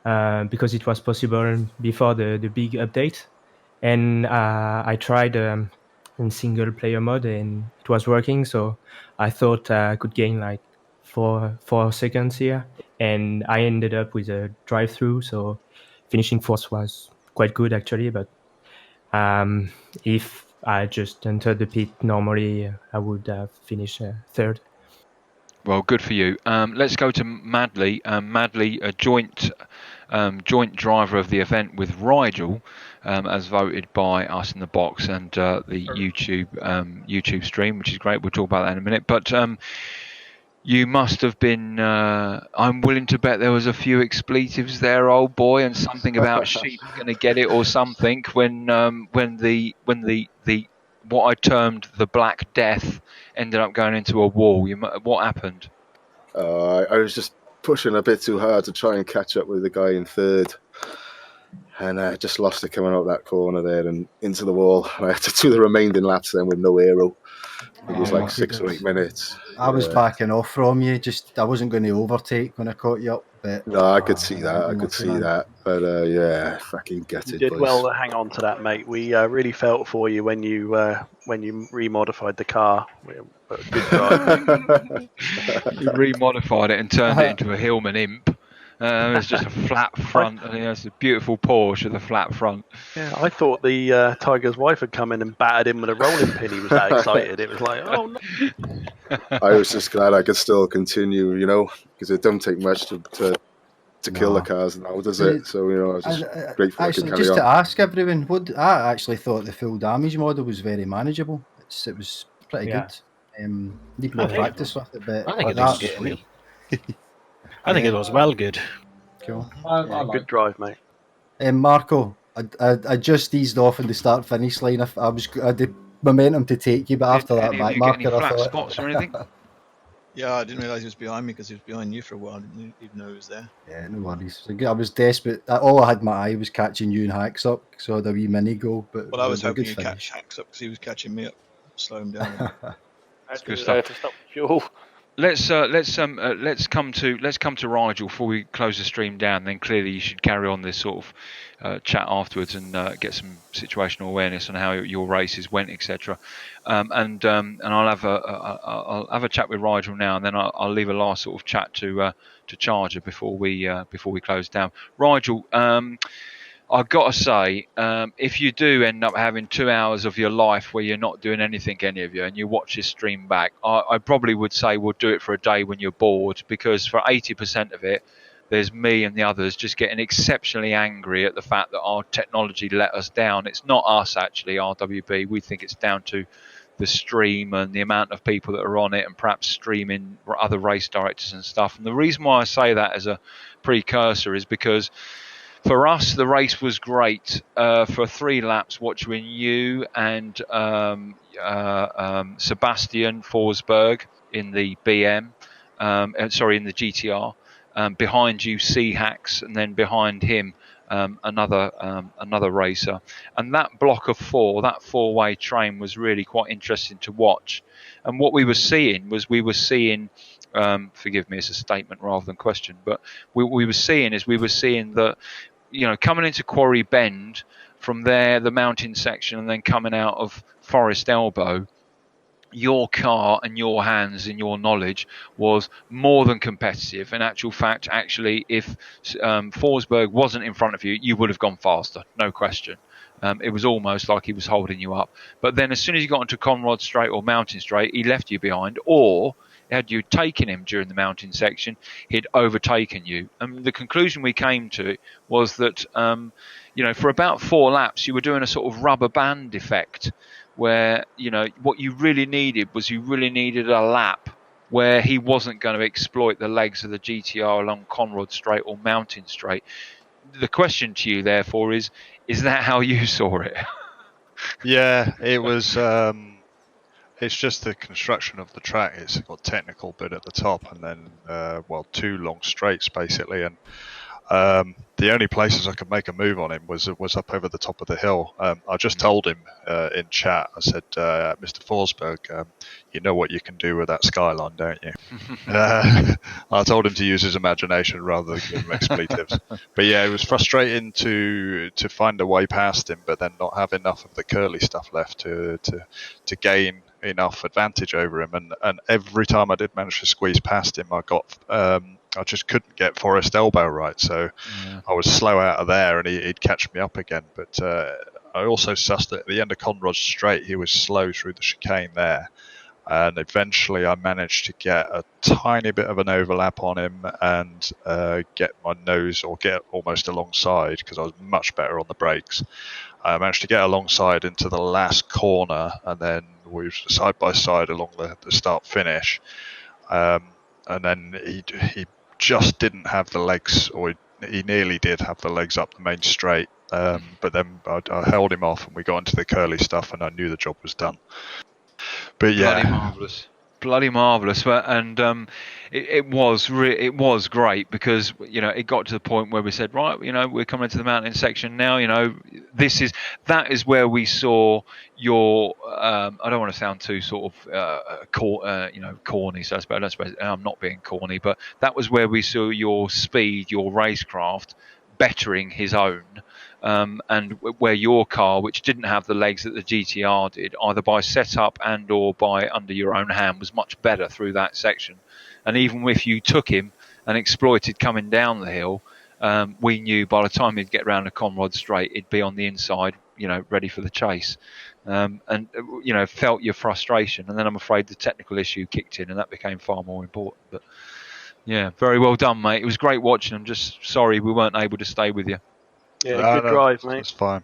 because it was possible before the big update, and I tried in single player mode, and it was working. So I thought I could gain like 4 seconds here, and I ended up with a drive-through, so finishing fourth was quite good actually. But if I just entered the pit normally, I would have finished third. Well, good for you. Let's go to Madley. Madley, a joint driver of the event with Rigel. as voted by us in the box and the YouTube stream, which is great. We'll talk about that in a minute. But you must have been. I'm willing to bet there was a few expletives there, old boy, and something about sheep going to get it or something when the what I termed the Black Death ended up going into a wall. What happened? I was just pushing a bit too hard to try and catch up with the guy in third, and I just lost it coming out that corner there and into the wall. And I had to do the remaining laps then with no aero. It was like 6 or 8 minutes. I was backing off from you. Just I wasn't going to overtake when I caught you up. But no, I could see that. I could see that. But yeah, fucking gutted. You did boys. well to hang on to that, mate. We really felt for you when you remodified the car. But good drive. You remodified it and turned it into a Hillman Imp. It's just a flat front, and it's a beautiful Porsche with a flat front. Yeah, I thought the Tiger's wife had come in and battered him with a rolling pin. He was that excited. It was like, oh no. I was just glad I could still continue, because it doesn't take much to kill the cars now, does it? So, I was just grateful I could carry just on. to ask everyone, I actually thought the full damage model was very manageable. It was pretty good. Need more practice with it, but I think it was good. I think it was well good. Cool. Good drive, mate. Marco, I just eased off in the start-finish line. I had the momentum to take you, but after that back marker, I thought... spots or anything? Yeah, I didn't realise he was behind me because he was behind you for a while. I didn't even know he was there. Yeah, no worries. I was desperate. All I had my eye was catching you and Hacks up, so I had a wee mini goal. But well, I was hoping you'd catch Hacks up because he was catching me up, slow him down. That's good stuff. To stop fuel. Let's come to Rigel before we close the stream down. Then clearly you should carry on this sort of chat afterwards and get some situational awareness on how your races went, etc. And I'll have a chat with Rigel now, and then I'll leave a last sort of chat to Charger before we close down. Rigel, I've got to say, if you do end up having 2 hours of your life where you're not doing anything, any of you, and you watch this stream back, I probably would say we'll do it for a day when you're bored, because for 80% of it, there's me and the others just getting exceptionally angry at the fact that our technology let us down. It's not us, actually, RWB. We think it's down to the stream and the amount of people that are on it and perhaps streaming other race directors and stuff. And the reason why I say that as a precursor is because for us, the race was great. For 3 laps, watching you and Sebastian Forsberg in the BM, in the GTR. Behind you, C-Hacks, and then behind him, another racer. And that block of 4, that 4-way train was really quite interesting to watch. And what we were seeing, forgive me, it's a statement rather than question, but we were seeing that, coming into Quarry Bend, from there, the mountain section, and then coming out of Forest Elbow, your car and your hands and your knowledge was more than competitive. In actual fact, if Forsberg wasn't in front of you, you would have gone faster, no question. It was almost like he was holding you up. But then as soon as you got into Conrod Straight or Mountain Straight, he left you behind, or had you taken him during the mountain section, he'd overtaken you. And the conclusion we came to was that, for about 4 laps, you were doing a sort of rubber band effect, where, what you really needed a lap where he wasn't going to exploit the legs of the GTR along Conrod Straight or Mountain Straight. The question to you, therefore, is that how you saw it? Yeah, it was. It's just the construction of the track. It's got technical bit at the top, and then 2 long straights basically. And the only places I could make a move on him was up over the top of the hill. I just told him in chat. I said, "Mr. Forsberg, you know what you can do with that skyline, don't you?" I told him to use his imagination rather than give him expletives. But yeah, it was frustrating to find a way past him, but then not have enough of the curly stuff left to gain enough advantage over him. And every time I did manage to squeeze past him, I just couldn't get Forest Elbow right, so I was slow out of there, and he'd catch me up again. But I also sussed that at the end of Conrod Straight, he was slow through the chicane there, and eventually I managed to get a tiny bit of an overlap on him and get my nose, or get almost alongside, because I was much better on the brakes. I managed to get alongside into the last corner, and then we were side by side along the start finish. And then he just didn't have the legs, or he nearly did have the legs up the main straight. But then I held him off, and we got into the curly stuff, and I knew the job was done. But yeah, bloody marvelous. And it was great, because it got to the point where we said, right, we're coming to the mountain section now. That is where we saw your I don't want to sound too sort of corny, so I suppose I'm not being corny, but that was where we saw your speed, your racecraft bettering his own. And where your car, which didn't have the legs that the GTR did, either by setup and or by under your own hand, was much better through that section. And even if you took him and exploited coming down the hill, we knew by the time he'd get round the Conrod Straight, he'd be on the inside, ready for the chase. And felt your frustration. And then I'm afraid the technical issue kicked in, and that became far more important. But yeah, very well done, mate. It was great watching. I'm just sorry we weren't able to stay with you. Yeah, good drive, mate. It's fine.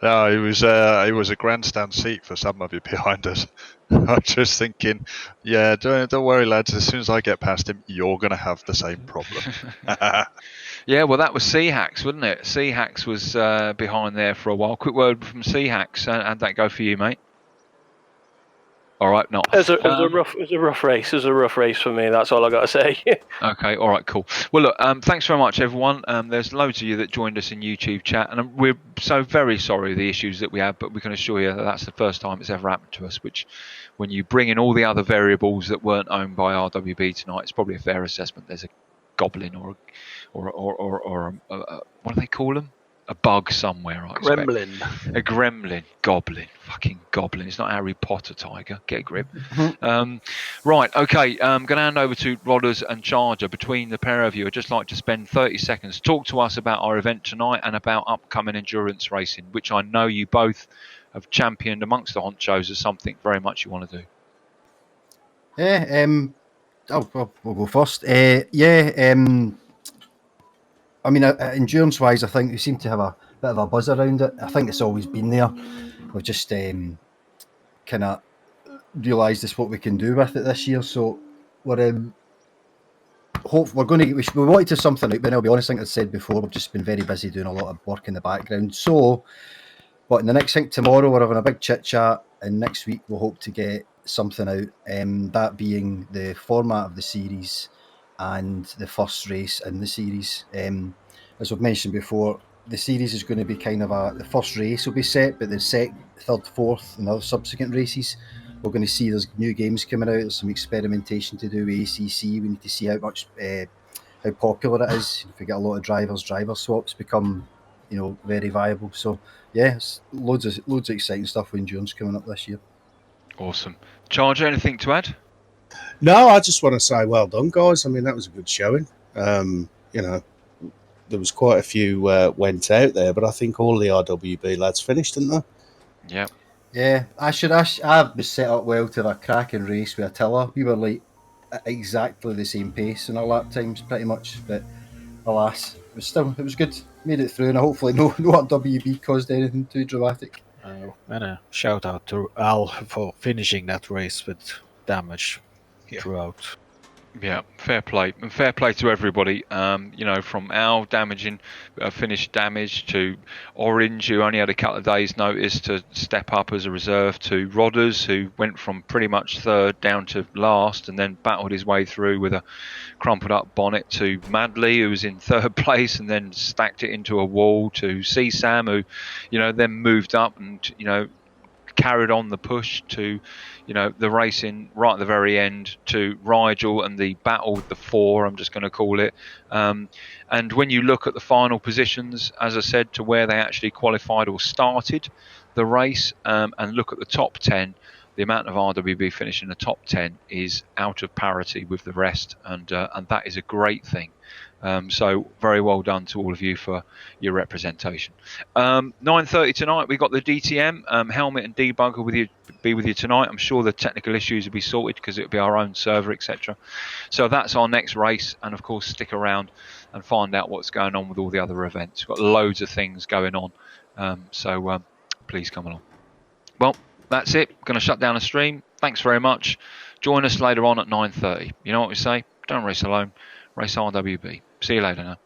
No, it was a grandstand seat for some of you behind us. I'm just thinking, yeah, don't worry, lads. As soon as I get past him, you're going to have the same problem. Yeah, well, that was Seahacks, wasn't it? Seahacks was behind there for a while. Quick word from Seahacks. How'd that go for you, mate? All right, not. It was a rough race. It was a rough race for me. That's all I got to say. Okay, all right, cool. Well, look, thanks very much, everyone. There's loads of you that joined us in YouTube chat, and we're so very sorry the issues that we have, but we can assure you that that's the first time it's ever happened to us. Which, when you bring in all the other variables that weren't owned by RWB tonight, it's probably a fair assessment. There's a goblin or what do they call them? A bug somewhere, I expect. Gremlin. A gremlin. Goblin. Fucking goblin. It's not Harry Potter, Tiger. Get a grip. Right, okay. I'm going to hand over to Rodders and Charger. Between the pair of you, I'd just like to spend 30 seconds. Talk to us about our event tonight and about upcoming endurance racing, which I know you both have championed amongst the honchos as something very much you want to do. Yeah, we'll go first. I mean, endurance-wise, I think we seem to have a bit of a buzz around it. I think it's always been there. We've just kind of realised this what we can do with it this year. So we're going to get. We wanted to something out, but I'll be honest. I think I said before, we've just been very busy doing a lot of work in the background. So, but in the next thing tomorrow, we're having a big chit chat, and next week we'll hope to get something out. That being the format of the series and the first race in the series. As I've mentioned before, the series is going to be kind of the first race will be set, but the third, fourth, and other subsequent races, we're going to see there's new games coming out. There's some experimentation to do with ACC. We need to see how popular it is. If we get a lot of driver swaps become, very viable. So yeah, loads of exciting stuff with endurance coming up this year. Awesome. Charger, anything to add? No, I just want to say well done, guys. I mean, that was a good showing. There was quite a few went out there, but I think all the RWB lads finished, didn't they? Yeah. Yeah, I was set up well to have a cracking race with Attila. We were like at exactly the same pace in our lap times, pretty much. But alas, it was good. Made it through, and hopefully no RWB caused anything too dramatic. And a shout out to Al for finishing that race with damage throughout. Yeah, fair play, and fair play to everybody. From Al damaging, finished damage, to Orange, who only had a couple of days' notice to step up as a reserve, to Rodders, who went from pretty much third down to last and then battled his way through with a crumpled up bonnet, to Madley, who was in third place and then stacked it into a wall, to C-Sam, who, then moved up and, carried on the push, to the racing right at the very end, to Rigel and the battle with the four, I'm just going to call it. And when you look at the final positions, as I said, to where they actually qualified or started the race, and look at the top 10, the amount of RWB finishing in the top 10 is out of parity with the rest, and that is a great thing. So very well done to all of you for your representation. 9:30 tonight, we got the DTM. Helmet and debugger will be with you tonight. I'm sure the technical issues will be sorted because it'll be our own server, etc. So that's our next race, and of course stick around and find out what's going on with all the other events. We've got loads of things going on, so please come along. Well, that's it. Going to shut down the stream. Thanks very much. Join us later on at 9:30. You know what we say? Don't race alone. Race RWB. See you later now.